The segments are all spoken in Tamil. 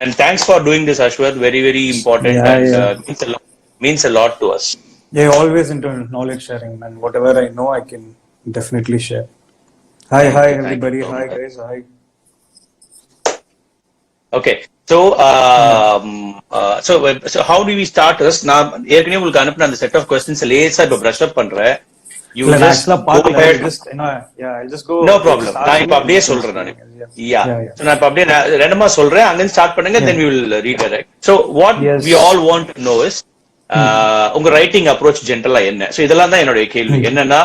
And thanks for doing this, Ashwath. Very, very important, and means a lot to us. Yeah, always into knowledge sharing, and whatever I know, I can definitely share. Hi, everybody. Hi, guys. Hi. Okay. So, so how do we start this? நான் ஏற்கனவே உங்களுக்கு அனுப்பின அந்த set of questions லேசா இப்போ brush up பண்றேன். You just go ahead. I'll just go. No problem. நான் இப்போ அப்படியே சொல்றேன் நான். Yeah. So நான் இப்போ அப்படியே ரெண்டமா சொல்றேன். அங்க ஸ்டார்ட் பண்ணுங்க. Then we will redirect. So what we all want to know is உங்க ரைட்டிங் அப்ரோச் ஜென்ரலா என்ன? சோ இதெல்லாம் தான் என்னோட கேள்வி. என்னன்னா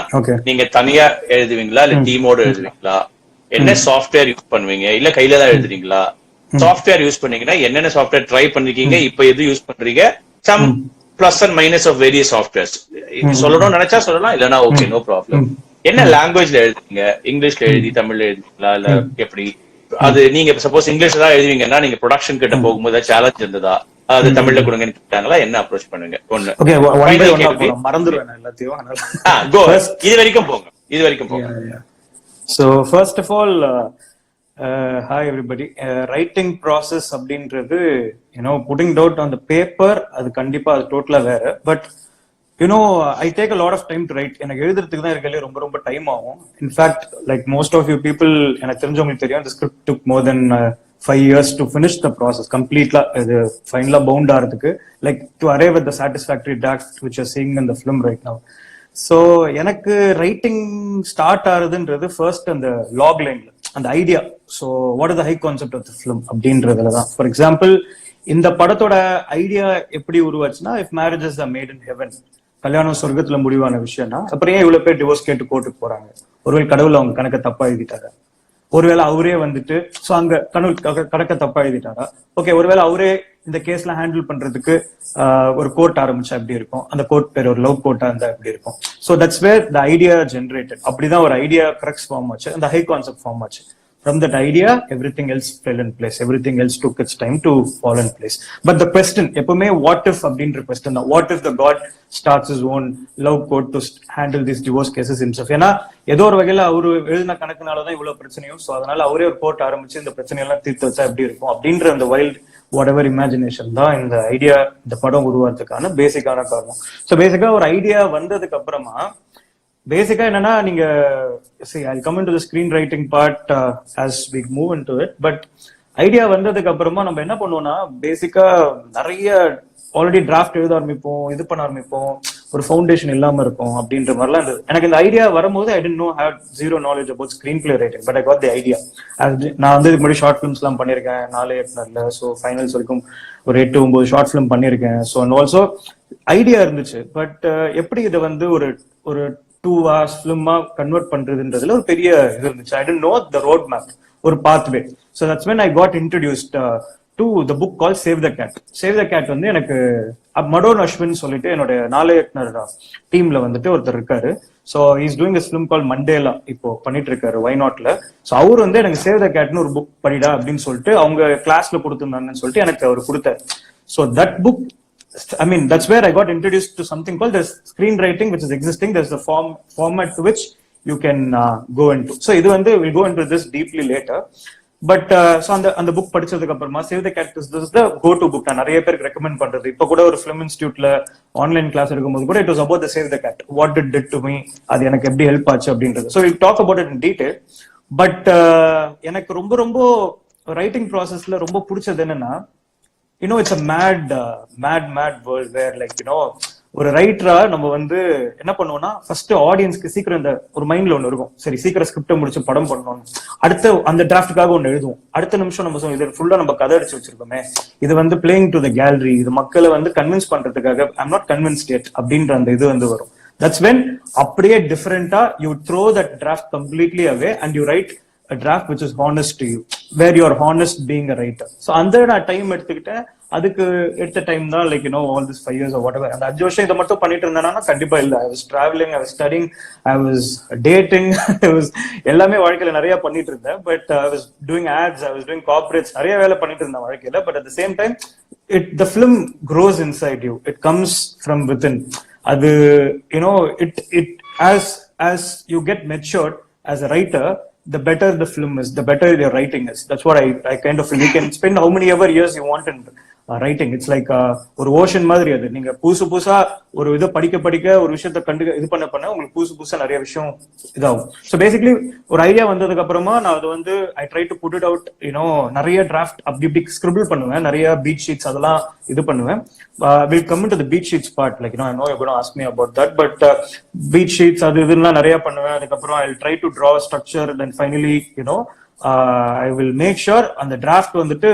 நீங்க தனியா எழுதுவீங்களா இல்ல டீமோட எழுதுவீங்களா? என்ன சாஃப்ட்வேர் யூஸ் பண்ணுவீங்க? இல்ல கையில தான் எழுதுறீங்களா? சாஃப்ட்வேர் யூஸ் பண்ணீங்கன்னா என்னென்ன சாஃப்ட்வேர் ட்ரை பண்ணிருக்கீங்க, இப்ப எது யூஸ் பண்றீங்க, some plus and minus of various softwares சொல்லணும்னு நினைச்சா சொல்லலாம், இல்லனா ஓகே நோ ப்ராப்ளம். என்ன லாங்குவேஜ்ல எழுதுறீங்க? இங்கிலீஷ்ல எழுதி தமிழ்ல எழுதுறீங்களா இல்ல எப்படி? அது நீங்க சப்போஸ் இங்கிலீஷ்ல தான் எழுதுவீங்கன்னா நீங்க ப்ரொடக்ஷன் கிட்ட போகும்போது சேலஞ்ச் இருந்ததா? அது தமிழ்ல கொடுங்கன்னு கேட்டாங்களா? என்ன அப்ரோச் பண்ணுங்க? ஒண்ணு மறந்துடுவேன் எல்லாத்தையும். இது வரைக்கும் போங்க. So first of all, hi everybody. Writing process அப்படின்றது putting out on the paper, அது கண்டிப்பா அது டோட்டலா வேற. But I take a lot of time to write. எனக்கு எழுதுறதுக்கு தான் இருக்கலே ரொம்ப ரொம்ப டைம் ஆகும். In fact like most of you people, எனக்கு தெரிஞ்சவங்களுக்கு தெரியும், the script took more than 5 years to finish the process completely. இது ஃபைனலா பவுண்ட் ஆகிறதுக்கு, like to arrive at the satisfactory draft which you're seeing in the film right now. So எனக்கு ரைட்டிங் ஸ்டார்ட் ஆகுதுன்றது ஃபர்ஸ்ட் அந்த லாக் லைன்ல அந்த idea. So what are the high concept of the film அப்படின்றதுல தான். ஃபார் எக்ஸாம்பிள், இந்த படத்தோட ஐடியா எப்படி உருவாச்சுன்னா, if marriages are made in heaven, கல்யாணம் சொர்க்கத்துல முடிவான விஷயம்னா அப்புறம் ஏன் இவ்வளவு பேர் டிவோர்ஸ் கேட்டு கோர்ட்டுக்கு போறாங்க? ஒருவேளை கடவுள் அவங்க கணக்கை தப்பா எழுதிட்டாரா? ஒருவேளை அவரே வந்துட்டு சோ அங்க கணக்க தப்பா எழுதிட்டாரா? ஓகே, ஒருவேளை அவரே இந்த கேஸ்ல ஹேண்டில் பண்றதுக்கு ஒரு கோர்ட் ஆரம்பிச்சா எப்படி இருக்கும்? அந்த கோர்ட் பேர் ஒரு லவ் கோர்ட்டா இருந்தா எப்படி இருக்கும்? So that's where the idea generated. அப்படிதான் ஒரு ஐடியா கரெக்ட் ஃபார்ம் ஆச்சு, அந்த ஹை கான்செப்ட் ஃபார்ம் ஆச்சு. From that idea, everything else fell in place. Everything else took its time to fall in place. But the question, எப்பவுமே what if அப்படின்ற question தான். What if the God starts his own love court to handle these divorce cases himself? ஏன்னா ஏதோ ஒரு வகையில அவரு எழுதின கணக்குனாலதான் இவ்வளவு பிரச்சனையும், சோ அதனால அவரே ஒரு கோர்ட் ஆரம்பிச்சு இந்த பிரச்சனையெல்லாம் தீர்த்து வச்சா எப்படி இருக்கும் அப்படின்ற அந்த வைல்ட் whatever imagination தான் இந்த ஐடியா, இந்த படம் உருவாகிறதுக்கான பேசிக்கான காரணம். ஸோ பேசிக்கா ஒரு ஐடியா வந்ததுக்கு அப்புறமா பேசிக்கா என்னன்னா, நீங்க I'll come into the screenwriting part as we move into it. But idea வந்ததுக்கு அப்புறமா நம்ம என்ன பண்ணுவோம்னா, பேசிக்கா நிறைய ஆல்ரெடி டிராஃப்ட் எழுத ஆரம்பிப்போம், இது பண்ண ஆரம்பிப்போம், ஒரு ஃபவுண்டேஷன் இல்லாம இருக்கும் அப்படின்ற மாதிரிலாம் இருந்தது. எனக்கு இந்த ஐடியா வரும்போது I didn't know, have zero knowledge about screenplay writing, but I got the idea. நான் வந்து இதுக்கு முன்னாடி ஷார்ட் ஃபிலிம்ஸ் எல்லாம் பண்ணியிருக்கேன் 4 இயக்குனர்ல. ஸோ ஃபைனல்ஸ் வரைக்கும் ஒரு 8-9 ஷார்ட் ஃபிலிம் பண்ணியிருக்கேன். ஸோ அண்ட் ஆல்சோ ஐடியா இருந்துச்சு. பட் எப்படி இதை வந்து ஒரு 2 hours ஃபிலிமா கன்வெர்ட் பண்றதுன்றதுல ஒரு பெரிய இது இருந்துச்சு. I didn't know the road map, ஒரு pathway. So that's when I got introduced to the book called Save the Cat. Save the Cat வந்து எனக்கு மடோன் அஸ்வின் சொல்லிட்டு என்னோட 4 இயக்குனர் டீம்ல வந்துட்டு ஒருத்தர் இருக்காரு. So is doing a film called Mandela, இப்போ பண்ணிட்டு இருக்காரு வைநாட்ல. ஸோ அவர் வந்து எனக்கு சேவ் த கேட்னு ஒரு புக் படிடா அப்படின்னு சொல்லிட்டு அவங்க கிளாஸ்ல கொடுத்துருந்தாங்கன்னு சொல்லிட்டு எனக்கு அவர் கொடுத்தாரு. So that book, I mean, that's where I got introduced to something called the screenwriting, which is existing. There's a format to which you can go into. So idu vandu we'll go into this deeply later. But so அந்த புக் படிச்சதுக்கு அப்புறமா save the cat is the go to book. நான் நிறைய பேருக்கு ரெக்கமெண்ட் பண்றது. இப்ப கூட ஒரு ஃபிலிம் இன்ஸ்டியூட்ல ஆன்லைன் கிளாஸ் எடுக்கும்போது கூட it was about the save the cat, what did did to me, அது எனக்கு எப்படி ஹெல்ப் ஆச்சு அப்படின்றது. So will talk about it in detail. But எனக்கு ரொம்ப ரொம்ப ரைட்டிங் ப்ராசஸ்ல ரொம்ப பிடிச்சது என்னன்னா, it's a mad world where like ஒரு ரைட்டரா நம்ம வந்து என்ன பண்ணுவோம்னா, ஃபர்ஸ்ட் ஆடியன்ஸ்க்கு சீக்கிரம் இந்த ஒரு மைண்ட்ல ஒண்ணு இருக்கும், சரி சீக்கிரம் ஸ்கிரிப்டை முடிச்சு படம் பண்ணணும், அடுத்த அந்த டிராஃப்டுக்காக ஒண்ணு எழுதுவோம், அடுத்த நிமிஷம் நம்ம இது ஃபுல்லா நம்ம கதை அடிச்சு வச்சிருக்கோமே, இது வந்து பிளேயிங் டு த கேலரி, இது மக்களை வந்து கன்வின்ஸ் பண்றதுக்காக ஐம் நாட் கன்வின்ஸ்ட் yet அப்படின்ற அந்த இது வந்து வரும். தட்ஸ் when அப்படியே டிஃபரெண்டா you throw that draft completely away and you write a draft which is honest to you, where you are honest being a writer. So அந்த நான் டைம் எடுத்துக்கிட்டேன். அதுக்கு எடுத்த டைம் தான் like all this 5 years or whatever. அந்த 5 வருஷம் இதை மட்டும் பண்ணிட்டு இருந்தேன்னா கண்டிப்பா இல்ல. I was traveling, I was studying, I was dating, I was எல்லாமே வாழ்க்கையில நிறைய பண்ணிட்டு இருந்தேன். But I was doing ads, I was doing corporates, நிறைய வேலை பண்ணிட்டு இருந்தேன் வாழ்க்கையில. But at the same time the film grows inside you, it comes from within. அது it as you get matured as a writer, the better the film is, the better your writing is. That's what I kind of feel. You can spend how many ever years you want in writing. It's like ஒரு ஓஷன் மாதிரி. அது நீங்க புதுசா ஒரு இதை படிக்க ஒரு விஷயத்த இது பண்ண உங்களுக்கு புதுசா நிறைய விஷயம் இதாகும். ஸோ பேசிக்கலி ஒரு ஐடியா வந்ததுக்கு அப்புறமா நான் அது வந்து I try to put it out, you know, நிறைய டிராஃப்ட் அப்படி ஸ்கிரிபிள் பண்ணுவேன், நிறைய பீட் ஷீட்ஸ் அதெல்லாம் இது பண்ணுவேன். We'll come into the beat sheets part, like, you know, I know you're going to ask me about that, but beat sheets அது இதெல்லாம் நிறைய பண்ணுவேன். அதுக்கப்புறம் I'll try to draw a structure, then finally, you know, I will make sure அந்த டிராஃப்ட் வந்துட்டு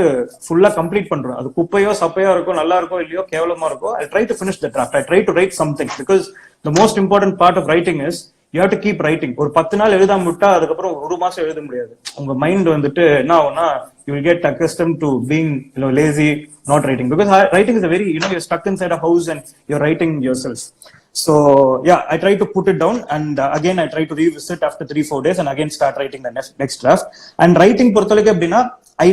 ஃபுல்லா கம்ப்ளீட் பண்றோம். அது குப்பையோ சப்பையோ இருக்கோ, நல்லா இருக்கோ இல்லையோ, கேவலமா இருக்கோ, I try to finish the draft. I try to write something, because the most important part of writing is you have to keep writing. ஒரு 10 நாள் எழுதாம விட்டா அதுக்கப்புறம் ஒரு மாசம் எழுத முடியாது. உங்க மைண்ட் வந்துட்டு என்ன ஆகும்னா, you will get accustomed to being, you know, lazy, not writing, because writing is a very, you know, you're stuck inside a house and you're writing yourself. So yeah, I try to put it down, and again I try to revisit after 3-4 days and again start writing the next draft. And writing பொறுத்தவரைக்கும் அப்படின்னா, I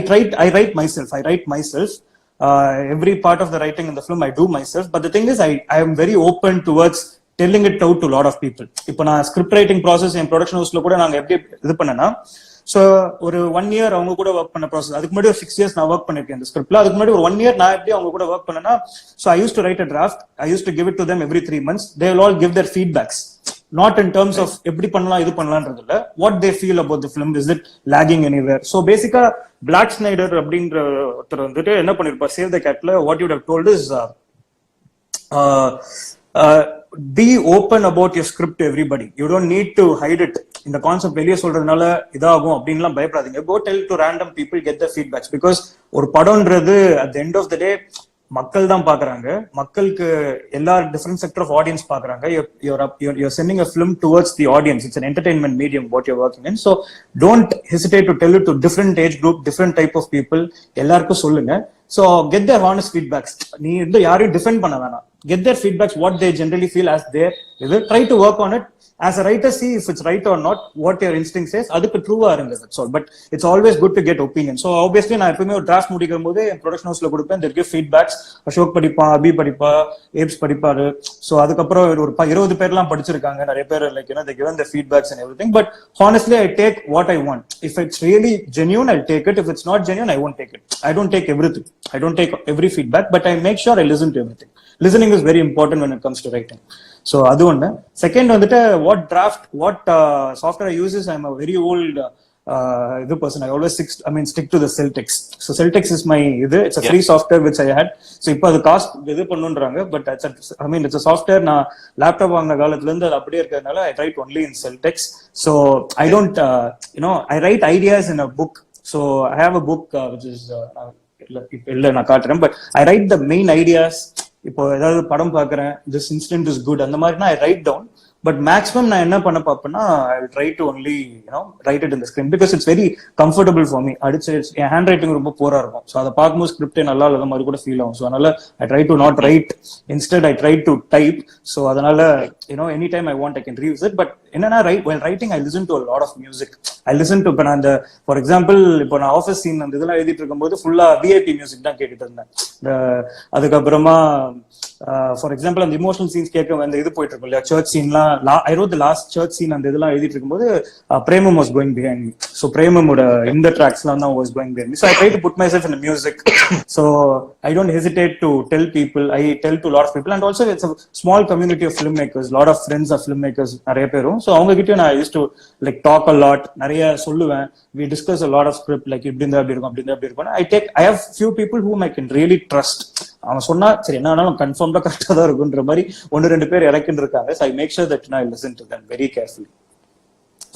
write myself. Every part of the writing in the film I do myself, but the thing is I am very open towards telling it out to a lot of people. இப்போ நான் ஸ்கிரிப்ட் ரைட்டிங் ப்ராசஸ் என் ப்ரொடக்ஷன் ஹவுஸ்ல கூட நாங்க எப்படி இது பண்ணனா, ஸோ ஒரு 1 year அவங்க கூட ஒர்க் பண்ண ப்ராசஸ், அதுக்கு முன்னாடி ஒரு 6 years நான் ஒர்க் பண்ணிருக்கேன் இந்த ஸ்கிரிப்ட்ல. அதுக்கு முன்னாடி ஒரு 1 year நான் எப்படி அவங்க கூட ஒர்க் பண்ணேன்னா, so I use to right a draft, I use to give it to them every 3 months. They will all give their feedbacks, not in terms of எப்படி பண்ணலாம் இது பண்ணலாம்ன்றது இல்ல, what they feel about the film, is it lagging anywhere. So பேசிக்கா பிளாக் ஸ்னைடர் அப்படின்ற ஒருத்தர் வந்துட்டு என்ன பண்ணிருப்பார் சேவ் த கேட்ல, what you would have told is be open about your script to everybody. You don't need to hide it. இந்த கான்செப்ட் வெளியே சொல்றதுனால இதாகும் அப்படின்லாம் பயப்படாதீங்க. Go tell to random people, get the feedbacks, because ஒரு படம்ன்றது at the end of the day மக்கள் தான் பாக்குறாங்க. மக்களுக்கு எல்லா டிஃபரெண்ட் செக்டர் ஆஃப் ஆடியன்ஸ் பாக்குறாங்க. You're sending a film towards the audience. It's an entertainment medium what you're working in. So don't hesitate to tell it to different age group, different type of people. எல்லாருக்கும் சொல்லுங்க. So get their honest feedbacks. நீ வந்து யாரையும் டிஃபெண்ட் பண்ண வேணாம். Get their feedbacks, what they generally feel as their. Try to work on it. As a writer, see if it's right or not, what your instinct says. அதுக்கு ட்ரூவா இருங்க, that's all. But it's always good to get opinion. So obviously நான் எப்பவுமே ஒரு டிராஃப்ட் முடிக்கும் போது என் ப்ரொடக்ஷன் ஹவுஸ்ல கொடுப்பேன். they give feedbacks. அசோக் படிப்பான், அபி படிப்பா, ஏப்ஸ் படிப்பாரு. ஸோ அதுக்கப்புறம் ஒரு 20 பேர்லாம் படிச்சிருக்காங்க நிறைய பேர். Like, you know, they given the feedbacks and everything. But honestly, I take what I want. If it's really genuine, I'll take it. If it's not genuine, I won't take it. I don't take everything. I don't take every feedback, but I make sure I listen to everything. Listening is very important when it comes to writing. So அது ஒண்ணு. செகண்ட் வந்துட்டு what software I use is, I'm a very old இது person. I always stick to the Celtix. So Celtix is my it's a free software which I had. So இப்போ அது காஸ்ட் இது பண்ணுன்றாங்க, but it's a software நான் லேப்டாப் வாங்கின காலத்துல இருந்து அது அப்படியே இருக்கிறதுனால I write only in Celtix. So I don't I write ideas in a book. So I have a book which is இல்ல நான் காட்டுறேன், but I write the main ideas. இப்போ ஏதாவது படம் பாக்குறேன், திஸ் இன்சிடென்ட் இஸ் குட், அந்த மாதிரினா I write down. But maximum நான் என்ன பண்ண பார்ப்பேன்னா, I try to only write it in the screen, because it's very comfortable for me. அடிச்சு என் ஹேண்ட் ரைட்டிங் ரொம்ப போரா இருக்கும். ஸோ அதை பார்க்கும்போது ஸ்கிரிப்டே நல்லா இல்லாத மாதிரி கூட ஃபீல் ஆகும். ஸோ அதனால I try to not write, instead I try to type. So அதனால any time I want I can reuse it. But என்னன்னா, writing I listen to a lot of music. I listen to, இப்போ நான் அந்த ஃபார் எக்ஸாம்பிள் இப்போ நான் ஆஃபீஸ் சீன் அந்த இதெல்லாம் எழுதிட்டு இருக்கும்போது ஃபுல்லா விஐபி மியூசிக் தான் கேட்டுட்டு இருந்தேன். அதுக்கப்புறமா ஃபார் எக்ஸாம்பிள் அந்த இமோஷனல் சீன்ஸ் கேட்க அந்த இது போயிட்டு இருக்கும் இல்லையா, சர்ச் சீன்லாம். I wrote the last church scene அந்த இதெல்லாம் எழுதிட்டு இருக்கும்போது Premam was going behind me. So பிரேமமோட இந்த ட்ராக்ஸ்லாம் தான் was going behind me. So I try to put myself in music. So I don't hesitate to tell people. I tell to lot of people. And also it's a small community of film makers, lot of friends of film makers நிறைய பேரும். ஸோ அவங்க கிட்டயும் நான் use to like talk a lot, நிறைய சொல்லுவேன். We discuss a lot of script, like இப்படி இருந்தா அப்படி இருக்கும், அப்படி இருந்தா அப்படி இருக்கும். I have few people whom I can really trust. அவன் சொன்னா சரி என்ன ஆனாலும் கன்ஃபார்ம்டா கரெக்டா தான் இருக்குன்ற மாதிரி 1-2 பேர் இறக்கின்னு இருக்காங்க. So I make sure that I listen to them very carefully.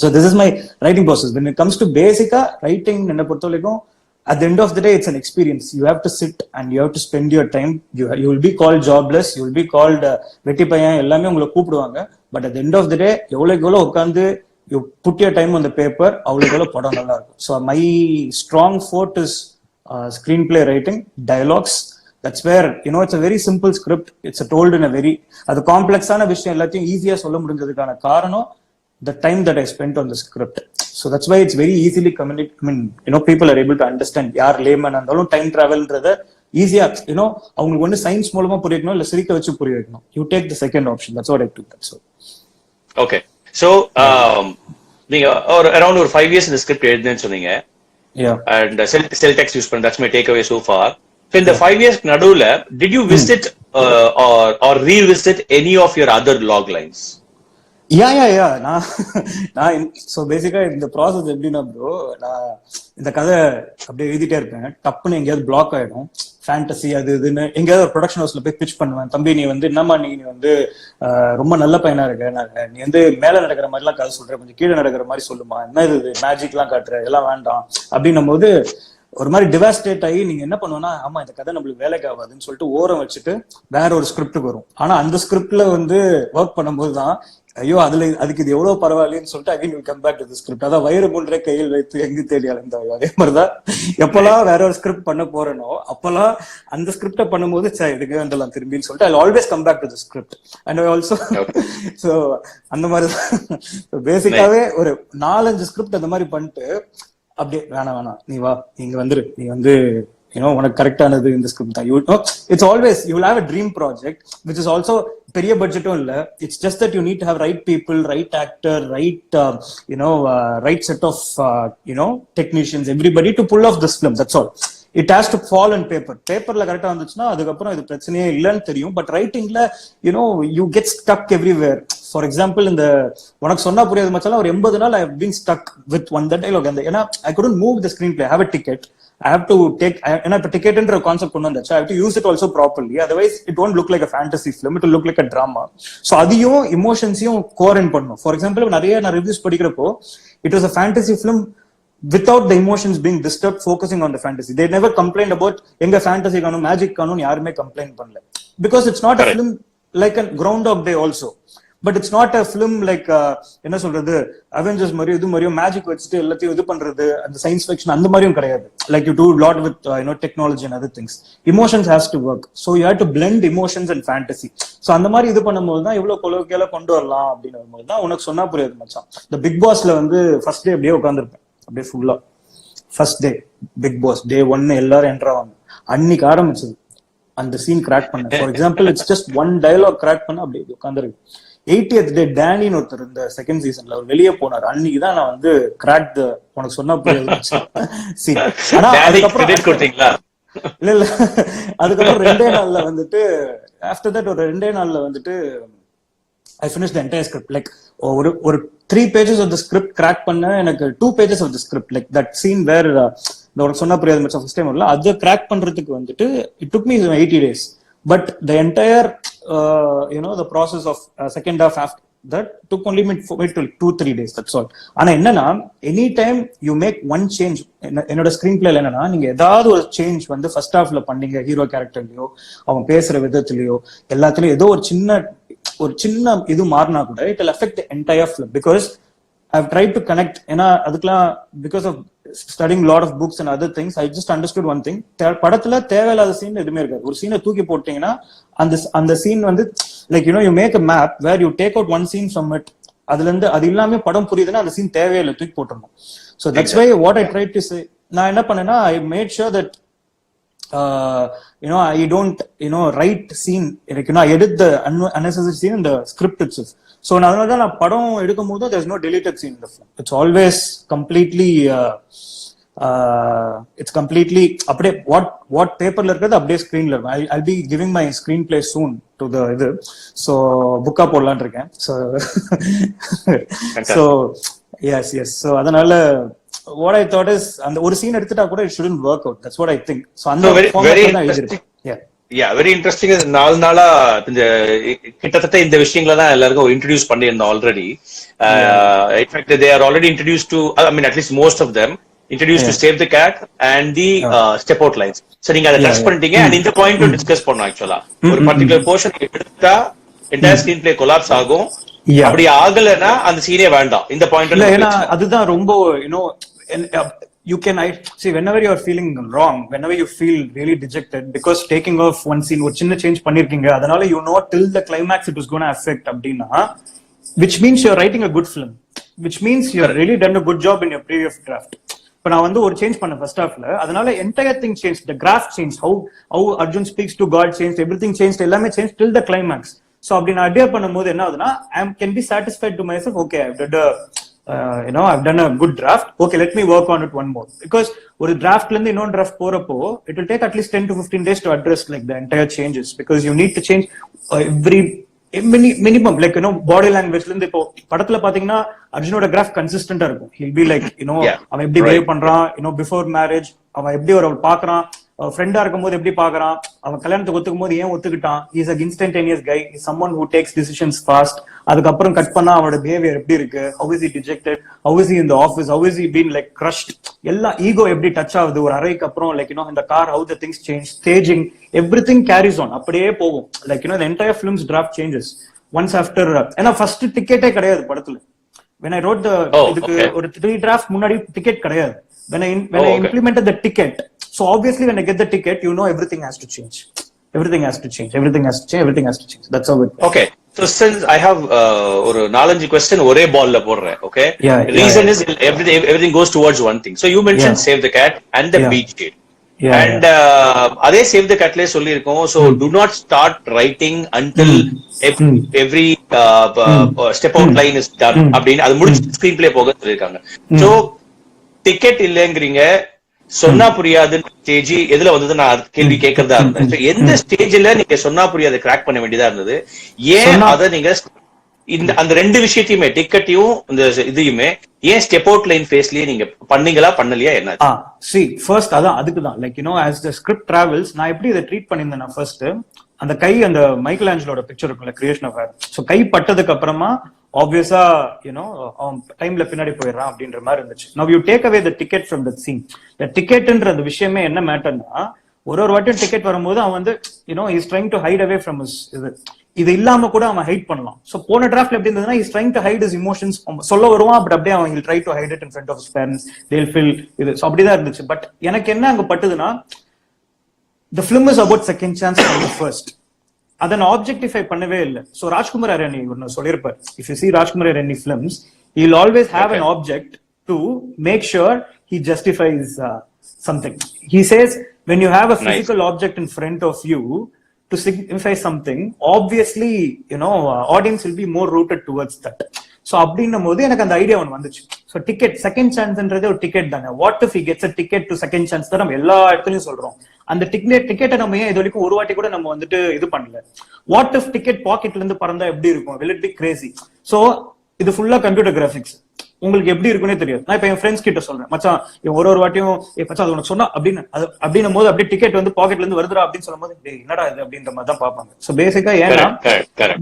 So this is my writing process. When it comes to basic writing, என்ன பொறுத்த வரைக்கும் at the end of the day it's an experience. You have to sit and you have to spend your time. You will be called jobless, you will be called வெட்டி பையன், எல்லாமே உங்களை கூப்பிடுவாங்க. But at the end of the day எவ்வளவு உட்காந்து you put your time on the paper, அவ்வளவு படம் நல்லா இருக்கும். So my strong forte is screenplay writing, dialogues. That's where it's a very simple script. It's told in a very அது காம்ப்ளெக்ஸான விஷயம் எல்லாத்தையும் ஈஸியா சொல்ல முடிஞ்சதுக்கான காரணம் the time that I spent on the script. So that's why it's very easily people are able to understand. யார் லேமன் இருந்தாலும் டைம் டிராவல்ன்றத ஈஸியா அவங்களுக்கு ஒண்ணு சயின்ஸ் மூலமா புரிய வைக்கணும், இல்ல சிரிக்க வச்சு புரிய வைக்கணும். You take the second option. That's what I took. That's all. Okay. So நீங்க ஒரு அரௌண்ட் ஒரு 5 years இந்த ஸ்கிரிப்ட் எழுதுனேன்னு சொன்னீங்க. Yeah. And cell text use பண்ண, that's my takeaway so far. So in the 5 years நடுவுல did you visit or revisit any of your other log lines? யா நான் ஸோ பேசிக்கா இந்த ப்ராசஸ் எப்படின்னா ப்ரோ, நான் இந்த கதை அப்படியே எழுதிட்டே இருப்பேன். டப்புன்னு எங்கேயாவது பிளாக் ஆயிடும், ஃபேண்டசி அது இதுன்னு எங்கேயாவது ஒரு ப்ரொடக்ஷன் ஹவுஸ்ல போய் பிச் பண்ணுவேன். தம்பி நீ வந்து என்னம்மா நீ வந்து ரொம்ப நல்ல பையனா இருக்க, நீ வந்து மேல நடக்கிற மாதிரிலாம் கதை சொல்ற, கொஞ்சம் கீழே நடக்கிற மாதிரி சொல்லுமா, என்ன இது மேஜிக் எல்லாம் காட்டுற, எல்லாம் வேண்டாம் அப்படின்னும் போது ஒரு மாதிரி டிவாஸ்டேட் ஆகி நீங்க என்ன பண்ணுவோம்னா, ஆமா இந்த கதை நம்மளுக்கு வேலைக்கு ஆகாதுன்னு சொல்லிட்டு ஓரம் வச்சுட்டு வேற ஒரு ஸ்கிரிப்டுக்கு வரும். ஆனா அந்த ஸ்கிரிப்ட்ல வந்து ஒர்க் பண்ணும்போது தான் ஐயோ அதுக்கு இது எவ்வளவு பரவாயில்லன்னு சொல்லிட்டு again will come back to the script. அதான் வயிறு மூன்றே கையில் வைத்து எங்கு தேடி அலைந்தாயோ, அதே மாதிரிதான் எப்பெல்லாம் வேற ஒரு ஸ்கிரிப்ட் பண்ண போறேனோ அப்பெல்லாம் அந்த ஸ்கிரிப்ட பண்ணும்போது இதுக்கு வந்துடலாம் திரும்பின்னு சொல்லிட்டு I always come back to the script. And also so அந்த மாதிரிதான் பேசிக்காவே ஒரு 4-5 ஸ்கிரிப்ட் அந்த மாதிரி பண்ணிட்டு அப்படியே வேணாம் நீ வா இங்க வந்துரு, நீ வந்து உனக்கு கரெக்டானது இந்த ஸ்கிரிப்ட் தான். It's always you will have a dream project which is also பெரிய பட்ஜெட்டும் இல்ல. It's just that you need to have right people, right actor, right set of technicians, everybody to pull off this film. That's all. It has to fall in paper. பேப்பர்ல கரெக்டா வந்துச்சுன்னா அதுக்கப்புறம் இது பிரச்சனையே இல்லைன்னு தெரியும். பட் ரைட்டிங்ல you get stuck everywhere. For example இந்த உனக்கு சொன்னா புரியாது மச்சான், ஒரு 80 நாள் I have been stuck with one dialogue. ஏன்னா I couldn't move the screenplay. Have a ticket, I have to take, ஏன்னா இப்ப டிக்கெட்ன்ற கான்செப்ட் கொண்டு வந்தாச்சு, I have to use it also properly, otherwise it won't look like a fantasy film, it will look like a drama. So அதையும் இமோஷன்ஸையும் கோரன் பண்ணணும். ஃபார் எக்ஸாம்பிள் நிறைய நான் ரிவ்யூஸ் படிக்கிறப்போ it was a fantasy film without the emotions being disturbed, focusing on the fantasy. They never complained about எங்க fantasy காணும் மேஜிக் காணும் யாருமே கம்ப்ளைண்ட் பண்ணல, because it's not a film like a Groundhog Day also. But it's not a film like என்ன சொல்றது, அவெஞ்சர்ஸ் மாதிரியும் இது மாதிரியும் மேஜிக் வச்சுட்டு எல்லாத்தையும் இது பண்றது, அந்த சயின்ஸ் ஃபிக்ஷன் அந்த மாதிரியும் கிடையாது. Like you do lot with technology and other things. Emotions has to work. So you have to blend emotions and fantasy. So அந்த மாதிரி இது பண்ணும்போது தான் இவ்வளவு கொலோக்கியால கொண்டு வரலாம் அப்படின்னு வரும்போது தான் உனக்கு சொன்னா புரியாது மச்சான். இந்த பிக் பாஸ்ல வந்து ஃபர்ஸ்ட் டே அப்படியே உட்காந்துருப்பேன், அப்படியே ஃபுல்லா first day big boss day 1 எல்லாரும் என்ட்ரு ஆவாங்க. அன்னைக்கு ஆரம்பிச்சது அந்த சீன் கிராக் பண்ண. For example it's just one dialogue crack பண்ண அப்படியே உட்காந்துருக்கு. 80th டே டேனின்னு ஒருத்தர் இந்த செகண்ட் சீசன்ல அவர் வெளியே போனார். அன்னைக்குதான் நான் வந்து கிராக் உனக்கு சொன்னா புரியாது. ஆனா அதுக்கப்புறம் இல்ல அதுக்கப்புறம் 2 நாள்ல வந்துட்டு ஆஃப்டர் தட் ஒரு 2 நாள்ல வந்துட்டு I finished the entire script. Like ஒரு 3 pages of the script crack பண்ண எனக்கு 2 pages of the script, like that scene where உனக்கு சொன்னா புரியாது மச்சான் ஃபர்ஸ்ட் டைம் வரல, அதை கிராக் பண்றதுக்கு வந்துட்டு it took me 80 days. But the entire the process of second half after that took only me 2-3 days. That's all. ஆனா என்னன்னா any time you make one change. என்னோட ஸ்கிரீன் பிளேல என்னன்னா நீங்க ஏதாவது ஒரு சேஞ்ச் வந்து ஃபர்ஸ்ட் ஹாஃப்ல பண்ணீங்க, ஹீரோ கேரக்டர்லயோ அவன் பேசுற விதத்திலயோ எல்லாத்துலயும் ஏதோ ஒரு சின்ன இது மாறினா கூட it will affect the entire film, because I've tried to connect. ஏன்னா அதுக்கெல்லாம் because of studying lot of books and other things, I just understood one thing. படத்துல தேவையில்லாத சீன் எதுவுமே இருக்காது. ஒரு சீனை தூக்கி போட்டீங்கன்னா அந்த சீன் வந்து like you make a map where you take out one scene from it. அதுல இருந்து அது எல்லாமே படம் புரியுதுன்னா அந்த சீன் தேவையில்லை, தூக்கி போட்டுருணும். So that's why what I tried to say, நான் என்ன பண்ணேன்னா I made sure that I don't write scene, like I edit the unnecessary scene in the script itself. So அதனால நான் படம் எடுக்கும் போது there's no deleted scene in the film. It's always completely it's completely அப்படியே what paperல இருக்கிறது அப்படியே ஸ்கிரீன்ல இருக்கும். I'll be giving my screenplay soon to the இது, so புக்கா போடலாம்னு இருக்கேன். So yes so அதனால what I thought is அந்த ஒரு சீன் எடுத்துட்டா கூட it shouldn't work out. That's what I think. So அந்த very interesting. Yeah, very interesting. 4 நாளா இந்த கிட்டத்தட்ட இந்த விஷயங்களை தான் எல்லாருக்கும் இன்ட்ரோடியூஸ் பண்ணியிருந்தோம் already. In fact they are already introduced to, I mean at least most of them introduced to Save the Cat and the step out lines. So நீங்க அதை டச் பண்ணிட்டீங்க. and இந்த பாயிண்ட் டிஸ்கஸ் பண்ணோம். ஆக்சுவலா ஒரு பர்டிகுலர் போர்ஷன் எடுத்தா என்டையர் ஸ்கிரீன் பிளே கொலாப்ஸ் ஆகும். அப்படி ஆகலன்னா அந்த சீனே வேண்டாம். இந்த பாயிண்ட் இல்ல, ஏன்னா அதுதான் ரொம்ப you can see whenever you are feeling wrong, whenever you feel really dejected because taking off one scene ஒரு சின்ன சேஞ்ச் பண்ணிருக்கீங்க, அதனால till the climax it was going to affect அப்படின்னா, which means you are writing a good film, which means you have really done a good job in your previous draft. இப்ப நான் வந்து ஒரு சேஞ்ச் பண்ண ஃபர்ஸ்ட் ஹாஃப்ல, அதனால entire thing changed, the graph changed, how Arjun speaks to God changed, everything changed, எல்லாமே changed till the climax. So அப்படி நான் அடியர் பண்ணும்போது என்ன ஆகுதுன்னா I can be satisfied to myself, okay I've done I've done a good draft. Okay, let me work on it one more. Because ஒரு draftல இருந்து இன்னொரு draft போறப்போ it will take at least 10 to 15 days to address like the entire changes, because you need to change every minimum, like body language ல இருந்து. இப்போ படத்துல பாத்தீங்கன்னா அர்ஜுனோட கிராஃப் கன்சிஸ்டன்டா இருக்கும். he'll be like அவன் எப்படி பிஹேவ் பண்றான், பிஃபோர் மேரேஜ் அவன் எப்படி ஒரு பாக்குறான், ஃப்ரெண்டா இருக்கும்போது எப்படி பாக்குறான், அவன் கல்யாணத்துக்கு ஒத்துக்கும் போது ஏன் ஒத்துக்கிட்டான், is a instantaneous guy, is someone who takes decisions fast. அதுக்கப்புறம் கட் பண்ணா அவனோட பிஹேவியர் எப்படி இருக்கு, how is he dejected, how is he in the office, how is he been like crushed, எல்லாம் ஈகோ எப்படி டச் ஆகுது ஒரு அறைக்கு அப்புறம், லைக் இந்த கார் how the things change, staging, everything carries on, அப்படியே போகும். Like the entire film's draft changes once after. ஏன்னா ஃபர்ஸ்ட் டிக்கெட்டே கிடையாது படத்துல. when I wrote the இதுக்கு ஒரு 3 draft முன்னாடி டிக்கெட் கிடையாது. when I implemented the ticket, so obviously when I get the ticket, everything has to change. Everything has to change. Everything has to change. Everything has to change. That's how it. Okay. So since I have ஒரு 4-5 question ஒரே பால்ல போடுறேன். Okay. Reason is everything goes towards one thing. So you mentioned Save the Cat and the Beach Kid. And அதே Save the Catலயே சொல்லிருக்கோம். So do not start writing until every step out line is done. அப்படின்னு அது முடிச்சு ஸ்கிரீன் பிளே போக சொல்லிருக்காங்க. So டிக்கெட் இல்லங்கறீங்க, சொன்னா புரியாது ஸ்டேஜ் எதுல வந்தது நான் கேள்வி கேட்கறதா இருந்தேன். எந்த ஸ்டேஜ்ல நீங்க சொன்னா புரியாது கிராக் பண்ண வேண்டியதா இருந்தது, ஏன் அத நீங்க இந்த அந்த 2 விஷயத்தையுமே டிக்கெட்டையும் இந்த இதையுமே ஏன் ஸ்டெப் அவுட் லைன் ஃபேஸ்லயே நீங்க பண்ணீங்களா பண்ணலையா என்ன? see first அதுக்குதான் like as the script travels நான் எப்படி இதை ட்ரீட் பண்ணியிருந்தேன். ஃபர்ஸ்ட் அந்த கை, அந்த மைக்கேல் ஆஞ்சலோட பிக்சர் இருக்குல்ல, கிரியேஷன் ஆஃப் ஹேர், சோ கை பட்டதுக்கு அப்புறமா ஆப்வியஸா அவன் டைம்ல பின்னாடி போயிடுறான் அப்படின்ற மாதிரி இருந்துச்சு. now you take away the ticket from the scene. the ticketன்ற அந்த விஷயமே என்ன மேட்டர்னா, ஒரு வாட்டியும் டிக்கெட் வரும்போது அவன் வந்து is trying to hide away from his இது இல்லாம கூட அவன் ஹைட் பண்ணலாம். சோ போன டிராஃப்ட்ல எப்படி இருந்ததுன்னா, is trying to hide his emotions, சொல்ல வருவான் பட் அப்படியே அவன் try to hide it in front of his parents, they will feel இது. சோ அப்படிதான் இருந்துச்சு. பட் எனக்கு என்ன அங்க பட்டுதுன்னா, the film is about second chance from the first. அதை நான் ஆப்ஜெக்டிஃபை பண்ணவே இல்லை. சோ ராஜ்குமார் அரேனி ஒன்னு சொல்லியிருப்பார், if you see Rajkumar Hirani films, he will always have an object to make sure he justifies something. He says when you have a physical object in front of you to signify something, obviously audience will be more rooted towards that. So அப்படின்னும் போது எனக்கு அந்த ஐடியா ஒன்று வந்துச்சு. சோ டிக்கெட் செகண்ட் சான்ஸ்ன்றது ஒரு டிக்கெட் தானே. What if he gets a ticket to second chance தான் நம்ம எல்லா இடத்துலயும் சொல்றோம். அந்த டிக்கெட்டை நம்ம ஏன் இது வரைக்கும் ஒரு வாட்டி கூட நம்ம வந்துட்டு இது பண்ணல. வாட் இஃப் டிக்கெட் பாக்கெட்ல இருந்து பறந்தா எப்படி இருக்கும், will it be crazy? So இது ஃபுல்லா கம்ப்யூட்டர் கிராபிக்ஸ், உங்களுக்கு எப்படி இருக்குன்னே தெரியாது. நான் இப்ப என் ஃப்ரெண்ட்ஸ் கிட்ட சொல்றேன், மச்சான் ஒரு வாட்டியும் மச்சான் அது உனக்கு சொன்னா அப்படின்னு அப்படின்னும் போது அப்படியே டிக்கெட் வந்து பாக்கெட்ல இருந்து வருதுடா அப்படின்னு சொல்லும் போது என்னடா இது அப்படின்ற மாதிரி தான் பாப்பாங்க. சோ பேசிக்கா ஏன்னா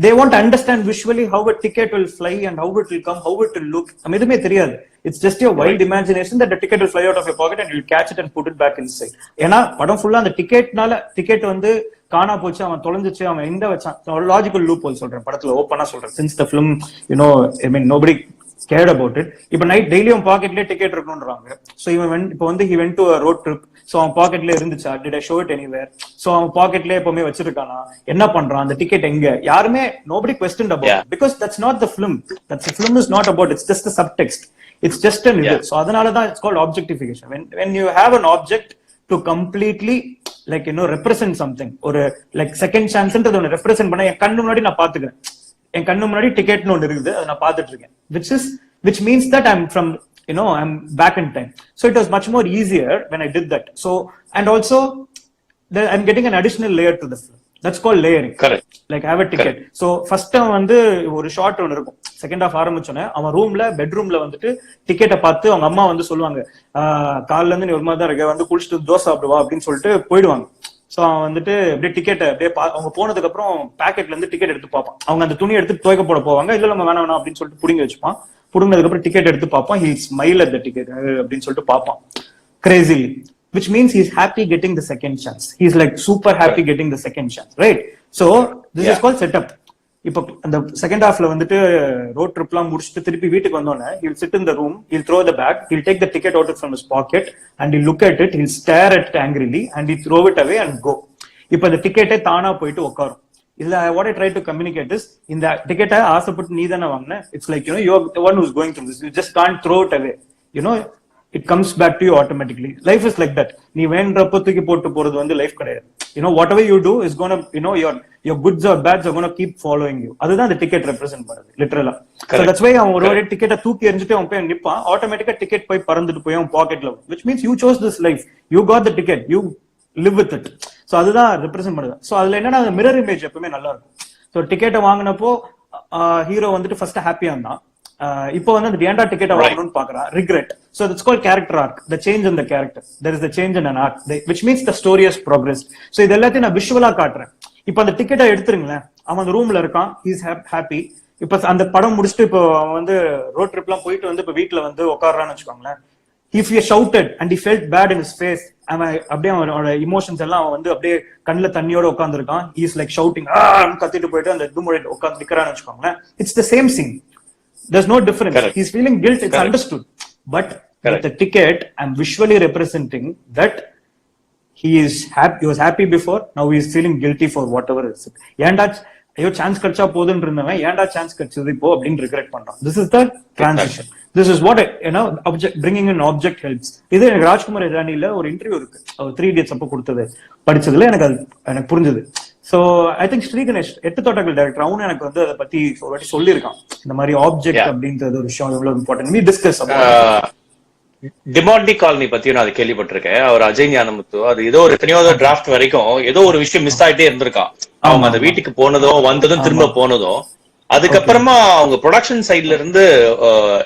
they want to understand visually how a ticket will fly and how it will come, how it will look. நம்ம எதுவுமே தெரியாது. It's just your wild imagination that the ticket will fly out of your pocket and you'll catch it and put it back inside. ஏன்னா படம் ஃபுல்லா அந்த டிக்கெட் வந்து காணா போச்சு, அவன் தொலைஞ்சிச்சு, அவன் எங்க வச்சான், லாஜிக்கல் லூப் ஹோல் சொல்றேன் படத்துல ஓப்பனா சொல்றேன். since the film I mean nobody cared about it. இப்ப நைட் டெய்லியும் பாக்கெட்லயே டிக்கெட் இருக்கணும்ன்றாங்க. சோ இவன் இப்ப வந்து he went to a road trip, so அவன் பாக்கெட்ல இருந்துச்சா, did I show it anywhere, so அவன் பாக்கெட்லயே எப்பவுமே வச்சிருக்கானா, என்ன பண்றான், அந்த டிக்கெட் எங்க, யாருமே nobody questioned about it, because that's not the film. The film is not about, it's just a subtext, it's just an இது. சோ அதனால தான் it's called objectification. when you have an object to completely like represent something, ஒரு like second chance ன்றது ஒன்னு ரெப்ரசென்ட் பண்ண என் கண்ணு முன்னாடி நான் பாத்துக்கிறேன். என் கண்ணு முன்னாடி டிக்கெட்னு ஒன்று இருக்குது, அதை நான் பார்த்துட்டு இருக்கேன். which means that I'm from I'm back in time. So it was much more easier when I did that. So and also I'm getting an additional layer to the film. That's called layering. Correct. Like I have a ticket. Correct. So first time வந்து ஒரு ஷார்ட் ஒன்று இருக்கும், செகண்ட் ஹாஃப் ஆரம்பிச்சோன்னே அவன் பெட்ரூம்ல வந்துட்டு டிக்கெட்டை பார்த்து அவங்க அம்மா வந்து சொல்லுவாங்க, காலைல இருந்து நீ ஒரு மாதிரி தான் இருக்க, வந்து குளிச்சுட்டு தோசை சாப்பிடுவா அப்படின்னு சொல்லிட்டு போயிடுவாங்க. சோ அவன் வந்துட்டு அப்படியே டிக்கெட் அப்படியே அவங்க போனதுக்கு அப்புறம் பாக்கெட்ல இருந்து டிக்கெட் எடுத்து பார்ப்பான். அவங்க அந்த துணி எடுத்து துவைக்க போட போவாங்க, இல்ல நம்ம வேணாம் அப்படின்னு சொல்லிட்டு புடுங்கி வச்சுப்பான். புடுங்கினதுக்கு அப்புறம் டிக்கெட் எடுத்து பார்ப்பான், he smile at the ticket அப்படின்னு சொல்லிட்டு பார்ப்பான் crazily, which means he's happy getting the second chance. He's like super happy getting the second chance, right? So this is called setup. இப்போ அந்த செகண்ட் ஹாஃப்ல வந்துட்டு ரோட் ட்ரிப்லாம் முடிச்சுட்டு திருப்பி வீட்டுக்கு வந்தோன்னே he'll sit in the room, he'll throw the bag, he'll take the ticket out from his pocket and he'll look at it, he'll stare at it angrily and he'll throw it away and go. இப்போ அந்த டிக்கெட்டே தானா போயிட்டு உட்காரும். இதுல what I try to communicate is, இந்த டிக்கெட்டை ஆசைப்பட்டு நீ தானே வாங்கின, it's like you're the one who's going through this, you just can't throw it away, it comes back to you automatically. Life is like that. நீ வேண்டப்போ தூக்கி போட்டு போறது வந்து லைஃப் கிடையாது. whatever you do is going to, your goods or bads are going to keep following you. அதுதான் அந்த டிக்கெட் ரெப்ரசென்ட் பண்ணுது லிட்டரலா. So that's why அவன் ஒரு டிக்கெட்டை தூக்கி எறிஞ்சிட்டு அவன் போய் நிப்பான், ஆட்டோமேட்டிக்கா டிக்கெட் போய் பறந்துட்டு போய் அவன் பாக்கெட்ல, which means you chose this life, you got the ticket, you live with it. So அதுதான் ரெப்ரசென்ட் பண்ணுது. So அதுல என்னன்னா மிரர் இமேஜ் எப்பவுமே நல்லா இருக்கும். ஸோ டிக்கெட்டை வாங்கினப்போ ஹீரோ வந்துட்டு ஃபர்ஸ்ட் ஹாப்பியா இருந்தான், இப்போ வந்து அந்த ஏன்டா டிக்கெட் வாங்கணும்னு பாக்குறான், regret. So it's called character arc, the change in the character, there is the change in an arc, which means the story has progress. So இது எல்லாத்தையும் நான் விஷுவலா காட்டுறேன். இப்போ அந்த டிக்கெட்டை எடுத்துருங்களேன், அவன் அந்த ரூம்ல இருக்கான், ஹீஸ் ஹாப்பி. இப்ப அந்த படம் முடிச்சுட்டு இப்போ அவன் வந்து ரோட் ட்ரிப் எல்லாம் போயிட்டு வந்து இப்ப வீட்டுல வந்து உட்காடுறான்னு வச்சுக்கோங்களேன். If he shouted and he felt bad in his face, அப்படியே அவனோட இமோஷன்ஸ் எல்லாம் அவன் வந்து அப்படியே கண்ணுல தண்ணியோட உட்காந்துருக்கான், he is like shouting கத்திட்டு போயிட்டு அந்த இது முறை உட்காந்து நிக்கிறான்னு வச்சுக்கோங்களேன். It's the same scene. There's no difference. Correct. He's feeling guilt. It's Correct. Understood. But with the ticket, I'm visually representing that he is happy. He was happy before. Now he is feeling guilty for whatever is. ஏன்டா ஐயோ சான்ஸ் கிடைச்சா போதுன்னு இருந்தவன் ஏன்டா சான்ஸ் கிடைச்சது இப்போ அப்படின்னு ரிக்ரெட் பண்றான். This is the transition. This is what object, bringing in object helps. இது எனக்கு ராஜ்குமார் இரானில ஒரு இன்டர்வியூ இருக்கு, அவர் 3 Idiots அப்போ கொடுத்தது படிச்சதுல எனக்கு புரிஞ்சது. So I think Sri Ganesh 8 தோட்டங்கள் டைரக்டர் அவனு எனக்கு வந்து அதை பத்தி ஒரு வாட்டி சொல்லியிருக்கான், இந்த மாதிரி ஆப்ஜெக்ட் அப்படின்றது ஒரு விஷயம் எவ்வளவு important. we discuss about Demonte colony பத்தி நான் அதை கேள்விப்பட்டிருக்கேன். அவர் அஜய் ஞானமுத்து அது ஏதோ ஒரு எத்தனையோ டிராஃப்ட் வரைக்கும் ஏதோ ஒரு விஷயம் மிஸ் ஆயிட்டே இருந்திருக்கான். அவங்க அந்த வீட்டுக்கு போனதும் வந்ததும் திரும்ப போனதும் அதுக்கப்புறமா அவங்க ப்ரொடக்ஷன் சைட்ல இருந்து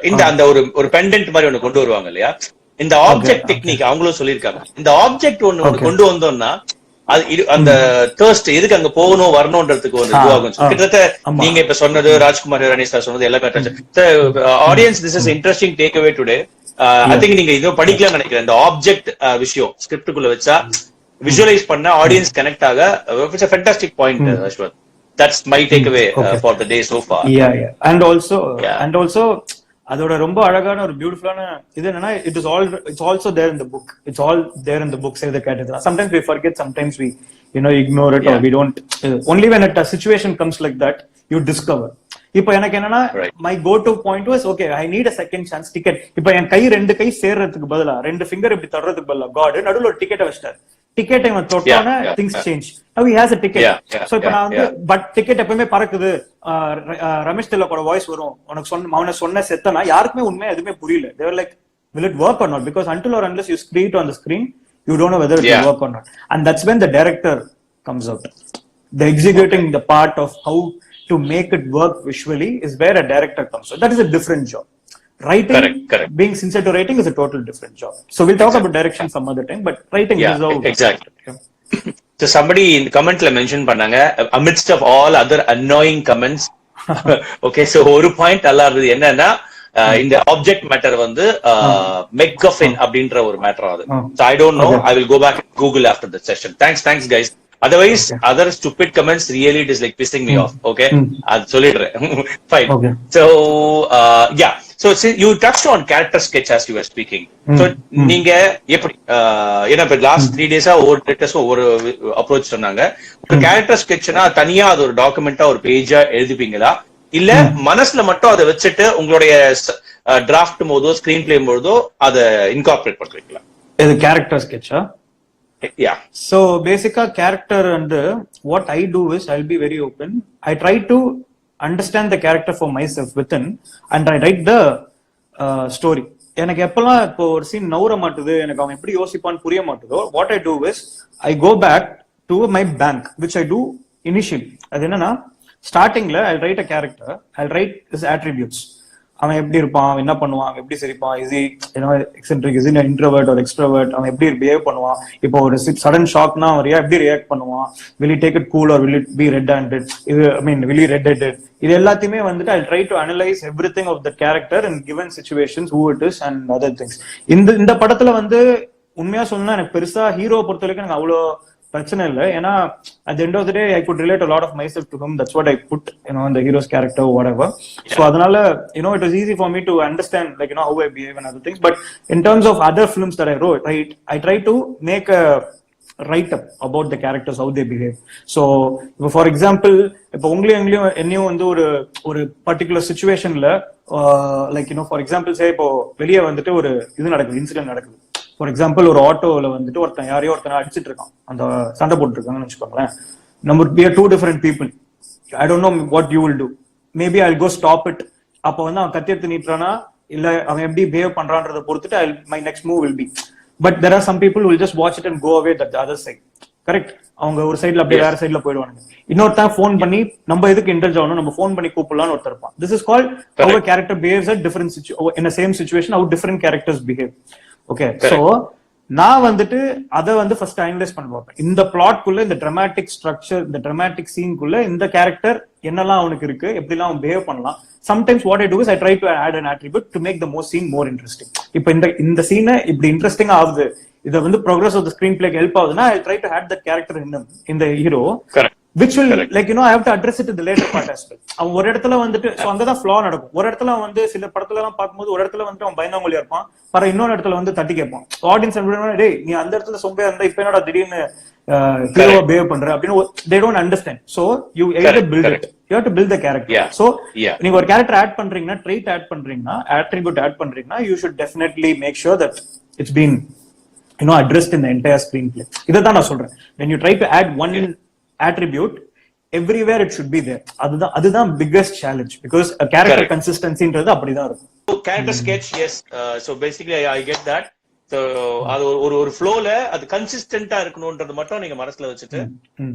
இந்த அந்த ஒரு பெண்டன்ட் மாதிரி ஒண்ணு கொண்டு வருவாங்க இல்லையா, இந்த ஆப்ஜெக்ட் டெக்னிக் அவங்களும் சொல்லியிருக்காங்க. இந்த ஆப்ஜெக்ட் ஒண்ணு கொண்டு வந்தோம்னா அது அந்த தேர்ஸ்ட் எதுக்கு அங்க போகணும் வரணும்ன்றதுக்கு ஒரு இதுவாகும். கிட்டத்தட்ட நீங்க இப்ப சொன்னது ராஜ்குமார் இரானி சார் சொன்னது எல்லாமே audience this is interesting take away today. I think நீங்க இதுவும் படிக்கலாம் நினைக்கிறேன். இந்த ஆப்ஜெக்ட் விஷயம் ஸ்கிரிப்டுக்குள்ள வச்சா விஷுவலைஸ் பண்ண ஆடியன்ஸ் கனெக்ட் ஆக it's a fantastic point, Ashwath. That's my takeaway for the day so far. Yeah. And also அதோட ரொம்ப அழகான ஒரு பியூட்டிஃபுல்லான இது என்னன்னா it's also there in the book. It's all there in the book. Say the cat. Sometimes we forget, sometimes we ignore it, or we don't. Only when a situation comes like that you discover. இப்போ எனக்கு என்னன்னா my go to point was okay, I need a second chance ticket. இப்போ என் கை 2 கை சேர்றதுக்கு பதிலா 2 ஃபிங்கர் இப்படி தர்றதுக்கு பதிலா God நடுவுல ஒரு டிக்கெட்டை வச்சிட்டாரு. டிக்கெட்டை இவன் தொட்டானே things change. Now he has a ticket. So இப்போ நான் வந்து பட் டிக்கெட் எப்பவுமே பறக்குது, ரமேஷ் திலக்கோட வாய்ஸ் வரும், அவனை சொன்ன செத்தனா யாருக்குமே உண்மை எதுவுமே புரியல. they were like, will it work or not? Because until or unless you see it on the screen you don't know whether it will work or not. And that's when the director comes out. The executing the part of how to make it work visually is where a director comes. So that is a different job. Writing, correct. Being sincere to writing is a total different job. So we'll talk about direction some other time, but writing is how exactly. So somebody in the comment la mention பண்ணாங்க amidst of all other annoying comments. Okay, so ஒரு பாயிண்ட் நல்லா இருந்தது என்னன்னா இந்த ஆப்ஜெக்ட் மேட்டர் வந்து மெக்கஃபின் அப்படின்ற ஒரு மேட்டர் ஆகுது. So I don't know, I will go back and Google after the session. Thanks guys. Otherwise, other stupid comments really it is like pissing me off. Okay, I'll solidre. Fine. So yeah. So you touched on character sketch as you were speaking. So நீங்க எப்படி ஏன்னா இப்ப லாஸ்ட் 3 days-ஆ ஒவ்வொரு டிரெக்டர்ஸும் ஒவ்வொரு அப்ரோச் சொன்னாங்க. ஒரு கேரக்டர் ஸ்கெட்ச்னா தனியா அது ஒரு டாக்குமெண்டா ஒரு பேஜா எழுதிப்பீங்களா, இல்ல மனசுல மட்டும் அதை வச்சுட்டு உங்களுடைய டிராஃப்ட் போதோ ஸ்கிரீன் பிளே போதோ அதை இன்கார்பரேட் பண்றீங்களா? இது character ஸ்கெட்சா? Yeah. So basically character and what I do is I'll be very open. I try to understand the character for myself within and I write the story. எனக்கு எப்பெல்லாம் இப்போ ஒரு சீன் நவுற மாட்டுது, எனக்கு அவன் எப்படி யோசிப்பான்னு புரிய மாட்டுதோ, what I do is I go back to my bank which I do initially. அது என்னன்னா ஸ்டார்டிங்ல I'll write a character, I'll write his attributes. அவன் எப்படி இருப்பான், அவன் என்ன பண்ணுவான், அவன் எப்படி சிரிப்பான், இஸ் எக்ஸென்ட்ரிக், இஸ் இன்ட்ரோவர்ட் ஒரு எக்ஸ்ட்ரோவர்ட், அவன் எப்படி பிஹேவ் பண்ணுவான், இப்போ ஒரு சடன் ஷாக்னா அவன் எப்படி ரியாக்ட் பண்ணுவான், will he take it cool or will it be red handed, will he red handed, இது எல்லாத்தையுமே வந்துட்டு I'll try to analyze everything of the character in given situations, who it is and other things. இந்த படத்துல வந்து உண்மையா சொல்லணும்னா எனக்கு பெருசா ஹீரோ பொறுத்த வரைக்கும் எனக்கு அவ்வளோ பிரச்சனை இல்லை. ஏன்னா at the end of the day I could relate a lot of myself to him. That's what I put in the hero's character or whatever. So அதனால it was easy for me to understand like how I behave and other things. But in terms of other films that I wrote, I try to make a write up about the characters, how they behave. So for example இப்போ உங்களையும் என்னையும் வந்து ஒரு particular சிச்சுவேஷன்ல like for example say இப்போ வெளியே வந்துட்டு ஒரு இது நடக்குது, இன்சிடென்ட் நடக்குது, ஃபார் எக்ஸாம்பிள் ஒரு ஆட்டோல வந்துட்டு ஒருத்தன் யாரையோ ஒருத்தன் அடிச்சிட்டு இருக்கான், அந்த சண்டை போட்டு இருக்காங்கன்னு வச்சுக்கோங்களேன். நம்ம we are two different people. I don't know what you will do. Maybe I'll go stop it. அப்போ வந்து அவன் கத்தி எடுத்து நீட்டுறானா இல்ல அவன் எப்படி behave பண்றான்றத பொறுத்துட்டு my next move will be. But there are some people who will just watch it and go away the other side. Correct? அவங்க ஒரு சைடுல அப்படியே வேற சைடுல போயிடுவாங்க. இன்னொருத்தன் போன் பண்ணி நம்ம எதுக்கு இன்டர்ஜ் ஆகணும், நம்ம போன் பண்ணி கூப்பிடலாம்னு ஒருத்தர் இருப்பான். This is called how a character behaves at different in a same situation, how different characters behave. Okay, so நான் வந்துட்டு அதை வந்து ஃபர்ஸ்ட் அனலைஸ் பண்ண பார்ப்பேன். இந்த பிளாட்குள்ள, இந்த டிராமாட்டிக் ஸ்ட்ரக்சர், இந்த டிராமாட்டிக் சீன்குள்ள இந்த கேரக்டர் என்னெல்லாம் அவனுக்கு இருக்கு, எப்படிலாம் அவன் பிஹேவ் பண்ணலாம். Sometimes what I do is I try to add an attribute to make the most scene more interesting. இப்போ இந்த சீனை இப்படி இன்ட்ரெஸ்டிங்கா ஆகுது, இதை வந்து ப்ரோக்ரஸ் ஆஃப் த ஸ்கிரீன் பிளேக்கு ஹெல்ப் ஆகுதுன்னா I try to add that character in the hero, which will like I have to address it in the later part as well. அவன் ஒரு இடத்துல வந்துட்டு சோ அங்கதான் ஃப்ளா நடக்கும். ஒரு இடத்துல வந்து சில படத்துல எல்லாம் பார்க்கும்போது ஒரு இடத்துல வந்து அவன் பயந்தாங்கொழியா இருப்பான், பர இன்னொரு இடத்துல வந்து தட்டி கேட்பான். ஆடியன்ஸ் டேய் நீ அந்த இடத்துல சொம்பையா இருந்தா இப்ப என்னடா திடீர்னு ஹீரோவா பிஹேவ் பண்ற அப்படின்னு they don't understand. So you either build it, you have to build the character. So நீங்க ஒரு கேரக்டர் ஆட் பண்றீங்கன்னா, ட்ரெய்ட் ஆட் பண்றீங்கன்னா, attribute ஆட் பண்றீங்கன்னா, you should definitely make sure that it's been addressed in the entire screenplay. இதான் நான் சொல்றேன். When you try to add one attribute, everywhere it should be there. அதுதான் biggest challenge, because a character consistency ன்றது அப்படிதான் இருக்கும். So character sketch, yes. So basically I get that. So அது ஒரு flowல அது கன்சிஸ்டன்ட்டா இருக்கணும்ன்றது மட்டும் நீங்க மனசுல வச்சிட்டு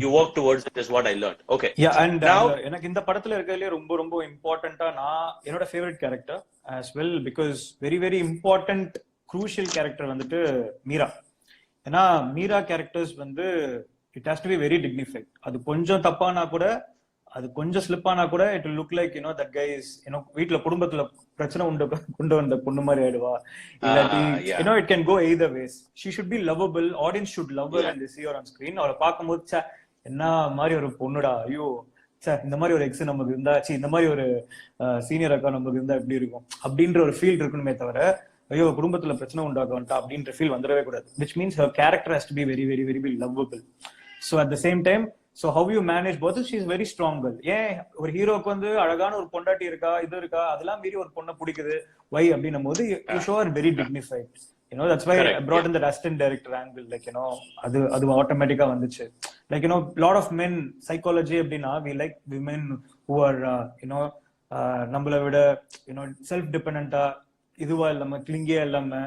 you work towards it is what I learned. Okay. Yeah, and now எனக்கு இந்த படத்துல இருக்கறதுல ரொம்ப ரொம்ப இம்பார்ட்டன்ட்டா நான் என்னோட favourite character as well, because very very important crucial character வந்துட்டு மீரா. ஏன்னா மீரா கேரக்டர்ஸ் வந்து it has to be very dignified. அது கொஞ்சம் தப்பானா கூட, அது கொஞ்சம் ஸ்லிப் ஆனா கூட it will look like that guy is வீட்ல குடும்பத்துல பிரச்சனை கொண்டு வந்த பொண்ணு மாதிரி ஆயிடுவா. இல்லாட்டி it can go either ways. She should be lovable. Audience should love her and they see her on screen. அவளை பார்க்கும்போது என்ன மாதிரி ஒரு பொண்ணுடா, ஐயோ இந்த மாதிரி ஒரு எக்ஸ் நமக்கு இருந்தா, இந்த மாதிரி ஒரு சீனியர் அக்கா நமக்கு இருந்தா எப்படி இருக்கும் அப்படின்ற ஒரு ஃபீல் இருக்கணுமே தவிர ஐயோ குடும்பத்துல பிரச்சனை உண்டாக்க வந்துட்டா அப்படின்ற ஃபீல் வந்துடவே கூடாது. which means her character has to be very very very lovable. So at the same time, so how you manage both, she is very strong girl. ஏன் ஒரு ஹீரோக்கு வந்து அழகான ஒரு பொண்டாட்டி இருக்கா, இது இருக்கா, அதெல்லாம் மீறி ஒரு பொண்ணை பிடிக்குது, why அப்படின்னும் போது you show her very dignified. That's why I brought in the assistant director angle. Like அது ஆட்டோமேட்டிக்கா வந்துச்சு. Like lot of men psychology அப்படின்னா we like women who are நம்மளை விட செல்ஃப் டிபெண்டா, இதுவா இல்லாம கிளிங்கியா இல்லாம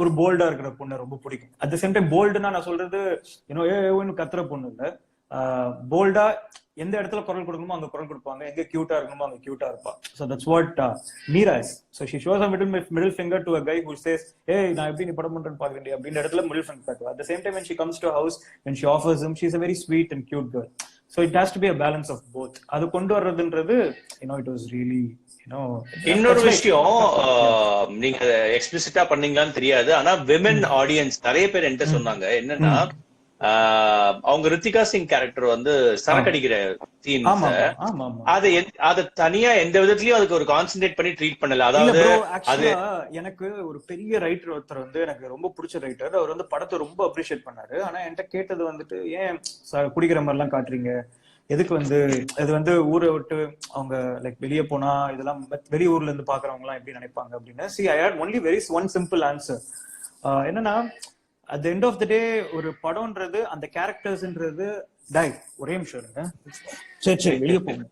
ஒரு போல்டா இருக்கிற பொண்ணு ரொம்ப பிடிக்கும். அட் த சேம் டைம் போல்டுனா நான் சொல்றது கத்துற பொண்ணு இல்ல, போல்டா எந்த இடத்துல குரல் கொடுக்கணுமோ அங்க குரல் கொடுப்பாங்க, எங்க கியூட்டா இருக்கணுமோ அங்க கியூட்டா இருப்பா. So that's what Meera is. So she shows a middle finger to a guy who says, hey நான் எப்படி நீ படம் பண்றேன்னு பாக்குறேன் அப்படின்ற இடத்துல middle finger காட்டுவா. At the same time when she comes to a house, when she offers him, she's a very sweet and cute girl. So it has to be a balance of both. அது கொண்டு வர்றதுன்றது it was really இன்னொரு விஷயம் நீங்க எக்ஸ்பிளிசிட்டா பண்ணீங்களான்னு தெரியாது, ஆனா விமன் ஆடியன்ஸ் நிறைய பேர் என்கிட்ட சொன்னாங்க என்னன்னா அவங்க ரித்திகா சிங் கேரக்டர் வந்து சரக்கடிக்கிற சீன்ஸ் அது தனியா எந்த விதத்திலயும் அதுக்கு ஒரு கான்சென்ட்ரேட் பண்ணி ட்ரீட் பண்ணல. அதாவது அது எனக்கு ஒரு பெரிய ரைட்டர் ஒருத்தர் வந்து எனக்கு ரொம்ப பிடிச்ச ரைட்டர், அவர் வந்து படத்தை ரொம்ப அப்ரிஷியேட் பண்ணாரு. ஆனா என்கிட்ட கேட்டது வந்துட்டு ஏன் குடிக்கிற மாதிரி எல்லாம் காட்டுறீங்க, எதுக்கு வந்து இது வந்து ஊரை விட்டு அவங்க லைக் வெளியே போனா இதெல்லாம் வெளி ஊர்ல இருந்து பாக்குறவங்க எல்லாம் எப்படி நினைப்பாங்க அப்படின்னு. See, I had only one simple answer. என்னன்னா at the end of the day ஒரு படம்ன்றது அந்த கேரக்டர்ஸ்ன்றது ஒரே நிமிஷம் இருங்க, சரி வெளியே போங்க.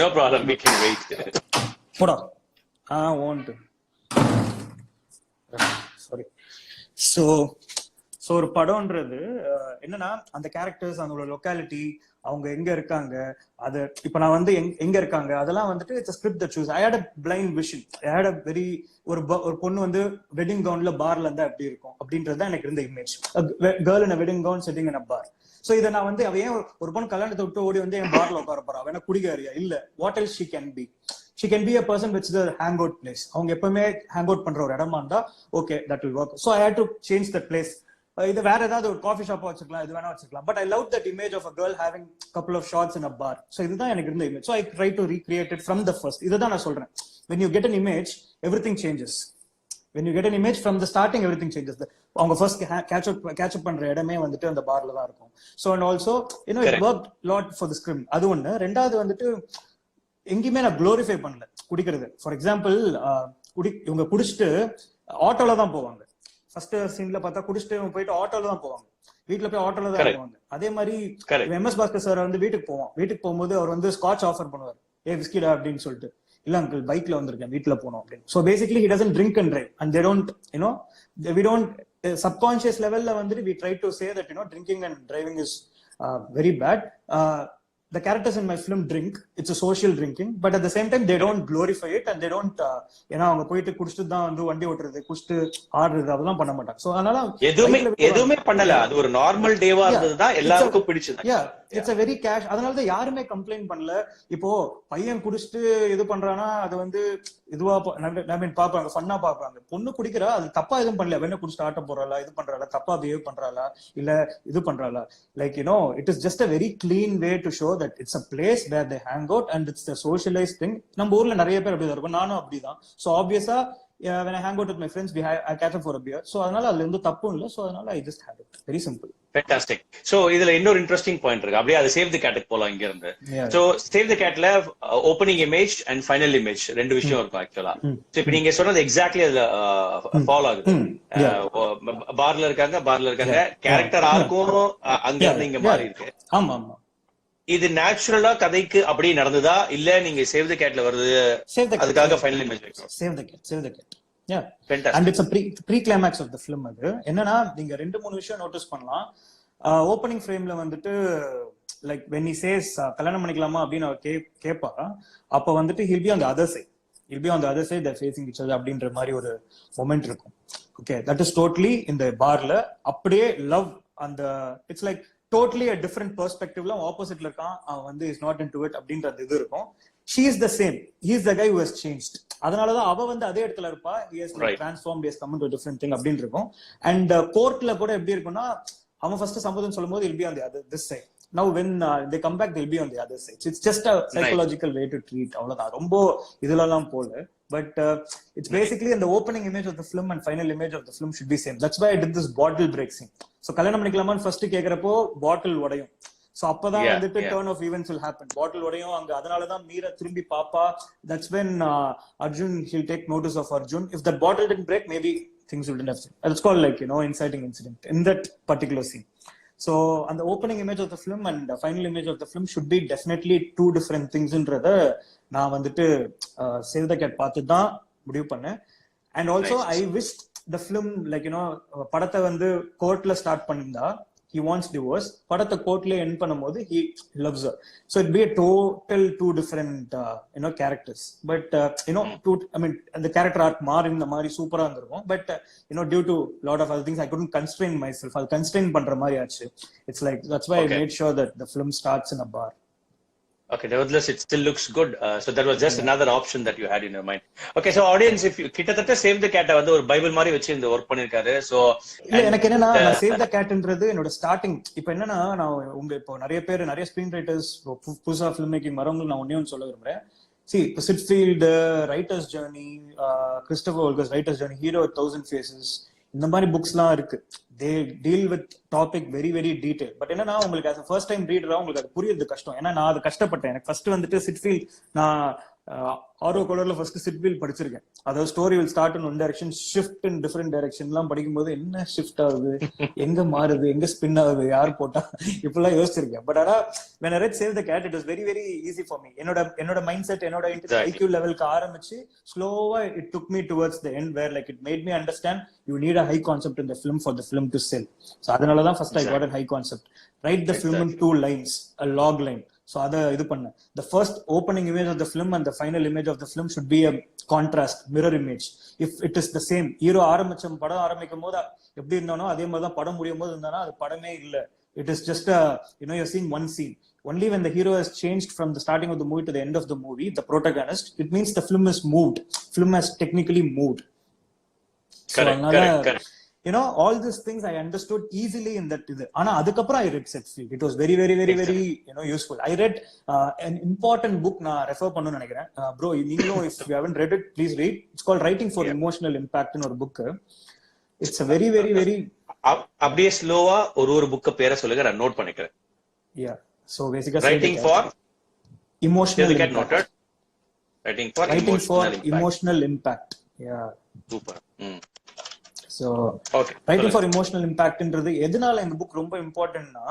No problem, we can wait. போடா want sorry. So ஒரு படம்ன்றது என்னன்னா அந்த கேரக்டர்ஸ், அவங்களோட லொக்காலிட்டி, அவங்க எங்க இருக்காங்க, அது இப்ப நான் வந்து எங்க இருக்காங்க அதெல்லாம் வந்துட்டு it's a script that choose. I had a blind vision. I had a very ஒரு பொண்ணு வந்து வெட்டிங் கவுன்ல பார்ல இருந்தா எப்படி இருக்கும் அப்படின்றது தான் எனக்கு இருந்த image. Girl in a wedding gown sitting in a bar. So இதை நான் வந்து அவ ஏன் ஒரு பொண்ணு கல்யாணத்தை விட்டு ஓடி வந்து என் பார்ல உட்கார போறா, அவ என்ன குடிகாரியா இல்ல, what else she can be. She can be a person which is a hangout place. அவங்க எப்பவுமே ஹேங் அவுட் பண்ற ஒரு இடமா இருந்தா okay, that will work. So I had to change that place. இது வேற ஏதாவது ஒரு காஃபி ஷாப்பா வச்சுக்கலாம், இது வேணா வச்சுக்கலாம். But I love that image of a girl having couple of shots in a bar. So இதுதான் எனக்கு இருந்த image. So I try to recreate it from the first. இதுதான் நான் சொல்றேன், when you get an image everything changes. When you get an image from the starting everything changes. அவங்க ஃபர்ஸ்ட் கேட்ச் அப் பண்ற இடமே வந்துட்டு அந்த பார்ல தான் இருக்கும். So and also it worked lot for the script. அது ஒண்ணு. ரெண்டாவது வந்துட்டு எங்கேயுமே நான் குளோரிஃபை பண்ணல குடிக்கிறது. ஃபார் எக்ஸாம்பிள் இவங்க குடிச்சிட்டு ஆட்டோல தான் போவாங்க. ஃபர்ஸ்ட் சீன்ல பார்த்தா குடிச்சிட்டு போயிட்டு ஆட்டோல தான் போவாங்க, வீட்டுல போய் ஆட்டோல தான் போவாங்க. அதே மாதிரி எம்எஸ் பாஸ்கர் சார் வந்து வீட்டுக்கு போவோம், வீட்டுக்கு போகும்போது அவர் வந்து ஸ்காட்ச் ஆஃபர் பண்ணுவார், விஸ்கிடா அப்படின்னு சொல்லிட்டு. இல்ல அங்கிள் பைக்ல வந்திருக்கேன், வீட்டுல போனோம் அப்படின்னு. So basically he doesn't drink and drive and they don't, we don't, subconscious level வந்து we try to say that drinking and driving is very bad. The characters in my film drink, it's a social drinking, but at the same time they don't glorify it and they don't ஏன்னா அவங்க போயிட்டு குடிச்சிட்டு தான் வந்து வண்டி ஓட்டுறது, குடிச்சிட்டு ஆடுறது அதெல்லாம் பண்ண மாட்டாங்க. சோ அதனால எதுவுமே பண்ணல, அது ஒரு நார்மல் டேவா இருந்ததுதான் எல்லாருக்கும் பிடிச்சது. It's a very cash. அதனால தான் யாருமே கம்ப்ளைண்ட் பண்ணல. இப்போ பையன் குடிச்சிட்டு இது பண்றானா அது வந்து இதுவா பாப்பாங்க, ஃபன்னா பாப்பாங்க. பொண்ணு குடிக்கிறா, அது தப்பா எதுவும் பண்ணல, வெண்ண குடிச்சிட்டு ஆட்டம் போறாளா, இது பண்றாளா, தப்பா பிஹேவ் பண்றாளா, இல்ல இது பண்றாளா, like it is just a very clean way to show that it's a place where they hang out and it's a socialized thing. நம்ம ஊர்ல நிறைய பேர் அப்படிதான் இருக்கும், நானும் அப்படிதான். So obviously when I hang out with my friends, I catch up for a beer. So அதனால அதுல எந்த தப்பும் இல்ல. So அதனால I just had it. Very simple. Fantastic. So இதுல இன்னொரு இன்ட்ரெஸ்டிங் பாயிண்ட் இருக்கு, அப்படியே அது சேவ் தி கேட்டுக்கு போலாம் இங்க இருந்து. So சேவ் தி கேட்ல opening image and final image ரெண்டு விஷயம் இருக்கும் ஆக்சுவலா. So இப்போ நீங்க சொன்னது எக்ஸாக்ட்லி அதுல ஃபாலோ ஆகுது. பார்ல இருக்காங்க கேரக்டர் ஆர்க்கும் அங்க இருந்து இங்க மாறி இருக்கு. ஆமா ஆமா. இது நேச்சுரலா கதைக்கு அப்படி நடந்ததா இல்ல நீங்க சேவ் தி கேட்ல வருது அதுக்காக ஃபைனல் இமேஜ் வைக்கணும்? Save the cat. Yeah. Fantastic. And it's a pre-climax of the film. அது என்னன்னா நீங்க 2-3 விஷயம் நோட்டீஸ் பண்ணலாம். ஓப்பனிங் ஃப்ரேம்ல வந்துட்டு லைக் when he says கல்யாணம் பண்ணிக்கலாமா அப்படின்னு அவர் கேப்பா, அப்ப வந்துட்டு he'll be on the other side, they're facing each other அப்படின்ற மாதிரி ஒரு மொமெண்ட் இருக்கும். Okay, that is totally in the barல அப்படியே love அந்த it's like totally a different perspectiveல ஆப்போசிட்ல இருக்கான், அவன் வந்து is not into it அப்படின்றது இது இருக்கும். She is the same, he is the guy who has changed. அதனாலதான் அவ வந்து அதே இடத்துல இருப்பா, he has like transformed, he has come into a different thing அப்படின்னு இருக்கும். And கோர்ட்ல கூட எப்படி இருக்கும்னா அவன் ஃபர்ஸ்ட் சம்மதம் சொல்லும்போது he'll be on the other this side. Now when they come back they'll be on the other side. So it's just a psychological way to treat. அவ்வளவுதான், ரொம்ப இதுலலாம் போல. But it's basically in the opening image of the film and final image of the film should be same. That's why I did this bottle break scene. So கல்யாணம் பண்ணிக்கலாமான்னு ஃபர்ஸ்ட் கேக்குறப்போ பாட்டில் உடையும். சோ அப்பதான் வந்துட்டு turn of events will happen. பாட்டில் உடையும் அங்க, அதனாலதான் மீரா திரும்பி பாப்பா. That's when Arjun, he'll take notice of Arjun. If that bottle didn't break, maybe things wouldn't have. It's called like inciting incident in that particular scene. So on the opening image of the film and the final image of the film should be definitely two different things ன்றத நான் வந்துட்டு சேவ் தி கேட் பார்த்து தான் முடிவு பண்ணேன். And also I wished the film like படத்தை வந்து கோர்ட்ல ஸ்டார்ட் பண்ணிருந்தா, he wants divorce, படத்தை கோர்ட்ல எண்ட் பண்ணும்போது he loves her. So it be a total two different characters. But the character arc மாறி இந்த மாதிரி சூப்பரா இருந்திருக்கும். But due to lot of other things I couldn't constrain myself. அது constrain பண்ற மாதிரி ஆச்சு. It's like that's why I made sure that the film starts in a bar. Okay, nevertheless it still looks good. So that was just another option that you had in your mind. Okay, so audience, if you கிட்டத்தட்ட சேவ் தி கேட் வந்து ஒரு பைபிள் மாதிரி வச்சு இந்த வர்க் பண்ணிருக்காரு. சோ எனக்கு என்னன்னா சேவ் தி கேட்ன்றது என்னோட ஸ்டார்டிங். இப்போ என்னன்னா நான் இப்போ நிறைய ஸ்கிரீன் ரைட்டர்ஸ் புதுசா ஃபிலிம் மேக்கிங் வரவங்களுக்கு நான் ஒண்ணே சொல்ல விரும்புறேன். See, Sitfield, Writer's Journey, Christopher Walker's Writer's Journey, Hero with 1000 Faces, இந்த மாதிரி புக்ஸ்லாம் இருக்கு. They deal with topic very very detailed. But என்னன்னா உங்களுக்கு as a first time reader உங்களுக்கு அது புரியுறது கஷ்டம். ஏன்னா நான் அது கஷ்டப்பட்டேன். எனக்கு ஃபர்ஸ்ட் வந்துட்டு Sitfield, நான் ஆரோ கலர்ல ஃபர்ஸ்ட் Sitfield படிச்சிருக்கேன். அதாவது story will start in one direction, shift in different direction எல்லாம் படிக்கும்போது என்ன ஷிஃப்ட் ஆகுது, எங்க மாறுது, எங்க ஸ்பின் ஆகுது, யார் போட்டா, இப்பெல்லாம் யோசிச்சிருக்கேன். பட் ஆனா when I read Save the Cat, it was very very easy for me. என்னோட மைண்ட் செட், என்னோட IQ லெவலுக்கு ஆரம்பிச்சு ஸ்லோவா it took me towards the end where like it made me understand you need a high concept in the film for the film to sell. So அதனாலதான் first I got a high concept. Write the film in 2 lines, a log line. So அதை இது பண்ண, the first opening image of the film and the final image of the film should be a contrast, mirror image. If it is the same, hero படம் ஆரம்பிக்கும் போது எப்படி இருந்தானோ அதே மாதிரி தான் படம் முடியும் போது இருந்தானா அது படமே இல்ல. It is just you're seeing one scene. Only when the hero has changed from the starting of the movie to the end of the movie, the protagonist, it means the film is moved. Film has technically moved. Correct. All these things I understood easily in that. Ana adukapra I read Sitfield. It was very very very very useful. I read an important book na refer pannu nenikiren. Bro, if you haven't read it, please read. It's called Writing for Emotional Impact in or book. It's a very very very அப்படியே ஸ்லோவா ஒரு புக்க பேரை சொல்லுங்க, நான் நோட் பண்ணிக்கிறேன். Yeah, so basically Writing for Emotional Impact. Writing for Emotional Impact. Yeah, super. So okay writing for emotional இம்பாக்ட்ன்றது எதனால இந்த புக் ரொம்ப இம்பார்ட்டன்ட்னா,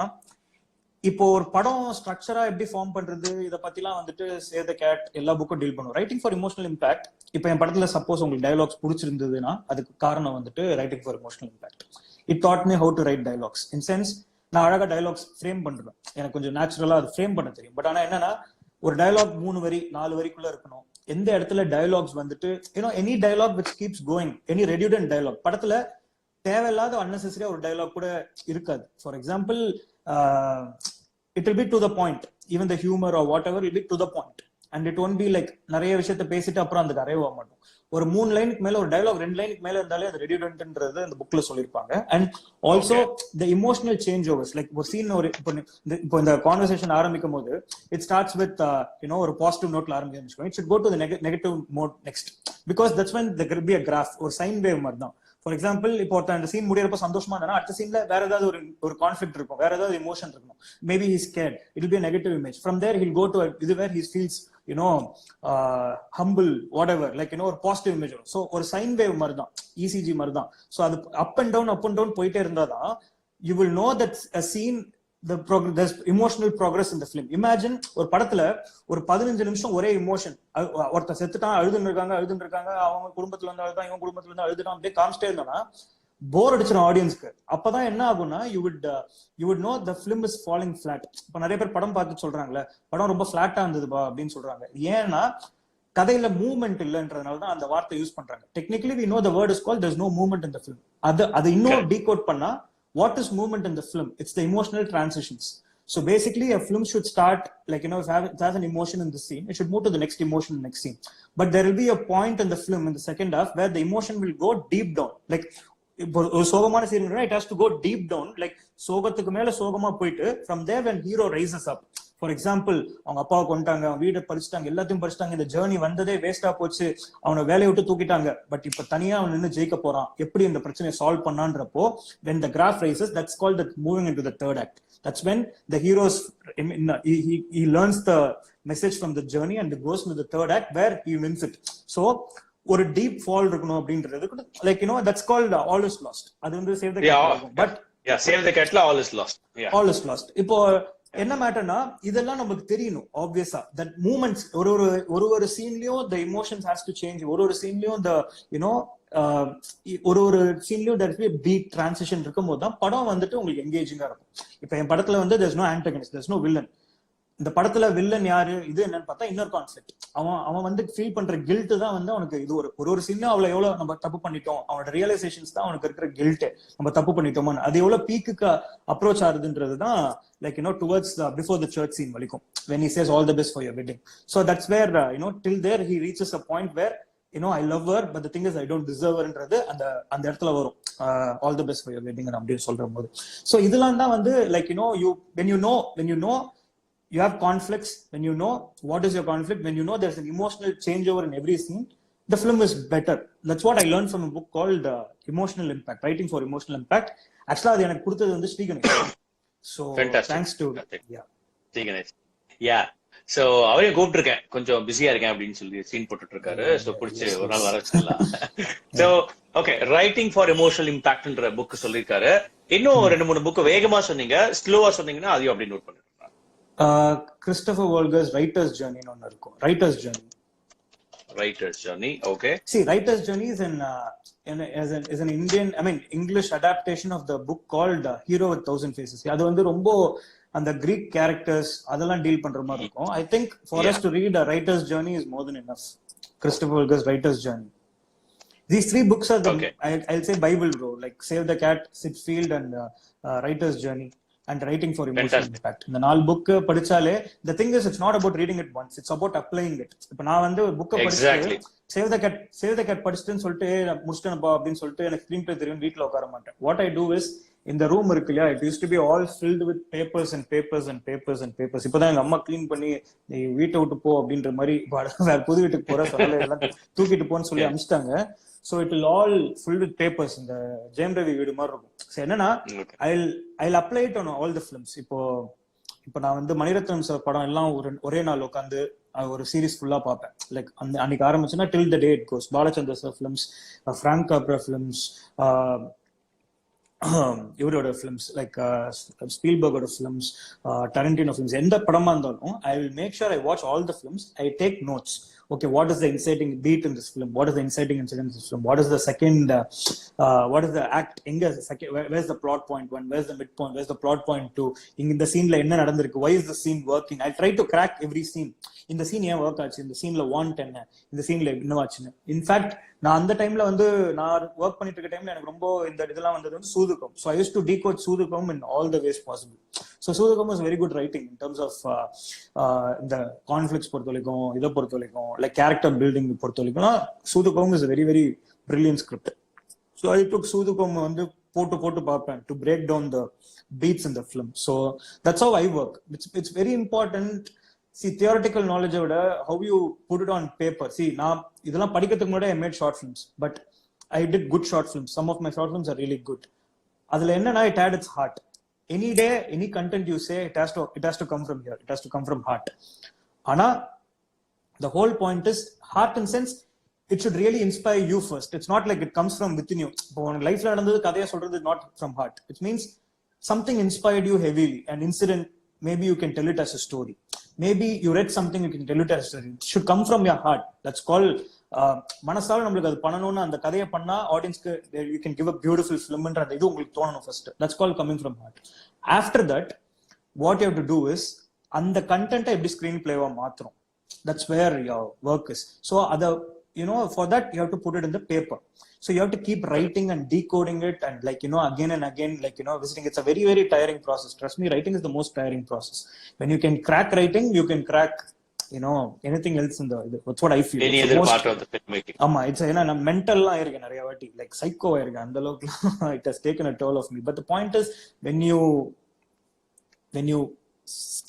இப்போ ஒரு படம் ஸ்ட்ரக்சரா எப்படி ஃபார்ம் பண்றது இதை பத்திலாம் வந்துட்டு சேவ் த கேட் எல்லா புக்கும் டீல் பண்ணும். ரைட்டிங் ஃபார் இமோஷனல் இம்பாக்ட், இப்போ என் படத்துல சப்போஸ் உங்களுக்கு டயலாக்ஸ் பிடிச்சிருந்ததுன்னா அதுக்கு காரணம் வந்துட்டு writing for emotional impact. It dot me how to right dialogues. In sense, நான் அழகா டயலாக்ஸ் ஃப்ரேம் பண்றேன், எனக்கு கொஞ்சம் நேச்சுரலா அது ஃப்ரேம் பண்ண தெரியும். பட் ஆனா என்னன்னா, ஒரு டயலாக் 3 வரி 4 வரிக்குள்ள இருக்கணும். எந்த இடத்துல டயலாக்ஸ் வந்துட்டு any dialogue which keeps going, any redundant dialogue, படத்துல தேவையில்லாத அன்னெசரியா ஒரு டயலாக் கூட இருக்காது. For example, it will be to the point, even the humour or whatever will be to the point, and it won't be like நிறைய விஷயத்த பேசிட்டு அப்புறம் அதுக்கு அரைவ் ஆக மாட்டோம். ஒரு 3 லைனுக்கு மேல ஒரு டயலாக் 2 லைனுக்கு மேல இருந்தாலே அது ரெடியூடன்ட்ன்றது அந்த புக்ல சொல்லியிருப்பாங்க. And also the emotional change overs, like ஒரு சீன், ஒரு இப்போ இந்த கான்வர்சேஷன் ஆரம்பிக்கும் போது இட் ஸ்டார்ட்ஸ் வித் ஒரு பாசிட்டிவ் நோட்ல ஆரம்பிச்சு, it should go to the negative mode next, because that's when there will be a graph, ஒரு சைன் வேவ் மாதிரி தான். ஃபார் எக்ஸாம்பிள், இப்போ ஒருத்தன் அந்த சீன் முடியறப்ப சந்தோஷமா இருந்தா அடுத்த சீன்ல வேற ஏதாவது ஒரு கான்ஃபிளிக்ட் இருக்கும், வேற ஏதாவது இமோஷன் இருக்கும். Maybe he scared, it will be a negative image. From there he'll go to இது where he feels humble, whatever, like ஒரு பாசிட்டிவ் இமேஜ் வரும். ஸோ ஒரு சைன் வேவ் மாதிரி தான், இசிஜி மாதிரி தான். ஸோ அது அப் அண்ட் டவுன் போயிட்டே இருந்தாதான் you will know that a scene, there's emotional progress in the film. Imagine ஒரு படத்துல ஒரு 15 நிமிஷம் ஒரே இமோஷன், ஒருத்தர் செத்துட்டான் அழுதுன்னு இருக்காங்க, அவங்க குடும்பத்துல இருந்து அழுதான், இவங்க குடும்பத்துல இருந்து அழுதுட்டான், அப்படியே காமிச்சிட்டே இருந்தானா போர் அடிச்சிடும் ஆடியன்ஸ்க்கு. அப்பதான் என்ன ஆகும்னா, you would know the film is falling flat. இப்ப நிறைய பேர் படம் பார்த்து சொல்றாங்கல்ல, படம் ரொம்ப பிளாட்டா இருந்ததுப்பா அப்படின்னு சொல்றாங்க. ஏன்னா கதையில மூவ்மெண்ட் இல்லைன்றதுனால தான் அந்த வார்த்தை யூஸ் பண்றாங்க. Technically we know the word is called there's no movement in the film. அது இன்னும் டீகோட் பண்ணா, what is movement in the film? It's the emotional transitions. So basically a film should start like if it has an emotion in the scene, it should move to the next emotion in the next scene. But there will be a point in the film in the second half where the emotion will go deep down. Like ஒரு சோகமான scene, it has to go deep down, like சோகத்துக்கு மேல சோகமா போயிட்டு from there when hero rises up. For example, அவங்க அப்பாவை கொண்டாங்க, அவன் வீட்டை பறிச்சிட்டாங்க, எல்லாத்தையும் பறிச்சிட்டாங்க, இந்த ஜேர்னி வந்ததே வேஸ்டா போச்சு, அவனை வேலையை விட்டு தூக்கிட்டாங்க, பட் இப்ப தனியா அவன் நின்று ஜெயிக்க போறான், எப்படி இந்த பிரச்சனையை solve பண்ணான்றப்போ when the graph rises, that's called the moving into the third act. That's when the heroes he learns the message from the journey and goes into the third act where he wins it. So ஒரு டீப் ஃபால் இருக்கணும் அப்படின்றது, like that's called all is lost. அது வந்து save the cat, but save the கேட்ல all is lost. all is lost. இப்போ என்ன மேட்டர்னா, இதெல்லாம் நமக்கு தெரியணும் ஆப்வியஸா. தட் மூமெண்ட்ஸ் ஒரு சீன்லயும் the emotions has to change. ஒரு சீன்லயும் the ஒரு சீன்லயும் there will be a beat transition இருக்கும்போது தான் படம் வந்துட்டு உங்களுக்கு எங்கேஜிங்கா இருக்கும். இப்ப என் படத்துல வந்து there's no antagonist, there's no villain. இந்த படத்துல வில்லன் யாரு, இது என்னன்னு பார்த்தா இன்னொரு கான்செப்ட். அவன் வந்து ஃபீல் பண்ற கில்ட் தான் வந்து அவனுக்கு இது ஒரு சீன்ல அவளை எவ்வளவு நம்ம தப்பு பண்ணிட்டோம், அவனோட ரியலைசேஷன்ஸ் தான் அவனுக்கு இருக்கிற கில்ட், நம்ம தப்பு பண்ணிட்டோமான்னு. அது எவ்வளவு பீக்குக்கு அப்ரோச் ஆகுதுன்றதுதான் like towards before the church scene வரைக்கும் when he says all the best for your wedding. So that's where till there he reaches a point where I love her but the thing is I don't deserve herன்றது அந்த இடத்துல வரும். all the best for your wedding அப்படின்னு சொல்ற போது. So இதெல்லாம் தான் வந்து like when you know you have conflicts, when you know what is your conflict, when you know there's an emotional changeover in every scene, the film is better. That's what I learned from a book called Emotional Impact, Writing for Emotional Impact. Actually அது எனக்கு கொடுத்தது வந்து Sri Ganesh. So thanks to Sri Ganesh. So அவரையும் கூப்பிட்டுருக்கேன், கொஞ்சம் பிஸியா இருக்கேன் அப்படின்னு சொல்லி சீன் போட்டுட்டு இருக்காரு. சோ பிடிச்சி ஒரு நாள் வர வச்சிடலாம். So okay, writing for emotional இம்பாக்ட்ன்ற புக் சொல்லியிருக்காரு. இன்னும் 2-3 புக் வேகமா சொன்னீங்க, ஸ்லோவா சொன்னீங்கன்னா அதையும் அப்படி நோட் பண்ணிருக்கேன். கிறிஸ்டோபர் வோல்கர்ஸ் ரைட்டர்ஸ் ஜர்னின்னு ஒன்னு இருக்கும். Writers journey. Okay. See, Writer's Journey is an Indian, English adaptation of the book called Hero with Thousand Faces. அது வந்து ரொம்ப அந்த Greek characters அதெல்லாம் டீல் பண்ற மாதிரி இருக்கும். I think for us to read a Writer's Journey is more than enough. Christopher Woolger's Writer's Journey. These 3 books are I'll say Bible, bro. Like Save the Cat, Sid Field, and Writer's Journey. And Writing for Emotional Impact. இந்த 4 book படிச்சாலே, the thing is it's not about reading it once, it's about applying it. இப்ப நான் வந்து புக்கை படிச்சு சேவ் த கேட் படிச்சுட்டுன்னு சொல்லிட்டு முடிச்சிட்டேன்ப்பா அப்படின்னு சொல்லிட்டு எனக்கு ஸ்கிரீன் பிளே தெரியும் வீட்டுல உட்கார மாட்டேன். வாட் ஐ டூ இஸ், இந்த ரூம் இருக்கு இல்லையா, it use to be all filled with papers and papers and papers and papers. இப்பதான் எங்க அம்மா கிளீன் பண்ணி நீ வீட்டை விட்டு போ அப்படின்ற மாதிரி, வேற புது வீட்டுக்கு போற சொல்ல எல்லாம் தூக்கிட்டு போன்னு சொல்லி அனுப்பிச்சிட்டாங்க. So it will all filled with papers. இந்த ஜெயம் ரவி வீடு மாதிரி இருக்கும். சோ என்னன்னா, I'll apply it on all the films. இப்போ நான் வந்து மணிரத்னம் சார் படம் எல்லாம் ஒரே நாள் உட்காந்து ஒரு சீரிஸ் ஃபுல்லா பார்ப்பேன். லைக் அந்த அன்னைக்கு ஆரம்பிச்சுன்னா till the day it goes. Balachander sir films, Frank Capra films, இவரோட ஃபிலிம்ஸ் லைக் ஸ்பீல்பர்கோட ஃபிலிம்ஸ், டரண்டினோ ஃபிலிம்ஸ், எந்த படமா இருந்தாலும் I will make sure I watch all the films. I take notes. Okay, what is the inciting beat in this film? What is the inciting incident in this film? What is the second? What is the act? Where's the plot point one? Where's the midpoint? Where's the plot point two? In the scene la enna nadandirukku? Why is the scene working? I try to crack every scene. இந்த சீன் ஏன் ஒர்க் ஆச்சு, இந்த சீன்ல வாண்ட் என்ன, இந்த சீன்ல இன்னும் ஆச்சுன்னு. இன்ஃபேக்ட் நான் அந்த டைம்ல வந்து நான் ஒர்க் பண்ணிட்டு இருக்க டைம்ல எனக்கு ரொம்ப இந்த இதெல்லாம் வந்தது வந்து Soodhu Kavvum. So I use to decode Soodhu Kavvum in all the ways possible. So Soodhu Kavvum is very good writing in terms of இந்த கான்ஃபிளிக்ஸ் பொறுத்த வரைக்கும், இதை பொறுத்த வரைக்கும், லைக் கேரக்டர் பில்டிங் பொறுத்த வரைக்கும் Soodhu Kavvum is very very brilliant script. So I took Soodhu Kavvum வந்து போட்டு பார்ப்பேன் to break down the beats in the film. So that's how I work. It's very important. See, theoretical knowledge விட how you put it on paper. See, நான் இதெல்லாம் படிக்கிறதுக்கு முன்னாடி I made short films, but I did good short films. Some of my short films are really good. அதுல என்னன்னா it had its heart. Any day, any content you say, it has to come from here. It has to come from heart. ஆனா the whole point is heart in sense it should really inspire you first. It's not like it comes from within you. இப்போ உனக்கு லைஃப்ல நடந்தது கதையா சொல்றது not from heart. It means something inspired you heavily. An incident, maybe you can tell it as a story. Maybe you read something, you can tell it as a story. It should come from your heart. That's called மனசால நம்மளுக்கு அது பண்ணணும்னு அந்த கதையை பண்ணா ஆடியன்ஸ்க்கு you can give a beautiful film ன்ற இது உங்களுக்கு தோணணும் first. That's called coming from heart. After that, what you have to do is அந்த கண்டென்ட்டை எப்படி screen பிளேவா மாத்துறோம். That's where your work is. So for that you have to put it in the paper. So you have to keep writing and decoding it and again and again visiting. It's a very very tiring process. Trust me, writing is the most tiring process. When you can crack writing, you can crack anything else in the. That's what I feel. Any other part of the filmmaking. It's நான் மென்டல்லா இருக்கேன் நிறைய வாட்டி, லைக் சைக்கோவா இருக்கேன் அந்த அளவுக்கு. It has taken a toll of me. But the point is when you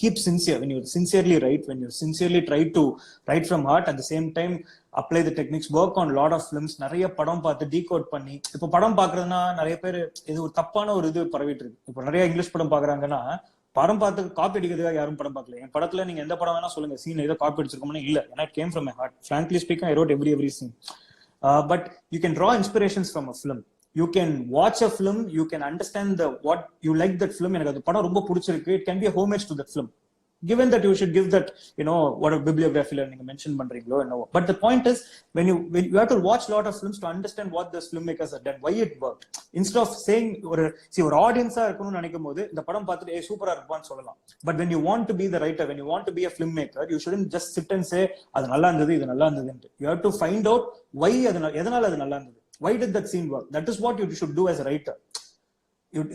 keep sincere, when you sincerely write, when you sincerely try to write from heart, at the same time apply the techniques, work on lot of films, நிறைய படம் பார்த்து டீகோட் பண்ணி. இப்போ படம் பாக்குறதுன்னா நிறைய பேர் இது ஒரு தப்பான ஒரு இது பரவிட்டு இருக்கு. இப்போ நிறைய இங்கிலீஷ் படம் பாக்குறாங்கன்னா படம் பார்த்து காப்பி அடிக்கிறதுக்காக யாரும் படம் பார்க்கல. என் படத்துல நீங்க எந்த படம் வேணா சொல்லுங்க, சீன் ஏதோ காப்பி அடிச்சிருக்கோம்னா இல்ல, ஏன்னா it came from my heart. Frankly speaking, I wrote every scene. But you can draw inspirations from a film. You can watch a film, you can understand what you like that film. எனக்கு அது படம் ரொம்ப பிடிச்சிருக்கு. It can be a homage to that film. Given that you should give that, what a bibliography நீங்க மென்ஷன் பண்றீங்களோ என்னவோ. But the point is, when you have to watch a lot of films to understand what those filmmakers have done, why it worked. Instead of saying ஒரு ஆடியன்ஸா இருக்கணும்னு நினைக்கும் போது இந்த படம் பார்த்துட்டு சூப்பரா இருப்பான்னு சொல்லலாம். But when you want to be the writer, when you want to be a filmmaker, you shouldn't just sit and say அது நல்லா இருந்தது, இது நல்லா இருந்ததுன்னு. You have to find out why எதனால அது நல்லா இருந்தது. Why did that scene work? That is what you should do as a writer.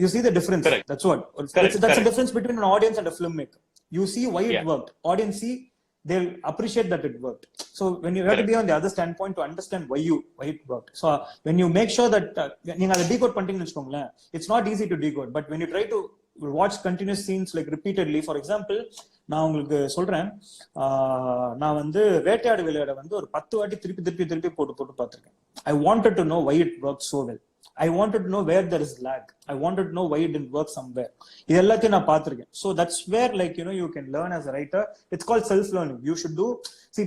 You see the difference. Correct. That's what. That's the difference between an audience and a filmmaker. You see why it worked. Audience see, they'll appreciate that it worked. So when you have to be on the other standpoint to understand why it worked. So when you make sure that நீங்க அதை decode பண்ணிட்டீங்கன்னு வெச்சுக்கோங்களேன், it's not easy to decode. But when you try to watch continuous scenes like repeatedly, for example, நான் உங்களுக்கு சொல்றேன், நான் வந்து வேட்டையாடு விளையாட வந்து ஒரு 10 வாட்டி திருப்பி போட்டு பார்த்திருக்கேன். I wanted to know why it worked so well. I wanted to know where there is lag. I wanted to know why it didn't work somewhere. இது எல்லாத்தையும் நான் பார்த்திருக்கேன். So that's where you can learn as a writer. It's called self learning. You should do. See,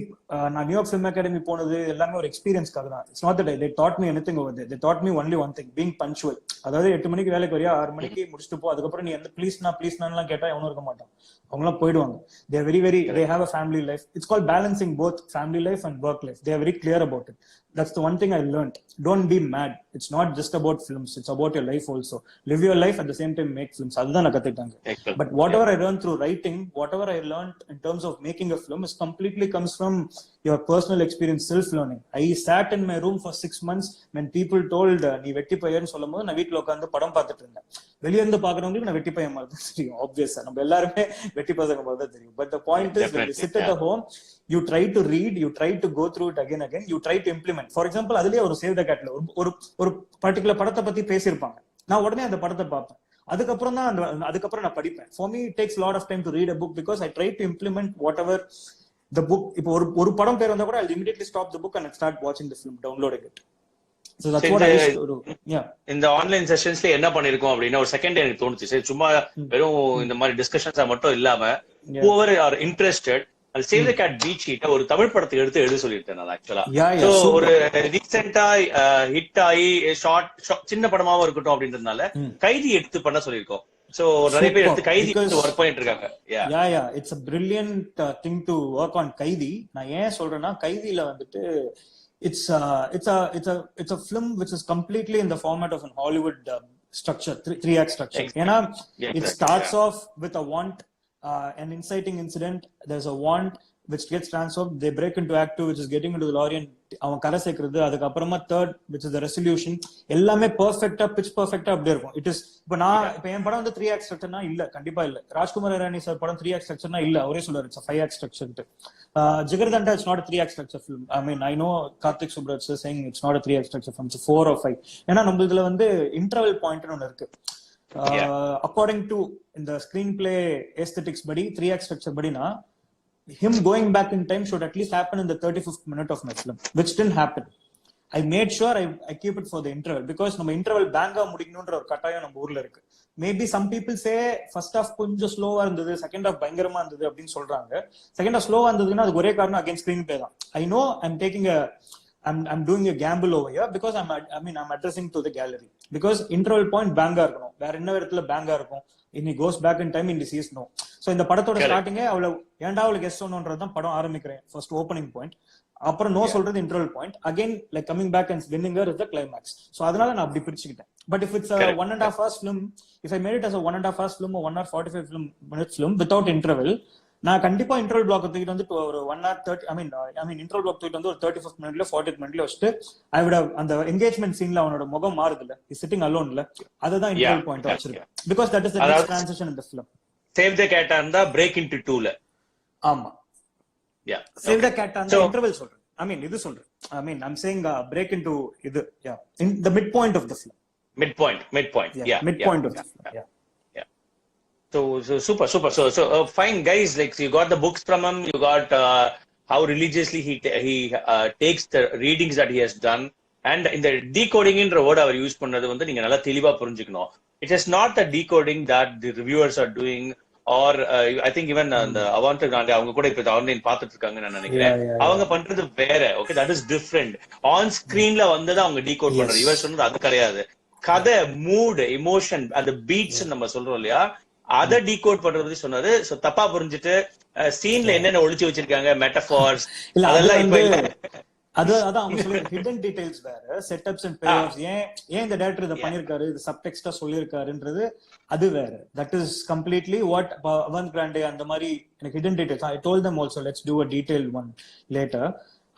நான் நியூயார்க் ஃபிலிம் அகாடமி போனது எல்லாமே ஒரு எக்ஸ்பீரியன்ஸ்க்காக தான். It's not that they taught me anything over there. They taught me only one thing, being punctual. அதாவது 8 மணிக்கு வேலைக்கு வரியா, 6 மணிக்கு முடிச்சுட்டு போ. அதுக்கப்புறம் நீ எந்த ப்ளீஸ்னான்லாம் கேட்டா எவனும் இருக்க மாட்டான், அவங்களாம் போயிடுவாங்க. They are they have a family life. It's called balancing both family life and work life. They are very clear about it. That's the one thing I learned. Don't be mad. It's not just about films. It's about your life also. Live your life at the same time make films. அதுதான் நான் கத்துக்கிட்டாங்க. But whatever I learned through writing, whatever I learned in terms of making a film is completely comes from your personal experience, self learning. I sat in my room for 6 months when people told நீ வெட்டி பையன்னு சொல்லும்போது நான் வீட்டுல உட்காந்து படம் பார்த்துட்டு இருந்தேன். வெளியே இருந்து பாக்குறவங்களுக்கு நான் வெட்டி பையன் மாதிரி தான் தெரியும். ஆப்வியஸா நம்ம எல்லாருமே வெட்டி பசங்க மாதிரி தான் தெரியும். But the point is, when you sit at home, you try to read, you try to go through it again, you try to implement. For example, அதுலயே ஒரு சேவ் த கேட்ல ஒரு பர்டிகுலர் படத்தை பத்தி பேசியிருப்பாங்க. நான் உடனே அந்த படத்தை பார்ப்பேன். அதுக்கப்புறம் நான் படிப்பேன். For me, it takes a lot of time to read a book because I try to implement whatever the book. இப்போ ஒரு படம் பேர் வந்தா கூட I'll immediately stop the book and start watching the film, downloading it. So that's what I used to do. Yeah. இந்த ஆன்லைன் செஷன்ஸ்ல என்ன பண்ணிருக்கோம் அப்படின்னா ஒரு செகண்ட் எனக்கு தோணுச்சு, சரி சும்மா வெறும் இந்த மாதிரி டிஸ்கஷன்ஸா மட்டும் இல்லாம whoever are interested, அது save the cat beat sheet ஒரு தமிழ் படத்தை எடுத்து எழுத சொல்லியிருக்கேன் நான் ஆக்சுவலா. Yeah, so yeah, super. ஒரு ரீசெண்டா ஹிட் ஆகி சின்ன படமாவும் இருக்கட்டும் அப்படின்றதுனால கைதி எடுத்து பண்ண சொல்லியிருக்கோம். சோ நிறைய பேர் எடுத்து கைதி ஒர்க் பண்ணிட்டு இருக்காங்க. Yeah, it's a brilliant thing to work on கைதி. நான் ஏன் சொல்றேன்னா கைதியில வந்துட்டு it's a film which is completely in the format of an Hollywood structure, three act structure. ஏன்னா it starts off with a want, an inciting incident, there's a want which gets transformed, they break into act 2 which is getting into the lorry and அவன் கரை சேர்க்கிறது, அதுக்கப்புறமா third which is the resolution. எல்லாமே பெர்ஃபெக்ட்டா பிட்ச் பெர்ஃபெக்ட்டா அப்படியே இருக்கும். இட் இஸ் இப்ப என் படம் வந்து 3 act structureனா இல்ல, கண்டிப்பா இல்ல. ராஜ்குமார் இரானி சார் படம் 3 act structureனா இல்ல, அவரே சொல்றாரு it's 5 act structure. Jigarthanda it's not a 3 act structure film. I mean I know Karthik Subbaraj sir saying it's not a 3 act structure film, it's 4 or 5. ஏன்னா நம்ம இதுல வந்து இன்டர்வல் பாயிண்ட்னு ஒன்னு இருக்கு. According to in the screenplay aesthetics badi 3 act structure badina, him going back in time should at least happen in the 35th minute of my film, which didn't happen. I made sure I keep it for the interval because நம்ம இன்டர்வல் பேங்கா முடிக்கணும்ன்ற ஒரு கட்டாயம் நம்ம ஊர்ல இருக்கு. Maybe some people say first half கொஞ்சம் ஸ்லோவா இருந்தது, செகண்ட் ஹாஃப் பயங்கரமா இருந்தது அப்படின்னு சொல்றாங்க. செகண்ட் ஹாஃப் ஸ்லோவா இருந்ததுன்னா அது ஒரே காரணம் அகைன் ஸ்கிரீன் பிளே தான். I know I'm taking I'm doing a gamble over here because I'm addressing to the gallery because interval point bang இருக்கணும், வேற என்ன இடத்துல பேங்கா இருக்கும். இனி goes back in time in the sees no. So இந்த படத்தோட ஸ்டார்டிங்கே அவள ஏன்டா அவளுக்கு கெஸ் சொன்னோன்றது தான் படம் ஆரம்பிக்கிறேன் ஃபர்ஸ்ட் ஓப்பனிங் பாயிண்ட். அப்புறம் நோ சொல்றது interval point, again like coming back and winning her is the climax. So அதனால நான் அப்படி பிரிச்சுக்கிட்டேன். But if it's a 1.5 hours film, if I made it as a 1.5 hours film or 1 hour 45 minutes film without interval, நான் கண்டிப்பா இன்டர்வல் பிளாக் தூக்கிட்டு வந்து ஒரு 1 hour 30 ஐ மீன் இன்டர்வல் பிளாக் தூக்கிட்டு வந்து ஒரு 35th மினிட்ல 40th மினிட்ல வச்சுட்டு ஐ வுட் ஹவ் அந்த என்கேஜ்மெண்ட் சீன்ல அவனோட முகம் மாறுது இல்ல, இஸ் சிட்டிங் அலோன் இல்ல, அதுதான் இன்டர்வல் பாயிண்ட் வச்சிருக்கேன். Because that is the next transition in the film. Save the cat அந்த பிரேக் இன்டு 2ல. ஆமா, சேவ் தி கேட் அந்த இன்டர்வல் சொல்றேன். ஐ மீன் இது சொல்றேன். I mean I am saying break into இது in the midpoint of the film. Midpoint midpoint of the film. So super. So fine guys, like you got the books from him, you got how religiously he takes the readings that he has done, and in the decoding in word அவர் யூஸ் பண்ணது வந்து நீங்க நல்லா தெளிவா புரிஞ்சுக்கணும். It is not the decoding that the reviewers are doing or I think even the Avanti Gandhi அவங்க கூட இப்ப ஆன்லைன் பார்த்துட்டு இருக்காங்க நான் நினைக்கிறேன். அவங்க பண்றது வேற. Okay, that is different. On screenல வந்தது அவங்க decode பண்றது. இவர் சொன்னது அது கிடையாது. கதை, மூட், எமோஷன், அந்த பீட்ஸ் நம்ம சொல்றோம் இல்லையா, அத டீகோட் பண்றது பத்தி சொன்னாரு. சோ தப்பா புரிஞ்சிட்டு சீன்ல என்னென்ன ஒளிச்சு வச்சிருக்காங்க மெட்டஃபார்ஸ் அதெல்லாம் இப்ப இல்ல. அதான் அவங்க சொல்லுங்க ஹிடன் டீடைல்ஸ் வேற, செட்டப்ஸ் அண்ட் பே ஆஃப்ஸ். ஏன் இந்த டைரக்டர் இத பண்ணிருக்காரு, இது சப்டெக்ஸ்டா சொல்லிருக்காருன்றது அது வேற. That is completely what avant garde அந்த மாதிரி எனக்கு hidden details. I told them also let's do a detailed one later.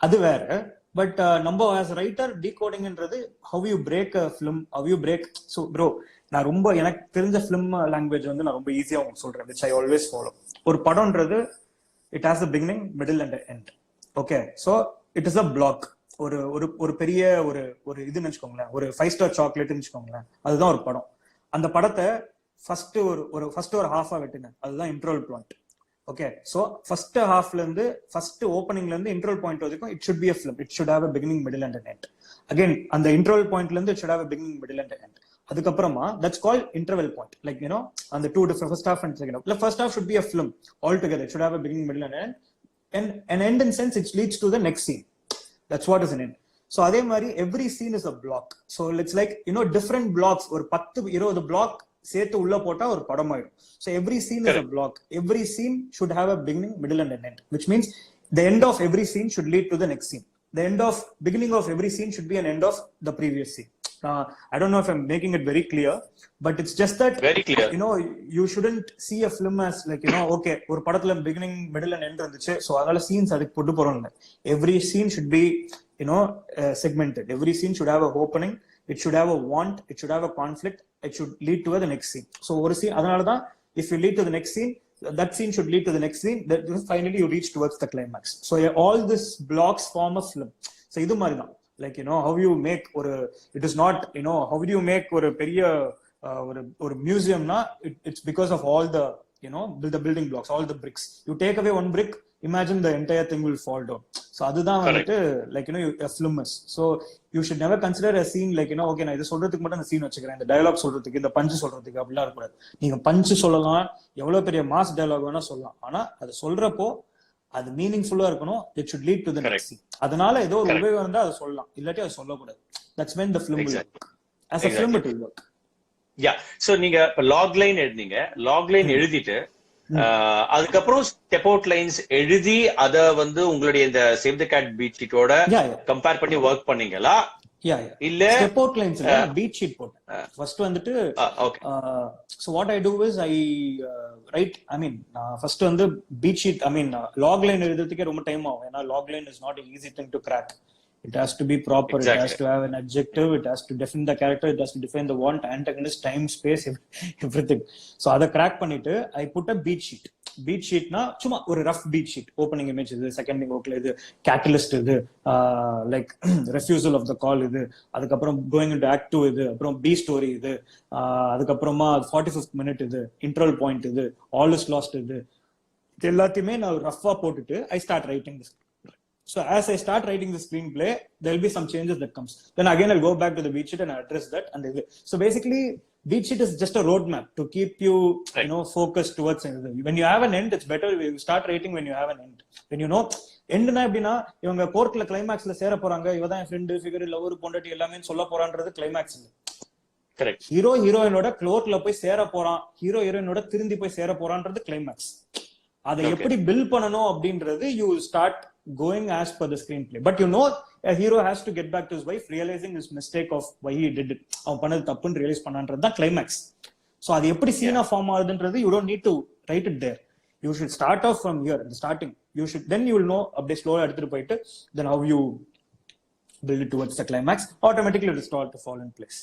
அது வேற. பட் நம்ம ஆஸ் ரைட்டர் டீகோடிங்ன்றது how you break a film, how you break. So bro, நான் ரொம்ப எனக்கு தெரிஞ்ச ஃபிலிம் லாங்குவேஜ் வந்து நான் ரொம்ப ஈஸியா உங்களுக்கு சொல்றேன், which I always follow. ஒரு படம்ன்றது it has a beginning, middle and end. Okay, so it is a block. ஒரு பெரிய ஒரு இதுன்னு வச்சுக்கோங்களேன், ஒரு 5 star சாக்லேட்னு வச்சுக்கோங்களேன், அதுதான் ஒரு படம். அந்த படத்தை ஃபர்ஸ்ட் ஒரு ஹாஃபா வெட்டுங்க, அதுதான் interval point. Okay, so first ஹாஃப்ல இருந்து ஃபர்ஸ்ட் ஓப்பனிங்ல இருந்து இன்டர்வல் பாயிண்ட் வரைக்கும் it should be a film. It should have a beginning, middle and an end. Again அந்த இன்டர்வல் பாயிண்ட்ல இருந்து it should have a beginning, middle and an end. அதுக்கப்புறமா that's called interval point. Like you know, on the two different first half and second half. The first half should be a film altogether. It should have a beginning, middle and end. And an end in sense it leads to the next scene. That's what is an end. So அதே மாதிரி every scene is a block. So it's like you know different blocks. ஒரு 10-20 block சேர்த்து உள்ள போட்டா ஒரு படம் ஆயிடும். So every scene is a block. Every scene should have a beginning, middle and an end. Which means the end of every scene should lead to the next scene. The end of beginning of every scene should be an end of the previous scene. I don't know if I'm making it very clear, but it's just that very clear. You know, you shouldn't see a film as like you know, okay, ஒரு படத்துல beginning, middle and end இருந்துச்சு, so அதனால scenes அதுக்கு போட்டு போறோம். Every scene should be you know segmented. Every scene should have a opening, it should have a want, it should have a conflict, it should lead to the next scene. So ஒரு scene அதனால தான் if you lead to the next scene, that scene should lead to the next scene, that finally you reach towards the climax. So all this blocks form a film. So இது மாதிரி தான் like you know how you make ஒரு it is not you know how do you make ஒரு பெரிய ஒரு museum na it's because of all the you know the building blocks, all the bricks. You take away one brick, imagine the entire thing will fall down. So அதுதான் வந்துட்டு like you know a film is. So you should never consider a scene like you know okay நான் இது சொல்றதுக்கு மட்டும் அந்த சீன் வச்சுக்கிறேன், இந்த டயலாக் சொல்றதுக்கு, இந்த பஞ்ச் சொல்றதுக்கு அப்படிலாம் இருக்கக்கூடாது. நீங்க பஞ்ச் சொல்லலாம், எவ்வளவு பெரிய மாஸ் டயலாக் வேணா சொல்லலாம், ஆனா அது சொல்றப்போ அது மீனிங்ஃபுல்லா இருக்கணும். It should lead to the next scene. அதனால ஏதோ ஒரு உபயோகம் இருந்தா அதை சொல்லலாம், இல்லாட்டி அதை சொல்லக்கூடாது. That's when the film will work. As a film it will work. Yeah. So நீங்க இப்ப லாக் லைன் எழுதிங்க, லாக் லைன் எழுதிட்டு அதுக்கப்புறம் ஸ்டெப் அவுட் லைன்ஸ் எழுதி அத வந்து உங்களுடைய இந்த சேவ் தி கேட் பீட் ஷீட்டோட கம்பேர் பண்ணி ஒர்க் பண்ணீங்களா? இல்ல ஸ்டெப் அவுட் லைன்ஸ் இல்ல, பீட் ஷீட் போட்டேன் ஃபர்ஸ்ட் வந்துட்டு. So what I do is I write, I mean first வந்து beat sheet, I mean log line எழுதுறதுக்கே ரொம்ப டைம் ஆகும். ஏன்னா log line is not an easy thing to crack. It has to be proper. Exactly. It has to have an adjective. It has to define the character. It has to define the want, antagonist, time, space, everything. So அதை crack பண்ணிட்டு I put a beat sheet. Beat sheetனா சும்மா ஒரு rough beat sheet. Opening image இது, seconding workல இது, catalyst இது, like refusal of the call இது, அதுக்கப்புறம் going into act 2 இது, அப்புறம் B story இது, அதுக்கப்புறமா 45th minute இது, interval point இது, all is lost இது, இது எல்லாத்தையுமே நான் ரஃபா போட்டுட்டு I start writing this. So as I start writing the screenplay, there will be some changes that comes. Then again, I'll go back to the beat sheet and address that. And so basically, beat sheet is just a roadmap to keep you, right, you know, focused towards anything. When you have an end, it's better you start writing when you have an end. When you know, end na எப்படின்னா இவங்க கோர்ட்ல கிளைமேக்ஸ்ல சேர போறாங்க, இவதான் என் ஃப்ரெண்டு, ஃபிகர், லவர், பொண்டாட்டி எல்லாமே சொல்ல போறான்றது கிளைமேக்ஸ் இல்ல. கரெக்ட். ஹீரோ ஹீரோயினோட கோர்ட்ல போய் சேர போறான், ஹீரோ ஹீரோயினோட திருந்தி போய் சேர போறான்றது கிளைமேக்ஸ். அதை எப்படி பில்ட் பண்ணணும் அப்படின்றது you start going as per the screenplay. But you know, a hero has to get back to his wife, realizing his mistake of why he did it. அவன் பண்ணது தப்புன்னு ரியலைஸ் பண்ணான்றது தான் கிளைமேக்ஸ். ஸோ அது எப்படி சீனா form ஆகுதுன்றது you don't need to write it there. You should start off from here, the starting. You should, then you will know அப்படியே ஸ்லோவா எடுத்துட்டு போயிட்டு then how you build it towards the climax. Automatically it will start to fall in place.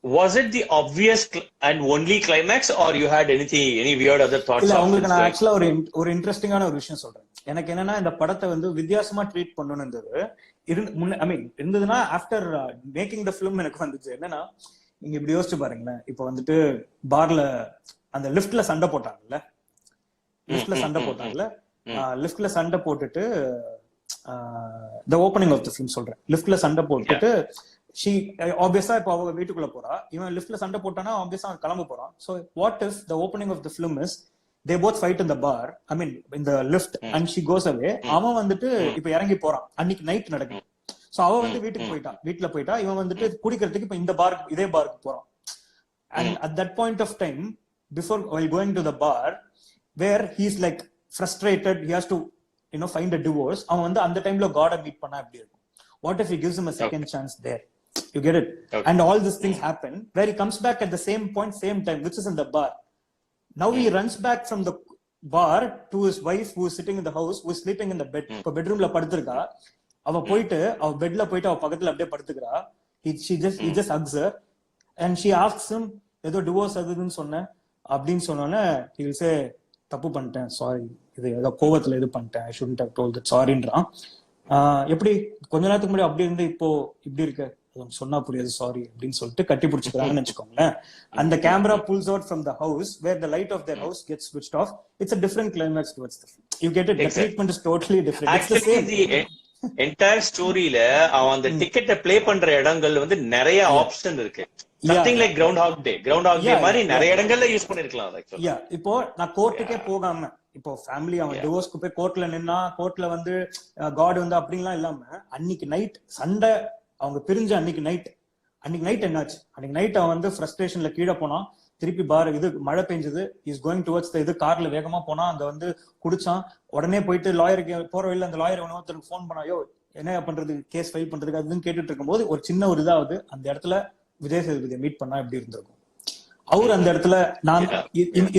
Was it the obvious and only climax, or you had any weird other thoughts? இல்ல, உங்களுக்கு நான் ஆக்சுவலா ஒரு இன்ட்ரெஸ்டிங்கான ஒரு விஷயம் சொல்றேன். எனக்கு என்னன்னா இந்த படத்தை வந்து வித்தியாசமா ட்ரீட் பண்ணணும் இருந்ததுன்னா ஆஃப்டர் மேக்கிங் த ஃபிலிம் எனக்கு வந்துச்சு. என்னன்னா நீங்க இப்படி யோசிச்சு பாருங்களேன், இப்போ வந்துட்டு பார்ல அந்த லிஃப்ட்ல சண்டை போட்டாங்கல்ல, லிஃப்ட்ல சண்டை போட்டுட்டு the opening of the film சொல்றேன். லிஃப்ட்ல சண்டை போட்டுட்டு she obviously இப்போ அவங்க வீட்டுக்குள்ள போறா, இவன் லிஃப்ட்ல சண்டை போட்டானா obviously அவன் கிளம்ப போறான். So what if the opening of the film is they both fight in the bar, I mean in the lift, and she goes away. அவன் வந்துட்டு இப்ப இறங்கி போறான், அன்னைக்கு நைட் நடக்குது. சோ அவ வந்து வீட்டுல போயிட்டா, இவன் வந்துட்டு குடிக்கிறதுக்கு இப்ப இந்த பாருக்கு, இதே பாருக்கு போறான். And at that point of time, before while going to the bar where he's like frustrated, he has to, you know, find a divorce. அவன் வந்து அந்த டைம்ல காட மீட் பண்ணா எப்படி இருக்கும்? What if he gives him a second chance there? You get it? And all these things happen where he comes back at the same point, same time, which is in the bar. Now he runs back from the bar to his wife who is sitting in the house, who is sleeping in the bed. இப்ப பெட்ரூம்ல படுத்துருக்கா, அவ போயிட்டு அவ பெட்ல போயிட்டு அவ பக்கத்துல அப்படியே படுத்துக்கிறா. he just hugs her and she asks him, ஏதோ டிவோர்ஸ் அதுன்னு சொன்னேன் அப்படின்னு சொன்னோன்னே he will say, தப்பு பண்ணிட்டேன், சாரி, இது ஏதோ கோவத்துல இது பண்ணிட்டேன், I shouldn't have told that, சாரின்றான். எப்படி கொஞ்ச நேரத்துக்கு முன்னாடி அப்படி இருந்து இப்போ இப்படி இருக்க, சொன்னா புரியாது, சாரி அப்படின்னு சொல்லிட்டு கட்டி பிடிச்சிக்கிறாங்கன்னு வச்சுக்கோங்களேன். அந்த camera pulls out from the house where the light of their house gets switched off. It's a different climax towards the film. You get it? The treatment is totally different. Actually, the entire storyல அவன் அந்த டிக்கெட்டை ப்ளே பண்ற இடங்கள் வந்து நிறைய ஆப்ஷன் இருக்கு. Something like Groundhog Day மாதிரி நிறைய இடங்கள்ல யூஸ் பண்ணிருக்கலாம். இப்போ நான் கோர்ட்டுக்கே போகாம, இப்போ ஃபேமிலி அவன் டிவோர்ஸ்க்கு போய் கோர்ட்ல நின்னா, கோர்ட்ல வந்து காட் வந்து அப்படின்லாம் இல்லாம அன்னைக்கு நைட் சண்டை அவங்க பிரிஞ்ச அன்னைக்கு நைட் என்னாச்சு? அன்னைக்கு நைட் அவன் வந்து ஃப்ரஸ்ட்ரேஷன்ல கீழே போனான், திருப்பி பார் இது மழை பெஞ்சது, இஸ் கோயிங் டுவர்ட்ஸ் த இது, கார்ல வேகமா போனா, அங்க வந்து குடிச்சான், உடனே போயிட்டு லாயருக்கு போற வழியில அந்த லாயர் ஒருத்தருக்கு ஃபோன் பண்ணாயோ என்ன பண்றது, கேஸ் ஃபைல் பண்றதுக்கு அதுன்னு கேட்டுட்டு இருக்கும்போது ஒரு சின்ன ஒரு இதாவது அந்த இடத்துல விஜய் சேதுபதியை மீட் பண்ணா எப்படி இருந்திருக்கும்? அவர் அந்த இடத்துல நான்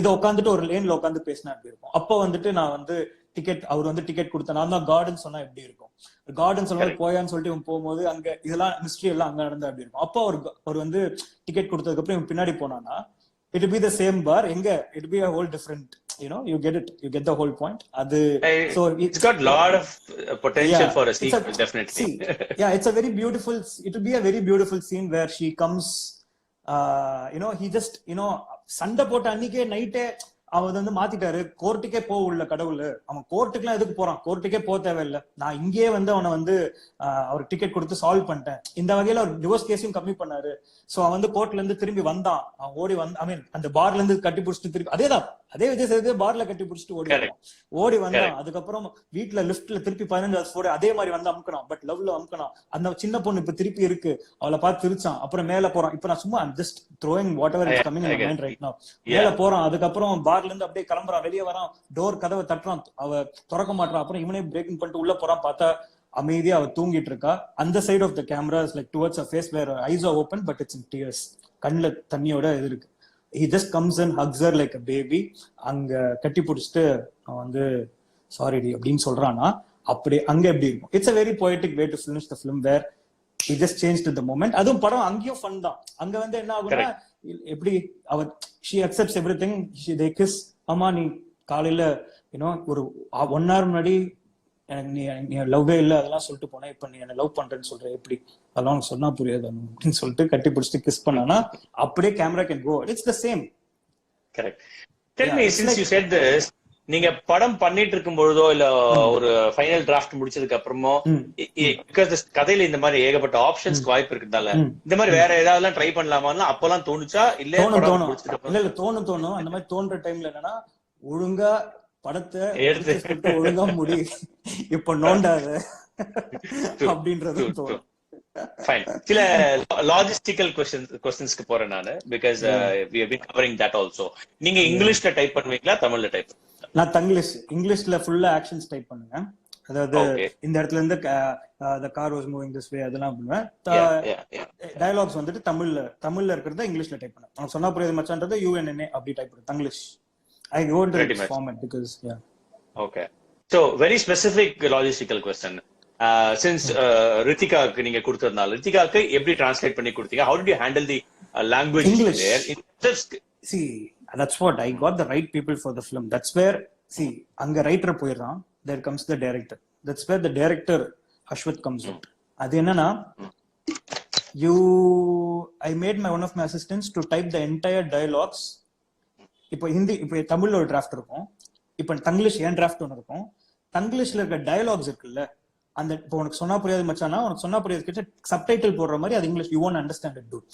இதை உட்காந்துட்டு ஒரு லேன்ல உட்காந்து பேசினா எப்படி இருக்கும்? அப்ப வந்துட்டு நான் வந்து டிக்கெட், அவர் வந்து டிக்கெட் கொடுத்தேன், நான் தான் கார்டன் சொன்னா எப்படி இருக்கும்? கார்டன் சொல்ல போயான்னு சொல்லிட்டு இவன் போகும்போது அங்க இதெல்லாம் மிஸ்ட்ரி எல்லாம் அங்க நடந்தா எப்படி இருக்கும்? அப்ப அவர் வந்து டிக்கெட் கொடுத்ததுக்கு அப்புறம் இவன் பின்னாடி போனானா it will be the same bar, எங்க it will be a whole different, you know, you get the whole point. அது so it's got lot of potential for a sequel, definitely. It's a very beautiful, it will be a very beautiful scene where she comes, you know, he just, you know, சண்டை போட்ட அன்னைக்கே நைட்டே அவர் வந்து மாத்திட்டாரு, கோர்ட்டுக்கே உள்ள கடவுள், அவன் கோர்ட்டுக்குலாம் எதுக்கு போறான், கோர்ட்டுக்கே போக தேவையில்லை, நான் இங்கேயே வந்து அவனை வந்து அவர் டிக்கெட் கொடுத்து சால்வ் பண்ணிட்டேன். இந்த வகையில அவர் டிவோர்ஸ் கேஸையும் கம்மி பண்ணாரு. சோ அவன் வந்து கோர்ட்ல இருந்து திரும்பி வந்தான், அவன் ஓடி வந்து ஐ மீன் அந்த பார்ல இருந்து கட்டி பிடிச்சிட்டு திருப்பி அதே விஜய் சேதுபதி பார்ல கட்டி பிடிச்சிட்டு ஓடி வந்தான். அதுக்கப்புறம் வீட்டுல லிப்ட்ல திருப்பி 15 போடு அதே மாதிரி வந்து அமுக்கணும், பட் லவ்ல அமுக்கணும். அந்த சின்ன பொண்ணு இப்ப திருப்பி இருக்கு, அவளை பார்த்து திருச்சான், அப்புறம் மேல போறான். இப்ப நான் சும்மா just throwing what ever is coming in my mind right now. மேல போறான், அதுக்கப்புறம் பார்ல இருந்து அப்படியே கிளம்புறான், வெளியே வரான், டோர் கதவை தட்டுறான், அவ திறக்க மாட்டான். அப்புறம் இவனே பிரேக்கிங் பண்ணிட்டு உள்ள போறான், பார்த்தா அமைதியா அவ தூங்கிட்டு இருக்கா. அந்த side of the camera is like towards her face where her eyes are open but it's in tears. கண்ணுல தண்ணியோட இது இருக்கு. he just comes and hugs her like a baby. அங்க கட்டி பிடிச்சிட்டு அவன் வந்து சாரி டி அப்படின்னு சொல்றானா, அப்படி அங்க எப்படி இருக்கும். It's a very poetic way to finish the film where he just changed the moment. அதுவும் படம் அங்கேயும் ஃபன் தான். அங்க வந்து என்ன ஆகும்னா, எப்படி அவ she accepts everything, they kiss. அம்மா நீ காலையில ஒரு 1 hour முன்னாடி எனக்கு நீ லவ்வே இல்ல அதெல்லாம் சொல்லிட்டு போனேன், இப்ப நீ என்ன லவ் பண்றேன்னு சொல்ற, எப்படி அதெல்லாம் சொன்னா புரியாது அப்படின்னு சொல்லிட்டு கட்டி பிடிச்சிட்டு கிஸ் பண்ணானா அப்படியே camera can go. It's the same. Correct. Tell me, since you said this, நீங்க படம் பண்ணிட்டு இருக்கும் பொழுதோ இல்ல ஒரு ஃபைனல் டிராஃப்ட் முடிச்சதுக்கு அப்புறமோ, பிகாஸ் கதையில இந்த மாதிரி ஏகப்பட்ட ஆப்ஷன்ஸ்க்கு வாய்ப்பு இருக்கிறதால இந்த மாதிரி வேற ஏதாவது ட்ரை பண்ணலாமா அப்பெல்லாம் தோணுச்சா? இல்ல தோணும். அந்த மாதிரி தோன்ற டைம்ல என்னன்னா, ஒழுங்கா படத்தை எடுத்து ஒழுங்கா முடி, இப்ப நோண்டாத அப்படின்றது தோணும். சில லாஜிஸ்டிக்கல் क्वेश्चंसக்கு போறேன் நானு, because we have been covering that also. நீங்க இங்கிலீஷ்ல டைப் பண்ணுவீங்களா தமிழ்ல டைப்? நான் இங்கிலீஷ்ல ஃபுல்லா ஆக்ஷன்ஸ் டைப் பண்ணுவேன். அதாவது இந்த இடத்துல இருந்து the car was moving this way அதெல்லாம் பண்ணுவேன். டயலாக்ஸ் வந்துட்டு தமிழ்ல இருக்கிறத இங்கிலீஷ்ல டைப் பண்ணுவேன். நான் சொன்னா புரியுது மச்சான்றது UNNA அப்படி டைப் பண்ணுவேன் Tanglish. I go into this format because okay, so very specific logistical question. Since Ritika நீங்க கொடுத்ததனால ரித்திகாக்கு எப்படி டிரான்ஸ்லேட் பண்ணி கொடுத்தீங்க? How did you handle the language English there? See, that's what I got the right people for the film. That's where அங்க ரைட்டர் போயிடுறான், there comes the director. That's where the director Ashwath comes out. அது என்னன்னா, I made one of my assistants to type the entire dialogues. இப்போ தமிழ்ல ஒரு டிராஃப்ட் இருக்கும், இப்ப தங்கிலீஷ் ஏன் டிராஃப்ட் ஒன்று இருக்கும். தங்கிலீஷ்ல இருக்க டயலாக்ஸ் இருக்குல்ல, அந்த இப்போ உனக்கு சொன்னா புரியாது மச்சானா, உனக்கு சொன்னா புரியாது கிட்ட சப்டைட்டில் போடுற மாதிரி அது English, you won't understand it dude.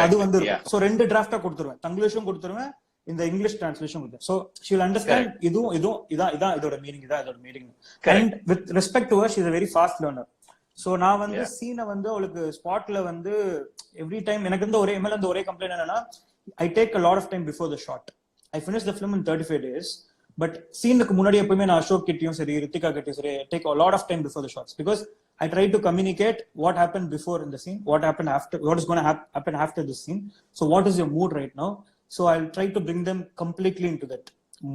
அது வந்து சோ 2 டிராஃப்டா கொடுத்துருவேன், தங்கிலீஷும் கொடுத்துருவேன், இந்த இங்கிலீஷ் டிரான்ஸ்லேஷன் கொடுத்தேன். சோ ஷி வில் அண்டர்ஸ்டாண்ட் இதுவும் இதான் இதோட மீனிங், இதோட meaning. And with respect to her, she is a very fast learner. So நான் வந்து சீனை வந்து அவளுக்கு ஸ்பாட்ல வந்து எவ்ரி டைம் எனக்கு வந்து ஒரே கம்ப்ளைண்ட் என்னன்னா, I take a lot of time before the shot. I finished the film in 35 days, but சீனுக்கு முன்னாடி எப்பவுமே நான் அசோக் கிட்டயும் சரி ரித்திகா கிட்டயும் சரி take a lot of time before the shots, because I try to communicate what happened before in the scene, what happened after, what is going to happen after this scene. So what is your mood right now? So I'll try to bring them completely into that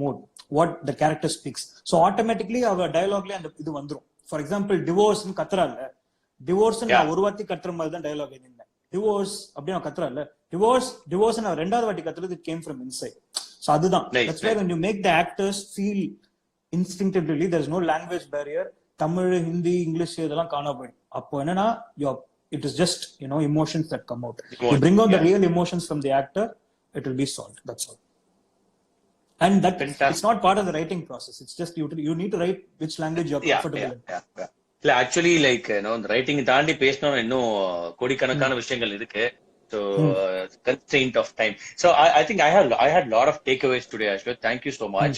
mood, what the character speaks. So automatically our dialogue and இது வந்துரும். For example, divorce னு கத்துறால, divorce னு நான் ஒரு வாட்டி கத்துற மாதிரி தான் dialogue எழுதினேன். divorce அப்படி நான் கத்துறால, divorce நான் ரெண்டாவது வாட்டி கத்துறது came from inside. So அதுதான், that's why when you make the actors feel instinctively, there is no language barrier. Tamil, Hindi, English இதெல்லாம் காணாம போயிடும். அப்போ என்னன்னா, it is just emotions that come out. You bring out the real emotions from the actor, it will be solved. That's all. And that it's not part of the writing process. It's just you need to write which language you're comfortable in. இல்ல ஆக்சுவலி லைக் இந்த ரைட்டிங் தாண்டி பேசணும், இன்னும் கோடிக்கணக்கான விஷயங்கள் இருக்கு. So constraint of time. So I think I had a lot of takeaways today, Ashwath. Thank you so much.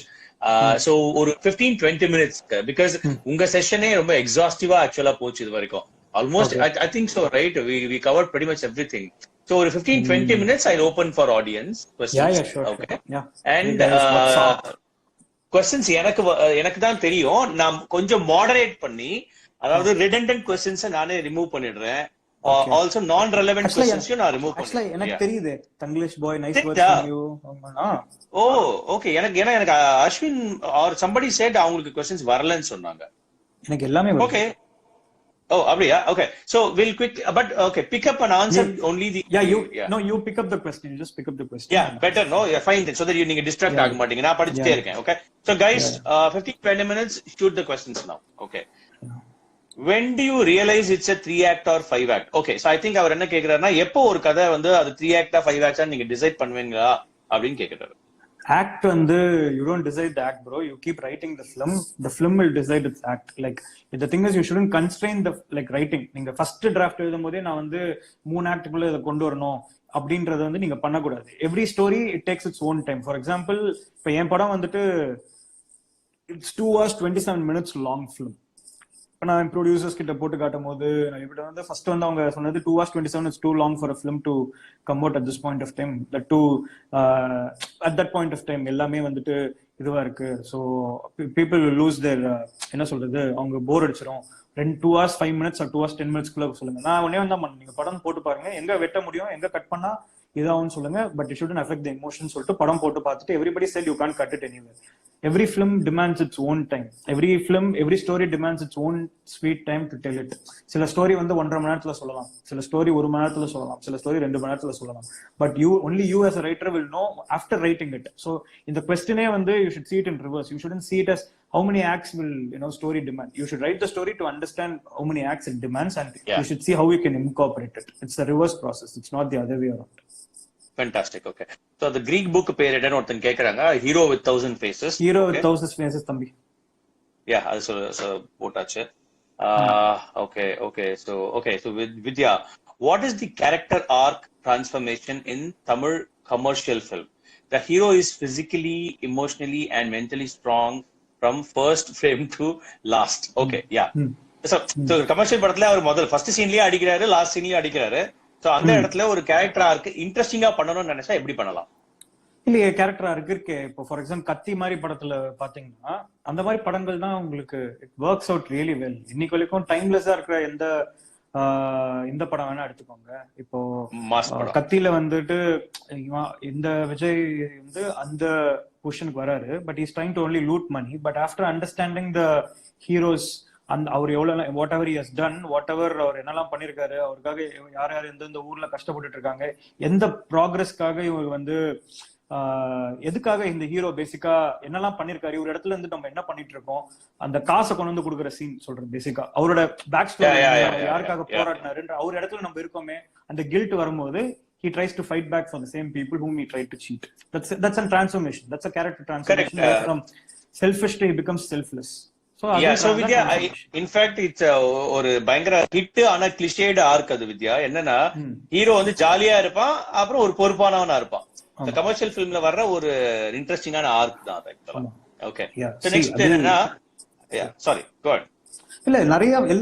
So ஒரு 15-20 minutes, because உங்க செஷனே ரொம்ப எக்ஸாஸ்டிவா ஆக்சுவலா போச்சு இது வரைக்கும். Almost I think so, right? We covered pretty much everything. So ஒரு 15-20 minutes I'll open for audience questions. Yeah, sure. Okay. Yeah. And questions எனக்கு தான் தெரியும். நான் கொஞ்சம் மாடரேட் பண்ணி, அதாவது redundant questions நானே ரிமூவ் பண்ணிடுறேன். Also non-relevant questions நான் remove பண்ணேன். Actually எனக்கு தெரியுது, Tanglish boy, nice words from you. Okay. எனக்கு அஸ்வின் or somebody said அவங்களுக்கு questions வரலன்னு சொன்னாங்க. எனக்கு எல்லாமே வருது. Okay. அப்படியா? Okay. So we'll pick up and answer only the you pick up the question. You just pick up the question. Yeah, better. No, yeah, fine then, so that நீங்க distract ஆக மாட்டீங்க. நான் படிச்சிட்டே இருக்கேன். Okay. So guys, 15-20 minutes, shoot the questions now. Okay. When do you realize it's a 3-act or 5-act? Okay, so I think அவர் என்ன கேக்குறாருன்னா, எப்போ ஒரு கதை வந்து அது 3-act 5-act நீங்க டிசைட் பண்ணுவீங்களா அப்படின்னு கேக்குறாரு. ஆக்ட் வந்து you don't decide the act bro, you keep writing the film will decide it's act. Like the thing is you shouldn't constraint the like writing. நீங்க ஃபர்ஸ்ட் டிராஃப்ட் எழுதும் போதே நான் வந்து 3 ஆக்டுக்குள்ள இதை கொண்டு வரணும் அப்படின்றத வந்து நீங்க பண்ணக்கூடாது. Every story it takes its own time. For example இப்ப என் படம் வந்துட்டு it's 2 hours 27 minutes long film. இப்போ நான் ப்ரொடியூசர்ஸ் கிட்ட போட்டு காட்டும் போது நான் இப்படி வந்து ஃபர்ஸ்ட் வந்து அவங்க சொன்னது 2 hours 27 it's too long for a film to come out at this point of time. That too at that point of time எல்லாமே வந்துட்டு இதுவா இருக்கு. ஸோ பீப்புள் லூஸ் தேர் என்ன சொல்றது, அவங்க போர் அடிச்சிடும். 2 hours 5 minutes or 2 hours 10 minutes சொல்லுங்க. நான் உடனே வந்தா நீங்க படம் போட்டு பாருங்க, எங்க வெட்ட முடியும் எங்க கட் பண்ணா இதாகும் சொல்லுங்க, but it shouldn't affect the emotion சொல்லிட்டு படம் போட்டு பார்த்துட்டு everybody set you can't cut it anywhere. Every film demands its own time. Every story demands its own sweet time to tell it. சில ஸ்டோரி வந்து 1.5 மணி நேரத்துல சொல்லலாம், சில ஸ்டோரி 1 மணி நேரத்துல சொல்லலாம், சில ஸ்டோரி 2 மணி நேரத்துல சொல்லலாம். But only you as a writer will know after writing it. So இந்த questionே வந்து you should see it in reverse. You shouldn't see it as how many acts will story demand. You should write the story to understand how many acts it demands, and you should see how you can incorporate it. It's the reverse process. It's not the other way around. Fantastic. Okay. So the Greek book பேர் என்னன்னு ஒருத்தன் கேக்குறாங்க. Hero with 1000 faces. Hero with 1000 faces தம்பி. Yeah, அது போட்டாச்சு. Okay. So with Vidya, what is the character arc transformation in Tamil commercial film? The hero is physically, emotionally and mentally strong from first frame to last. Okay, yeah. So commercial படத்துல அவர் முதல்ல ஃபர்ஸ்ட் சீன்லயே அடிக்கிறாரு, லாஸ்ட் சீன்லயே அடிக்கிறாரு. சோ அந்த இடத்துல ஒரு கேரக்டர் ஆர்க் இன்ட்ரெஸ்டிங்கா பண்ணணும்னு நினைச்சா எப்படி பண்ணலாம்? இல்லையே, கேரக்டர் ஆர்க் இருக்கே. இப்போ ஃபார் எக்ஸாம்பிள் கத்தி மாதிரி படத்துல பாத்தீங்கன்னா அந்த மாதிரி படங்கள் தான் உங்களுக்கு it works out really well. இன்னைக்கு வரைக்கும் டைம்லெஸ்ஸா இருக்கிற இந்த படம் வேணா எடுத்துக்கோங்க. இப்போ கத்தியில வந்துட்டு இந்த விஜய் வந்து அந்த பொசிஷனுக்கு வராரு, but is trying to only loot money. But after understanding the hero's அந்த அவர் எவ்வளவு whatever has done, whatever அவர் என்னெல்லாம் பண்ணிருக்காரு, அவருக்காக யார் யார் எந்தெந்த ஊர்ல கஷ்டப்பட்டுட்டு இருக்காங்க, எந்த ப்ராக்ரஸ்க்காக இவர் வந்து எதுக்காக இந்த ஹீரோ பேசிக்கா என்னெல்லாம் பண்ணிருக்காரு, ஒரு இடத்துல இருந்து நம்ம என்ன பண்ணிட்டு இருக்கோம், அந்த காசை கொண்டு வந்து கொடுக்குற சீன் சொல்றேன். பேசிக்கா அவரோட பேக் ஸ்டோரி யாருக்காக போராடினாருன்ற அவர் இடத்துல நம்ம இருக்கோமே, அந்த கில்ட் வரும்போது he tries to fight back for the same people whom he tried to cheat. That's a transformation. That's a character transformation. From selfish to he becomes selfless. So Vidya, in fact it's ஒரு பயங்கர ஹிட் ஆனா கிளிஷேட் ஆர்க் அது வித்யா. என்னன்னா ஹீரோ வந்து ஜாலியா இருப்பான், அப்புறம் ஒரு பொறுப்பானவனா இருப்பான். இந்த கமர்ஷியல் ஃபிலிம்ல வர்ற ஒரு இன்ட்ரெஸ்டிங்கான ஆர்க் தான் அது. ஓகே, சோ நெக்ஸ்ட் என்னன்னா சாரி கோ அஹெட். இல்ல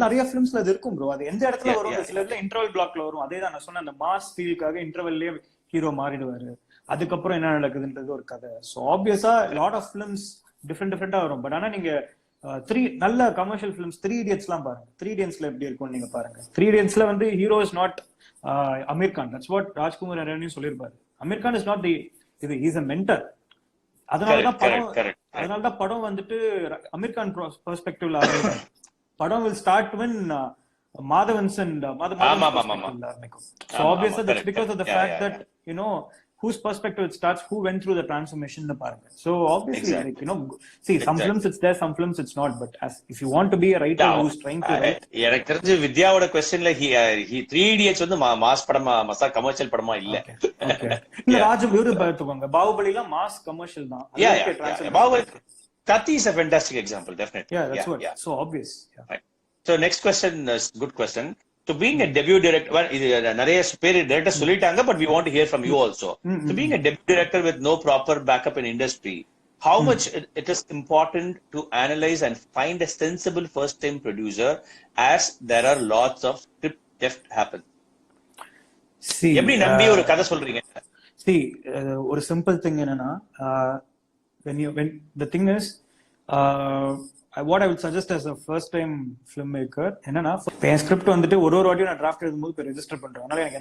நிறைய ஃபிலிம்ஸ்ல அது இருக்கும் ப்ரோ. அது எந்த இடத்துல வரும், சில இடத்துல இன்டர்வல் பிளாக்ல வரும். அதே தான் நான் சொன்ன அந்த மாஸ் ஃபீலுக்காக இன்டர்வல்லயே ஹீரோ மாறிடுவாரு, அதுக்கப்புறம் என்ன நடக்குதுன்றது ஒரு கதை. சோ ஆப்வியஸா லாட் ஆஃப் ஃபிலிம்ஸ் டிஃபரெண்டா வரும். பட் ஆனா நீங்க நல்ல கமர்ஷியல் ஃபிலிம்ஸ் 3 Idiots எல்லாம் பாருங்க. 3 Idiotsல எப்படி இருக்கும் நீங்க பாருங்க. 3 Idiotsல வந்து hero is not Aamir Khan. That's what Rajkumar ஹிரானியும் சொல்லிருப்பாரு. Aamir Khan is not the is a mentor. அதனாலதான் படம் வந்துட்டு அமீர் கான் பெர்ஸ்பெக்டிவ்ல ஆரம்பிக்கும். படம் will start when Madhavans and Madhavan ஆரம்பிக்கும். So obviously that's because of the fact that whose perspective it starts, who went through the transformation the paranga. So obviously like see some films it's there, some films it's not, but as if you want to be a writer who's trying to write, எனக்கு தெரிஞ்சு வித்யாவோட क्वेश्चनல he 3 Idiots வந்து மாஸ் படமா மசா கமர்ஷியல் படமா இல்ல. இல்ல ராஜபுரு பாத்துக்கோங்க, பாகுபலிலாம் மாஸ் கமர்ஷியல் தான். Baahubali Kathi is a fantastic example, definitely. Yeah, that's what. So obvious. Right. So next question is good question. So being a debut director, இது நிறைய பேர் டைரக்டர் சொல்லிட்டாங்க, but we want to hear from you also. So being a debut director with no proper backup in industry, how much it is important to analyze and find a sensible first time producer, as there are lots of script theft happen. See, எப்படி நம்பி ஒரு கதை சொல்றீங்க? See, ஒரு சிம்பிள் திங் என்னன்னா, when the thing is what I would suggest as a first time filmmaker என்னன்னா, என் ஸ்கிரிப்ட் வந்துட்டு ஒரு வாட்டியும் நான் டிராஃப்ட் எழுதும்போது ரெஜிஸ்டர் பண்றேன். அதனால எனக்கு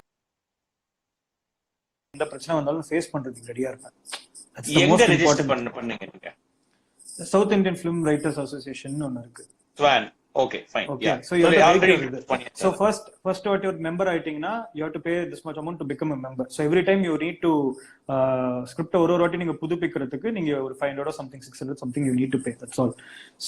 எந்த பிரச்சனை வந்தாலும் ஃபேஸ் பண்றதுக்கு ரெடியா இருப்பேன். எங்க ரெஜிஸ்டர் பண்ணீங்க நீங்க? South Indian film writers association ஒன்னு இருக்கு. ஸ்வான். Okay, fine. Okay, Yeah. so you have to already write it. funny. So first what your member writing na, you have to pay this much amount to become a member. So every time you need to script ஒரு வாட்டி நீங்க புதுப்பிக்கிறதுக்கு நீங்க ஒரு 500 or something 600 something you need to pay. That's all.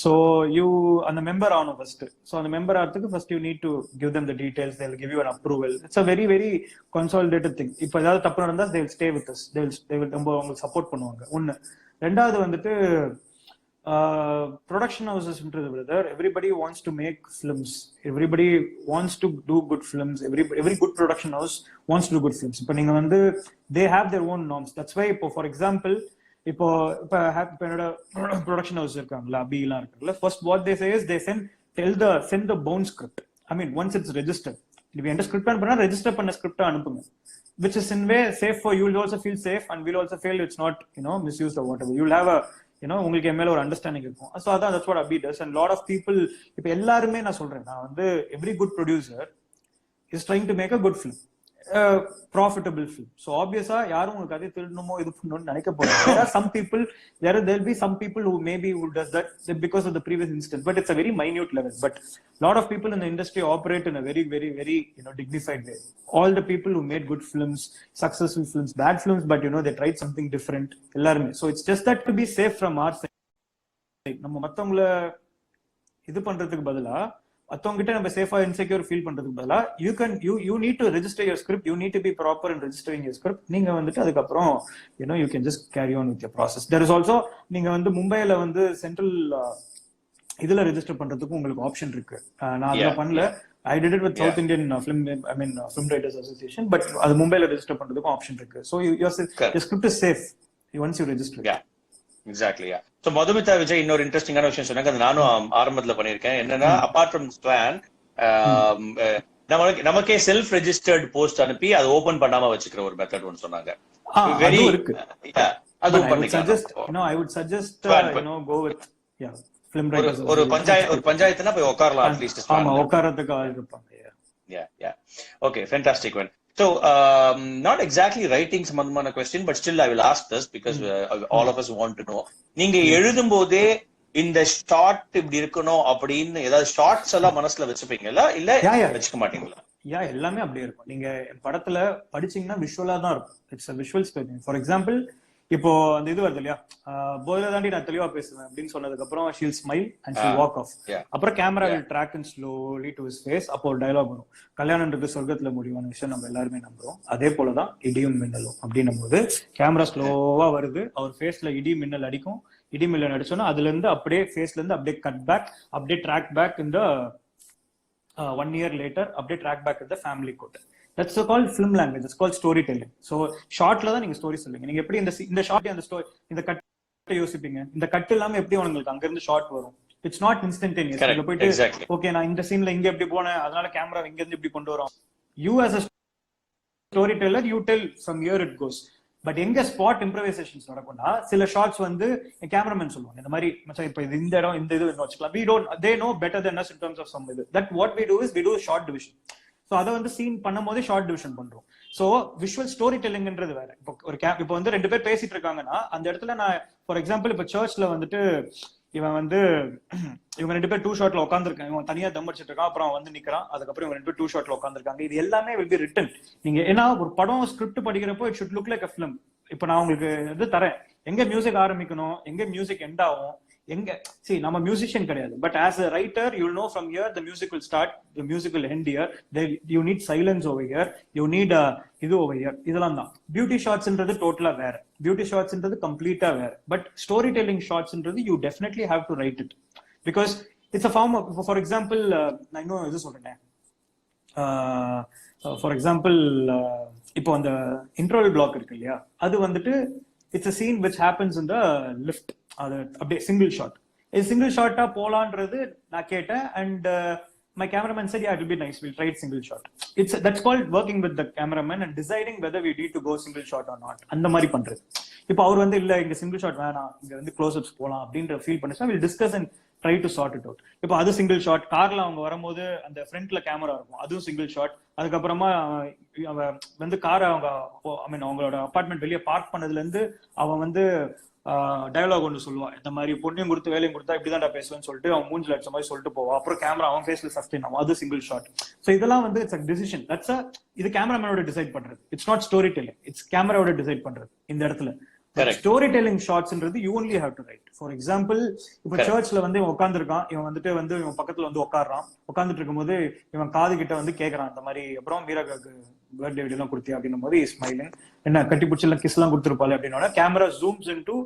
So you அந்த member ஆகணும் first. So அந்த member ஆகிறதுக்கு first you need to give them the details. They'll give you an approval. It's a very very consolidated thing. இப்போ ஏதாவது தப்பு நடந்தா they will stay with us. They will உங்களுக்கு சப்போர்ட் பண்ணுவாங்க. ஒன்னு. ரெண்டாவது வந்துட்டு production houses brother, everybody wants to make films, everybody wants to do good films, every good production house wants to do good films. But they have their own norms. That's why for example இப்போ என்னோட production house இருக்காங்களா B எல்லாம் இருக்குல்ல, first what they say is they send the bound script. I mean once it's registered, if you enter script பண்ணா register பண்ண script அனுப்புங்க, which is in way safe for you. Will also feel safe and will also feel it's not misused or whatever. You'll have a உங்களுக்கு என் மேல ஒரு அண்டர்ஸ்டாண்டிங் இருக்கும். ஸோ அதான் that's what Abhi does. And lot of people, இப்போ எல்லாருமே நான் சொல்றேன், நான் வந்து every good producer is trying to make a good film, profitable film. So obviously யாரும் உங்களுக்கு அதை திருடணுமோ இது பண்ணணும்னு நினைக்க போறாங்க. There are some people, there'll be some people who maybe who does that because of the previous instance, but it's a very minute level. But lot of people in the industry operate in a very very very dignified way. All the people who made good films, successful films, bad films, but they tried something different எல்லாருமே. So it's just that to be safe from our side, நம்ம மத்தவங்கள இது பண்றதுக்கு பதிலா மத்தவங்கிட்ட நம்ம சேஃபா இன்செக்யூர் ஃபீல் பண்றதுக்கு பதிலா you need to register your script, you need to be proper in registering your script. நீங்க வந்துட்டு அதுக்கப்புறம் you can just carry on with your process. There is also நீங்க வந்து மும்பைல வந்து சென்ட்ரல் இதுல ரெஜிஸ்டர் பண்றதுக்கு உங்களுக்கு ஆப்ஷன் இருக்கு. நான் அதுல பண்ணல. I did it with South Indian Film Writers Association, but அது மும்பைல ரெஜிஸ்டர் பண்றதுக்கு ஆப்ஷன் இருக்கு. So your script is safe once you register. Yeah. Exactly, yeah. So Madhumita Vijay இன்னொரு இன்ட்ரெஸ்டிங்கான விஷயம் சொன்னாங்க, அது நானும் ஆரம்பத்துல பண்ணிருக்கேன். என்னன்னா அபார்ட் ஃப்ரம் ஸ்பிளான் நமக்கே செல்ஃப் ரெஜிஸ்டர்ட் போஸ்ட் அனுப்பி அதை ஓபன் பண்ணாம வச்சுக்கிற ஒரு மெத்தட் ஒன்னு சொன்னாங்க. வெரி இருக்கு. அதுவும் பண்ணிக்கலாம். I would suggest go with film writers. ஒரு பஞ்சாயத்துனா போய் உட்காரலாம் அட்லீஸ்ட். ஆமா, உட்காரதுக்கு ஆள் இருப்பாங்க. Yeah. Okay, fantastic one. So, not exactly writing சம்பந்தமான question, but still I will ask this because all of us want to know. நீங்க எழுதும் போதே இந்த ஷார்ட் இப்படி இருக்கணும் அப்படின்னு ஏதாவது ஷார்ட்ஸ் எல்லாம் மனசுல வச்சுப்பீங்களா இல்ல வச்சுக்க மாட்டீங்களா? எல்லாமே அப்படியே இருக்கும். நீங்க படத்துல படிச்சீங்கன்னா விஷுவலா தான் இருக்கும். It's a visual story. For example, இப்போ அந்த இது வருது இல்லையா, போயில தாண்டி நான் தெளிவா பேசுவேன் அப்படின்னு சொன்னதுக்கு அப்புறம் she'll smile and she'll walk off. அப்புறம் camera will track and slowly to his face. அப்போ ஒரு டயலாக் வரும், கல்யாணம்ன்றது சொர்க்கத்துல முடிவான விஷயம் நம்ம எல்லாருமே நம்புறோம், அதே போலதான் இடியும் மின்னலும் அப்படின்னும் போது கேமரா ஸ்லோவா வருது, அவர் ஃபேஸ்ல இடி மின்னல் அடிக்கும். இடி மின்னல் அடிச்சோன்னா அதுல இருந்து அப்படியே ஃபேஸ்ல இருந்து அப்படியே கட் பேக், அப்படியே ட்ராக் பேக் இந்த 1 year later, அப்படியே ட்ராக் பேக் இந்த ஃபேமிலி கோட். That's called film language. It's called storytelling. So ஷார்ட்ல தான் நீங்க ஸ்டோரி சொல்லுங்க. நீங்க எப்படி இந்த ஷார்ட் அந்த ஸ்டோரி இந்த கட் யோசிப்பீங்க, இந்த கட் இல்லாம எப்படி உங்களுக்கு அங்க இருந்து ஷார்ட் வரும்? It's not instantaneous. நீங்க போயிட்டு ஓகே நான் இந்த சீன்ல இங்க எப்படி போனேன் அதனால கேமரா இங்க இருந்து இப்படி கொண்டு வரோம். You as a storyteller you tell from here it goes. But எங்க ஸ்பாட் இம்ப்ரவைசேஷன்ஸ் நடக்கும்னா சில ஷார்ட்ஸ் வந்து கேமராமேன் சொல்லுவாங்க இந்த மாதிரி மச்சான் இப்போ இந்த இடம் இந்த இது வச்சுக்கலாம். We don't, they know better than us in terms of some இது. That what we do is we do short division. So அதை வந்து சீன் பண்ணும் போதே ஷார்ட் டிவிஷன் பண்றோம். ஸோ விஷுவல் ஸ்டோரி டெல்லிங்ன்றது வேற. இப்போ ஒரு இப்போ வந்து 2 பேர் பேசிட்டு இருக்காங்கன்னா அந்த இடத்துல நான் ஃபார் எக்ஸாம்பிள் இப்போ சர்ச்ல வந்துட்டு இவங்க 2 பேர் 2 ஷாட்ல உட்காந்துருக்காங்க, இவன் தனியா தம் அடிச்சிட்டு இருக்கான், அப்புறம் வந்து நிக்கிறான், அதுக்கப்புறம் இவங்க 2 பேர் 2 ஷாட்ல உட்காந்துருக்காங்க. இது எல்லாமே will be written. நீங்க ஏன்னா ஒரு படம் ஸ்கிரிப்ட் படிக்கிறப்போ it should look like a film. இப்போ நான் உங்களுக்கு இது தரேன், எங்க மியூசிக் ஆரம்பிக்கணும், எங்க மியூசிக் எண்ட் ஆகும், எங்க நம்ம மியூசிஷியன் கிடையாது. But as a writer you know from here the music will start, the music will end here, you need silence over here, you need இது ஓவர் ஹியர். இதெல்லாம் தான் பியூட்டி ஷாட்ஸ்ன்றது டோட்டலா வேற. பியூட்டி ஷாட்ஸ்ன்றது கம்ப்ளீட்டா வேற. பட் ஸ்டோரி டெல்லிங் ஷாட்ஸ்ன்றது you definitely have to write it because it's a form of. For example நான் இன்னும் இது சொல்றேன். ஃபார் எக்ஸாம்பிள் இப்போ அந்த இன்ட்ரோல் பிளாக் இருக்கு இல்லையா, அது வந்துட்டு it's a scene which happens in the lift. அது அப்படியே சிங்கிள் ஷாட். இது சிங்கிள் ஷாட்டா போலான்றது நான் கேட்டேன். And my cameraman said yeah it will be nice, we'll try it single shot. That's called working with the cameraman and deciding whether we need to go single shot or not. அந்த மாதிரி பண்றது. இப்போ அவர் வந்து இல்ல இங்க சிங்கிள் ஷாட் வேணாம், இங்க வந்து க்ளோஸ் அப்ஸ் போலாம் அப்படின்ற feel பண்ணிச்சா we'll discuss and try to sort it out. இப்போ அது சிங்கிள் ஷாட். கார்ல அவங்க வரும்போது அந்த ஃப்ரண்ட்ல கேமரா இருக்கும், அதுவும் சிங்கிள் ஷாட். அதுக்கப்புறமா அவன் வந்து காரை அவங்களோட அபார்ட்மெண்ட் வெளியே பார்க் பண்ணதுல இருந்து அவன் வந்து டயலாக் ஒன்று சொல்லுவான், இந்த மாதிரி பொண்ணையும் கொடுத்து வேலையும் கொடுத்தா இப்படிதான்டா பேசுவேன்னு சொல்லிட்டு அவன் மூஞ்சில அடிச்ச மாதிரி சொல்லிட்டு போவான். அப்புறம் கேமரா அவன் ஃபேஸ்ல சஸ்டெயின் ஆகும், அது சிங்கிள் ஷாட். ஸோ இதெல்லாம் வந்து இட்ஸ் டிசிஷன். தட்ஸ் இது கேமராமேனோட டிசைட் பண்றது. It's not storytelling, it's கேமராவோட டிசைட் பண்றது இந்த இடத்துல. ஸ்டோரி டெல்லிங் ஷார்ட்ஸ்ன்றது you only have to write. For example, இப்போ சர்ச்ல வந்து இவன் உட்காந்துருக்கான், இவன் வந்துட்டு வந்து இவன் பக்கத்துல வந்து உட்காடுறான். உட்காந்துட்டு இருக்கும்போது இவன் காது கிட்ட வந்து கேட்கறான், இந்த மாதிரி அப்புறம் மீராக்கு பர்த்டே வீடியோ எல்லாம் கொடுத்தியா அப்படின்னும் போது ஸ்மைலிங், என்ன கட்டி பிடிச்சி எல்லாம் கிஸ் எல்லாம் கொடுத்துருப்பாள் அப்படின்னா கேமரா ஜூம்ஸ் இன்டு.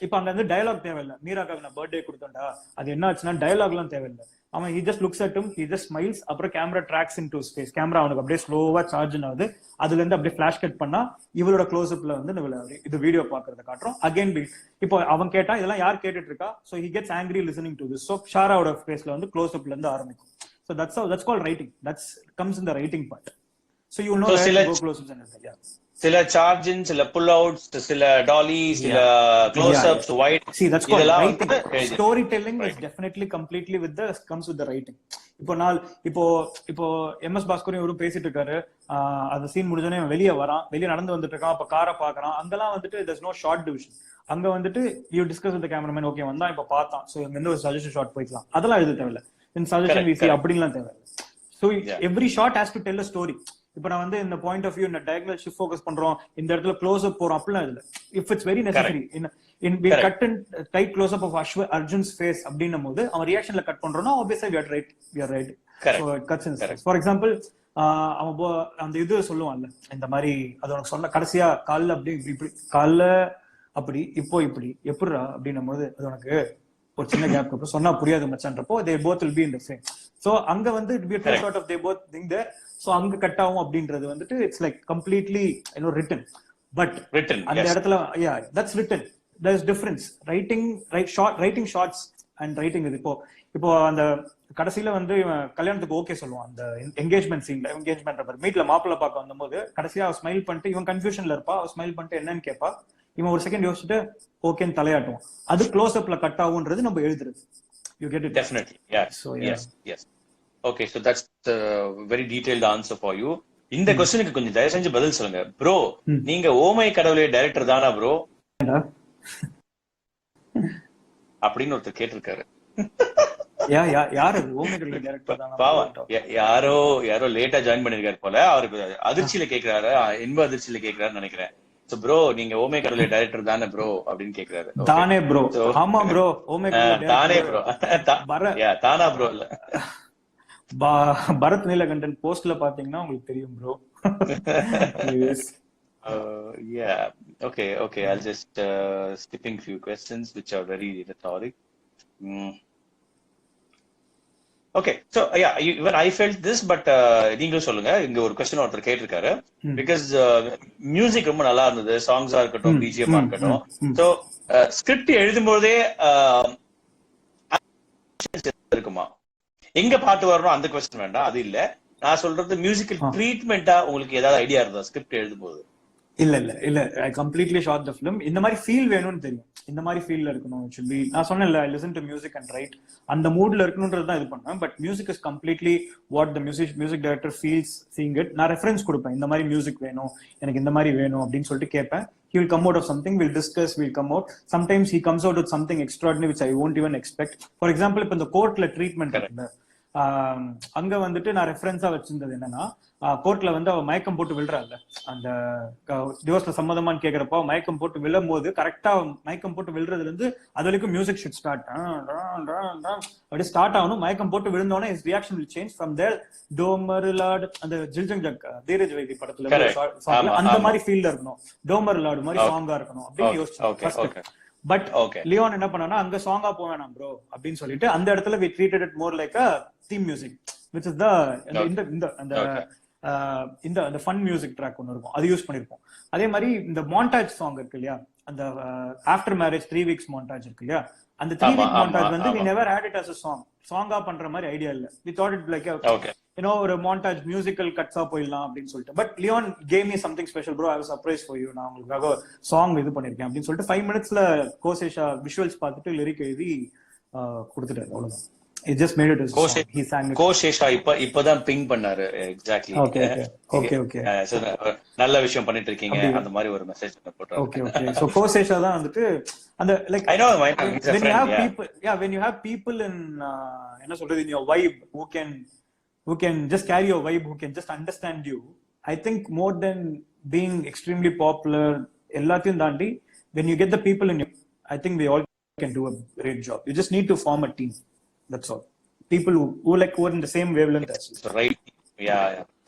இப்ப அங்க வந்து டயலாக் தேவையில்லை. மீராக்காக நான் பர்த்டே கொடுத்தோம்டா, அது என்ன ஆச்சுன்னா டயலாக் எல்லாம் தேவையில்லை. அவன் he just looks at him, he just smiles. அப்புறம் camera tracks into space. Camera அவனுக்கு அப்படியே ஸ்லோவா சார்ஜ் ஆகுது. அதுல இருந்து அப்படியே ஃபிளாஷ் கட் பண்ணா இவரோட க்ளோஸ் அப்ல வந்து இது வீடியோ பாக்குறத காட்டுறோம். அகைன் இப்போ அவன் கேட்டா இதெல்லாம் யார் கேட்டுட்டு இருக்கா, so he gets angry listening to this. so ஷாராவோட ஃபேஸ்ல வந்து க்ளோஸ் அப்ல இருந்து ஆரம்பிக்கும். so that's called writing. That's comes in the writing part. so you know where to go close ups and everything. Yeah. சில சார்ஜ் இன், சில புல் அவுட்ஸ், சில டாலி, சில close ups, wide. See, that's called writing. Storytelling is definitely completely comes with the writing. இப்போ எம்எஸ் பாஸ்கரும் இவரும் பேசிட்டு இருக்காரு. அந்த சீன் முடிஞ்சோடனே வெளியே வரான், வெளியே நடந்து வந்துட்டு இருக்கான். அப்ப காரை பாக்குறான். அங்கெல்லாம் வந்துட்டு there's no short division. அங்க வந்துட்டு you discuss with the cameraman, okay வந்தா இப்ப பார்த்தான், சோ இங்க இருந்து ஒரு சஜஷன் ஷாட் போய்க்கலாம். அதெல்லாம் எழுத தேவையில்ல. in suggestion we see அப்படிலாம் தேவையில்ல. so every shot has to tell a story. இப்ப நான் வந்து இந்த பாயிண்ட் ஆஃப் வியூ இந்த டயகனல் ஷிஃப்ட் ஃபோக்கஸ் பண்றோம், இந்த இடத்துல க்ளோஸ் அப் போறோம் அப்படிலாம் இல்ல. If it's very necessary in we cut and tight close up of Arjun's face அப்படின்னும் போது அவன் ரியாக்ஷன்ல கட் பண்றோம்னா ஆப்வியஸா we are right. So cuts in face. For example, அவன் அந்த இது சொல்லுவான்ல, இந்த மாதிரி அது உனக்கு சொன்ன கடைசியா கால்ல அப்படி இப்படி கால்ல அப்படி இப்போ இப்படி எப்படிரா அப்படின்னும் போது அது உனக்கு ஒரு சின்ன கேப் அப்புறம் சொன்னா புரியாது மச்சான்றப்போ they both will be in the frame. so அங்க வந்து it be a two shot of they both think there. so அங்க கட் ஆகும் அப்படின்றது வந்துட்டு it's like completely written. but அந்த இடத்துல that's written. there is difference. writing shots and writing இது இப்போ அந்த கடைசியில வந்து கல்யாணத்துக்கு ஓகே சொல்லுவான். அந்த என்கேஜ்மெண்ட் சீன்ல என்கேஜ்மெண்ட் மீட்ல மாப்பிள்ள பார்க்க வந்தபோது கடைசியா அவ ஸ்மைல் பண்ணிட்டு இவன் கன்ஃபியூஷன்ல இருப்பா. அவ ஸ்மைல் பண்ணிட்டு என்னன்னு கேட்பா. இவன் ஒரு செகண்ட் யோசிச்சுட்டு ஓகேன்னு தலையாட்டுவான். அது க்ளோஸ் அப்ல கட் ஆகும்ன்றது நம்ம எழுதுறது. You get it? Definitely. Yeah. So yes. Okay, so that's the very detailed answer for you. இந்த क्वेश्चनக்கு கொஞ்சம் தயவு செஞ்சு பதில் சொல்லுங்க ப்ரோ. நீங்க ஓமை கடவுளே டைரக்டர் தானா ப்ரோ அப்படின்னு ஒருத்தர் கேட்டிருக்காரு. யாரு ஓமை கடவுளே டைரக்டர் தானா? பாவம், யாரோ லேட்டா ஜாயின் பண்ணிருக்காரு போல. அவருக்கு அதிர்ச்சியில கேக்குறாரு, இன்ப அதிர்ச்சியில கேக்குறாருன்னு நினைக்கிறேன். So bro, நீங்க ஓமே கடவுளே டைரக்டர் தானே ப்ரோ அப்படின்னு கேக்குறாரு. தானே ப்ரோ? ஆமா ப்ரோ, ஓமே கடவுளே தானே ப்ரோ. தானா ப்ரோ இல்ல, பரத் நீலகண்டன் போஸ்ட்ல பாத்தீங்கன்னா உங்களுக்கு தெரியும் bro. yeah, okay, I'll just skipping few questions which are very rhetoric. Okay, so even I felt this, but நீங்களும் சொல்லுங்க. இங்க ஒரு क्वेश्चन ஒருத்தர் கேட்டிருக்காரு. because மியூசிக் ரொம்ப நல்லா இருந்தது, சாங்ஸா இருக்கட்டும், பிஜிஎம் இருக்கட்டும். so ஸ்கிரிப்ட் எழுதும்போதே இருக்குமா, எங்க பாட்டு வரணும் அந்த क्वेश्चन வேண்டாம், அது இல்ல. நான் சொல்றது மியூசிக்கல் ட்ரீட்மெண்டா உங்களுக்கு ஏதாவது ஐடியா இருந்தா ஸ்கிரிப்ட் எழுதும்போது? இல்ல I completely short the film. இந்த மாதிரி ஃபீல் வேணும்னு தெரியும், இந்த மாதிரி ஃபீல்ல இருக்கணும். இட் ஷுட் பி, நான் சொன்னேன்ல, ஐ listen to music and right. அந்த மூட்ல இருக்கணும்ன்றது தான் இது பண்ணுவேன். But music is completely what the music director feels seeing it. நான் ரெஃபரன்ஸ் கொடுப்பேன், இந்த மாதிரி மியூசிக் வேணும் எனக்கு, இந்த மாதிரி வேணும் அப்படின்னு சொல்லிட்டு கேட்பேன். He will come out of something, we'll discuss, we'll come out. Sometimes he comes out with something extraordinary which I won't even expect. For example, இப்ப இந்த கோர்ட்ல ட்ரீட்மெண்ட் இருக்குல்ல, அங்க வந்துட்டு நான் ரெஃபரன்ஸா வச்சிருந்தது என்னன்னா, கோர்ட்ல வந்து அவ மயக்கம் போட்டு விழுறாள், அந்த டிவோர்ஸ்ல சம்மதமான்னு கேக்குறப்ப மயக்கம் போட்டு விழும் போது கரெக்டா மயக்கம் போட்டு விழுறதுல இருந்து அது வரைக்கும் மியூசிக் ஷுட் ஸ்டார்ட், அப்படி ஸ்டார்ட் ஆகணும். மயக்கம் போட்டு விழுந்தோடனே his reaction will change from there. Tomar Lord, அந்த ஜில்ஜங் ஜக் தீரஜ் வைத்தி படத்துல அந்த மாதிரி ஃபீல்ல இருக்கணும். டோமர் லார்ட் மாதிரி சாங்கா இருக்கணும் அப்படின்னு யோசிச்சேன். பட் லியோன் என்ன பண்ணா, அங்க சாங்கா போவேணாம் ப்ரோ அப்படின்னு சொல்லிட்டு அந்த இடத்துல we treated it more like a theme music, which is the இந்த ஃபன் மியூசிக் ட்ராக் ஒன்று இருக்கும், அது யூஸ் பண்ணிருப்போம். அதே மாதிரி இந்த மாண்டாஜ் சாங் இருக்கு இல்லையா, அந்த ஆஃப்டர் மேரேஜ் 3 weeks மாண்டாஜ் இருக்கு இல்லையா, அந்த 3 week மாண்டாஜ் வந்து we never had it as a song. சாங்கா பண்ற மாதிரி ஐடியா இல்ல. we thought it like ஒரு மாண்டாஜ் மியூசிக்கல் கட்ஸா போயிடலாம் அப்படின்னு சொல்லிட்டு. But Leon gave me something special bro, I was surprised for you, நான் உங்களுக்காக சாங் இது பண்ணிருக்கேன் அப்படின்னு சொல்லிட்டு 5 minutesல கோசேஷா விஷுவல்ஸ் பார்த்துட்டு லிரிக் எழுதி கொடுத்துட்டாரு. அவ்வளவுதான். He just made it as a கோஷே song. He sang it. கோஷேஷா இப்பதான் பிங் பண்ணாரு எக்ஸாக்ட்லி. Okay. நல்ல விஷயம் பண்ணிட்டு இருக்கீங்க அப்படி அந்த மாதிரி ஒரு மெசேஜ் போட்டாரு. okay. So கோசேஷா தான் வந்துட்டு அந்த like I know he's a when you friend, have yeah. people, when you have people in என்ன சொல்றது, in your vibe who can just carry your vibe, who can just understand you. I think more than being extremely popular, எல்லாத்தையும் தாண்டி when you get the people in you, I think we all can do a great job. You just need to form a team. That's all. People who are in the same wavelength as you. Right. Yeah.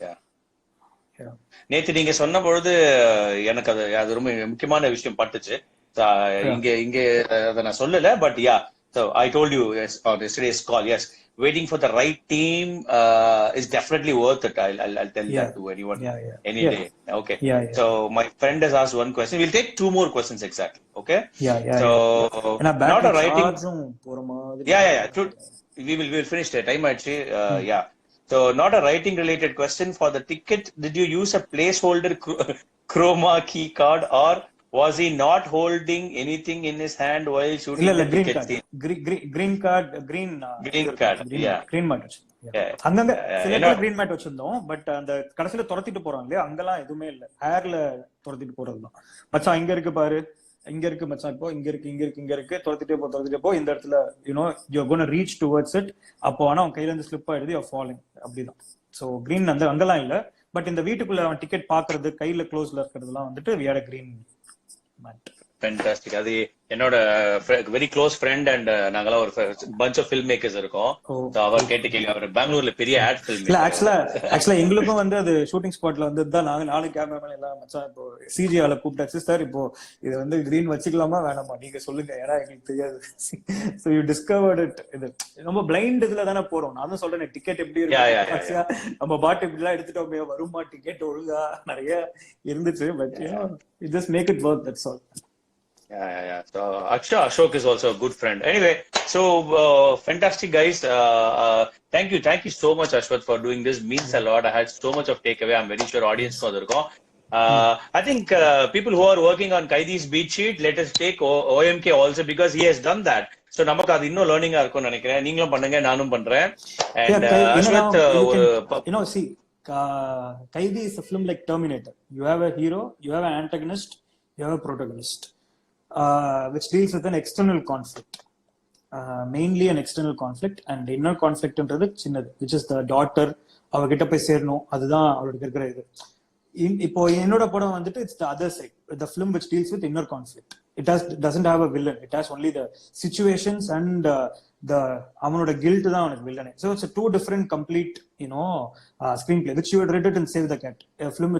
Yeah. நேத்து நீங்க சொன்ன பொழுது எனக்கு அது ரொம்ப முக்கியமான விஷயம் பட்டுச்சு. இங்க அதை நான் சொல்லல, but so I told you on yesterday's call, yes, waiting for the right team is definitely worth it. I'll tell that to anyone any day. Okay. So my friend has asked one question. We'll take two more questions exactly. Okay. So not a writing. We will finish the time actually. So not a writing related question. For the ticket, did you use a placeholder chroma key card, or was he not holding anything in his hand while shooting the ticket scene? Green card. Green mat. அங்கங்க சில green mat வச்சிருந்தோம், பட் அந்த கடைசில துரத்திட்டு போறாங்க அங்கெல்லாம் எதுவுமே இல்ல, ஹேர்ல துரத்திட்டு போறதுதான். மச்சான் இங்க இருக்கு பாரு, இங்க இருக்கு மச்சான், இப்போ இங்க இருக்கு துரத்திட்டே போ இந்த இடத்துல you're going to reach towards it. அப்போ ஆனா உன் கையில இருந்து ஸ்லிப் ஆயிடுது, you're falling. அப்படிதான். சோ கிரீன் அங்கெல்லாம் இல்ல, பட் இந்த வீட்டுக்குள்ள அவன் டிக்கெட் பாக்குறது, கையில க்ளோஸ்ல இருக்கிறதுலாம் வந்துட்டு we had a green mat. Fantastic. அது என்னோட வெரி க்ளோஸ் ஃப்ரெண்ட் அண்ட் நாங்கெல்லாம் ஒரு bunch of filmmakers இருக்கோம். அவர் கேள்வி, அவர் பெங்களூர்ல பெரிய ஆட் ஃபில்ம். இல்ல ஆக்சுவலா எங்களுக்கும் வந்து அது ஷூட்டிங் ஸ்பாட்ல வந்து தான் நாலு கேமராமேன் எல்லாம் மச்சான் இப்போ சிஜிஆல கூப்பிட்டாச்சு சார், இப்போ இது வந்து கிரீன் வச்சுக்கலாமா வேணாமா நீங்க சொல்லுங்க, ஏன்னா எங்களுக்கு தெரியாது. So you discovered it. இது ரொம்ப பிளைண்ட் இதுல தானே போறோம். நானும் சொல்றேன் டிக்கெட் எப்படி இருக்கு, நம்ம பாட்டு இப்படி எல்லாம் எடுத்துட்டோமே, வருமா டிக்கெட் ஒழுங்கா நிறைய இருந்துச்சு, but you just make it work, that's all. Yeah. So Ashok is also a good friend. Anyway, so fantastic guys. Thank you so much Ashwath for doing this. Means a lot. I had so much of takeaway. I'm very sure audience for the I think people who are working on Kaidi's beat sheet, let us take OMK also, because he has done that. So நமக்கு அது இன்னும் லேர்னிங்கா இருக்கும்னு நினைக்கிறேன். நீங்களும் பண்ணுங்க, நானும் பண்றேன். And Ashwath, see, Kaidi is a film like Terminator. You have a hero, you have an antagonist, you have a protagonist. Which deals with an external conflict, mainly an external conflict, and inner conflict என்றது சின்னது, which is the daughter. அவகிட்ட போய் சேரணும், அதுதான் அவளுக்கு இருக்கிற இது. இப்போ என்னோட படம் வந்துட்டு it's the other side, the film which deals with inner conflict. It doesn't have a villain, it has only the situations and the அவனோட guilt தான் அவனுக்கு villain. So it's a two different complete screenplay, which you had read it in Save the Cat, a film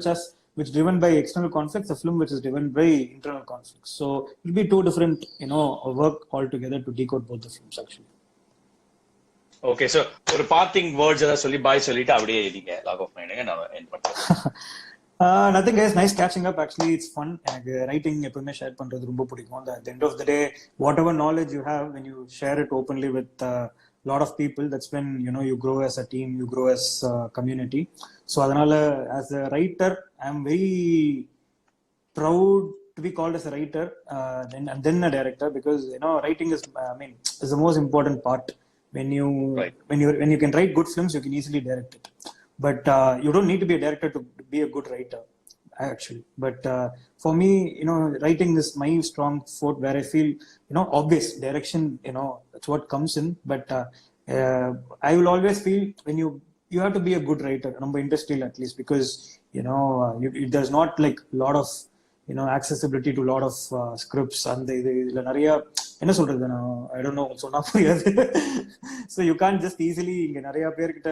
which driven by external conflicts, a film which is driven by internal conflicts. So it will be two different work altogether to decode both the films actually. Okay, so ஒரு parting words எல்லாம் சொல்லி bye சொல்லிட்டு அப்படியே நீங்க log off பண்ணிடுங்க, நான் end பண்றேன். Nothing guys, nice catching up. Actually it's fun. எனக்கு ரைட்டிங் எப்பவுமே ஷேர் பண்றது ரொம்ப பிடிக்கும். At the end of the day, whatever knowledge you have, when you share it openly with lot of people, that's when you grow as a team, you grow as a community. So adanal as a writer, I am very proud to be called as a writer and then a director, because writing is is the most important part. When you can write good films, you can easily direct it, but you don't need to be a director to be a good writer actually. But for me, writing is my strong fort, where I feel obvious direction, that's what comes in. But I will always feel when you have to be a good writer, number industrial at least, because there's not like a lot of accessibility to a lot of scripts, and இதுல நிறைய என்ன சொல்றது, I don't know, சொன்னா புரியாது. So you can't just easily இங்க நிறைய பேர்கிட்ட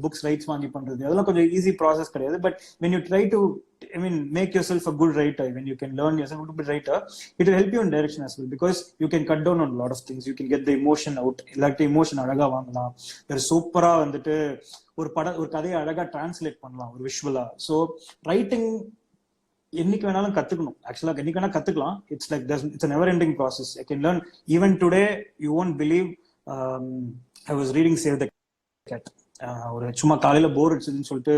books rights வாங்கி பண்றது, அதெல்லாம் கொஞ்சம் easy process கிடையாது. But when you try to make yourself a good writer, when you can learn yourself to be a writer, it will help you in direction as well, because you can cut down on a lot of things. You can get the emotion out, like the emotion அழகா வாங்கலாம், வேற சூப்பரா வந்துட்டு ஒரு கதையை அழகா டிரான்ஸ்லேட் பண்ணலாம் ஒரு விஷுவலா. ஸோ ரைட்டிங் என்னைக்கு வேணாலும் கத்துக்கணும், ஆக்சுவலா என்னைக்கு வேணா கத்துக்கலாம். It's like it's a never ending process. I can learn even today. You won't believe, I was reading Save the Cat. ஒரு சும்மா காலையில போர் அடிச்சதுன்னு சொல்லிட்டு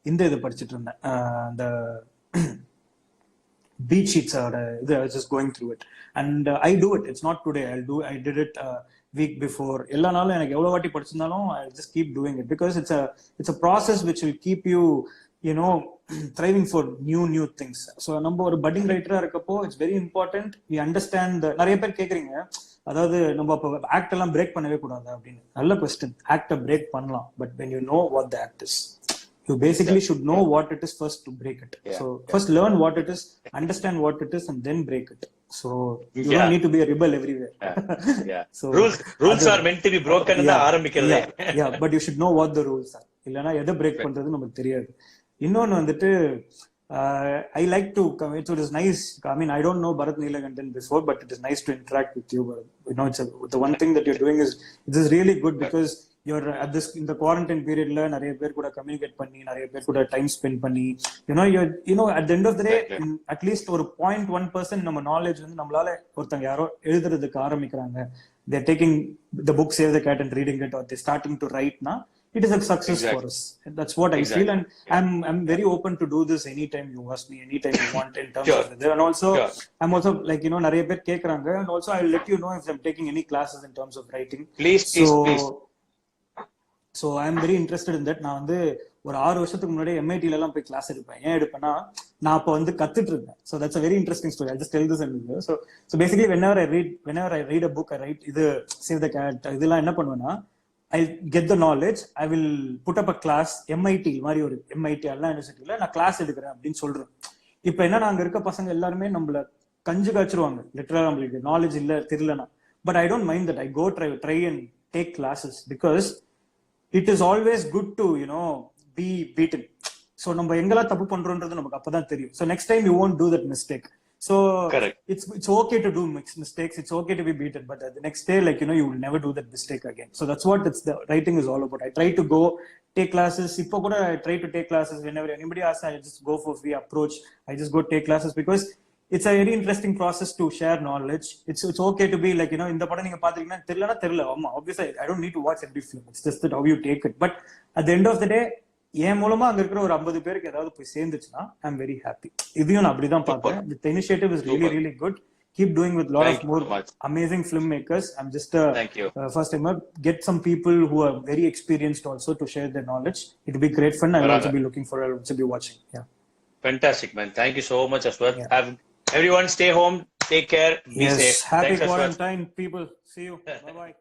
இந்த இதை படிச்சுட்டு இருந்தேன், அந்த beat sheets இது I was just going through it, and I do it. It's not today. I did it week before எல்லா நாளும் எனக்கு எவ்வளவு வாட்டி படிச்சிருந்தாலும் I just keep doing it because it's a process which will keep you you know thriving for new things. So நம்ம ஒரு budding writer இருக்கப்போ it's very important we understand நிறைய பேர் கேக்குறீங்க அதாவது நம்ம அப்ப ஆக்ட் எல்லாம் பிரேக் பண்ணவே கூடாது அப்படின்னு. நல்ல கொஸ்டின். ஆக்ட பிரேக் பண்ணலாம் but when you know what the act is you basically should know what it is first to break it. So first learn what it is, understand what it is, and then break it. So you don't need to be a rebel everywhere. So rules are meant to be broken and ஆரம்பிக்கிறது. Yeah, but you should know what the rules are. இல்லனா எதை பிரேக் பண்றது நமக்கு தெரியாது. இன்னொன்னு வந்துட்டு I like to come. It is nice. I mean, I don't know Bharat Neelakantan before, but it is nice to interact with you. You know, the one thing that you're doing is this is really good because you're at this in the quarantine period la nariya per kuda communicate panni nariya per kuda time spend panni you know at the end of the day at least ஒரு 0.1% நம்ம knowledge வந்து நம்மளால ஒருத்தங்க யாரோ எழுதுறதுக்கு ஆரம்பிக்கறாங்க they're taking the book Save the Cat and reading it or they're starting to write na it is a success for us. That's what I feel and I'm very open to do this anytime you ask me anytime you want in terms of it. And also I'm also like you know nariya per கேக்குறாங்க and also I'll let you know if I'm taking any classes in terms of writing. Please. So I am very interested in that. நான் வந்து ஒரு 6 வருஷத்துக்கு முன்னாடி MIT ல எல்லாம் போய் கிளாஸ் எடுப்பேன். ஏன் எடுப்பேன்னா நான் அப்ப வந்து கத்துட்டு இருந்தேன். So that's a very interesting story. I'll just tell this and so basically whenever I read a book I write இது Save the Cat இதெல்லாம் என்ன பண்ணுவேன்னா I'll get the knowledge. I will put up a class MIT மாதிரி ஒரு MIT அண்ணா யூனிவர்சிட்டில நான் கிளாஸ் எடுக்கிறேன் அப்படின்னு சொல்றேன். இப்போ என்ன அங்க இருக்க பசங்க எல்லாருமே நம்மள கஞ்சு காய்ச்சிருவாங்க லிட்டரலா நம்மளுக்கு நாலேஜ் இல்ல தெரியலனா but I don't mind that. I go try and take classes because it is always good to you know be beaten. So நம்ம எங்கெல்லாம் தப்பு பண்றோம்ன்றது நமக்கு அப்பதான் தெரியும். So next time you won't do that mistake. So correct. It's okay to do mistakes. It's okay to be beaten, but the next day like you know you will never do that mistake again. So that's what the writing is all about. I try to go take classes. Ipo kuda I try to take classes whenever anybody asks I just go for free approach. I just go take classes because it's a very interesting process to share knowledge. It's okay to be like you know இந்த படம் நீங்க பாத்தீங்கன்னா தெரியல ஆமா obviously I don't need to watch every film. It's just that how you take it. But at the end of the day என் மூலமா அங்க இருக்கிற ஒரு 50 பேருக்கு ஏதாவது போய் சேர்ந்துச்சுன்னா I'm very happy. இதையும் நான் அப்படிதான் பார்க்கிறேன். The initiative is really good. Keep doing with lot of more amazing filmmakers. I'm just first timer. Get some people who are very experienced also to share their knowledge. It will be great fun. I'll also be looking for. I'll also be watching. Yeah. Fantastic, man. Thank you so much, Ashwath. Everyone stay home. Take care. Be safe. Happy quarantine, people. See you. Bye bye.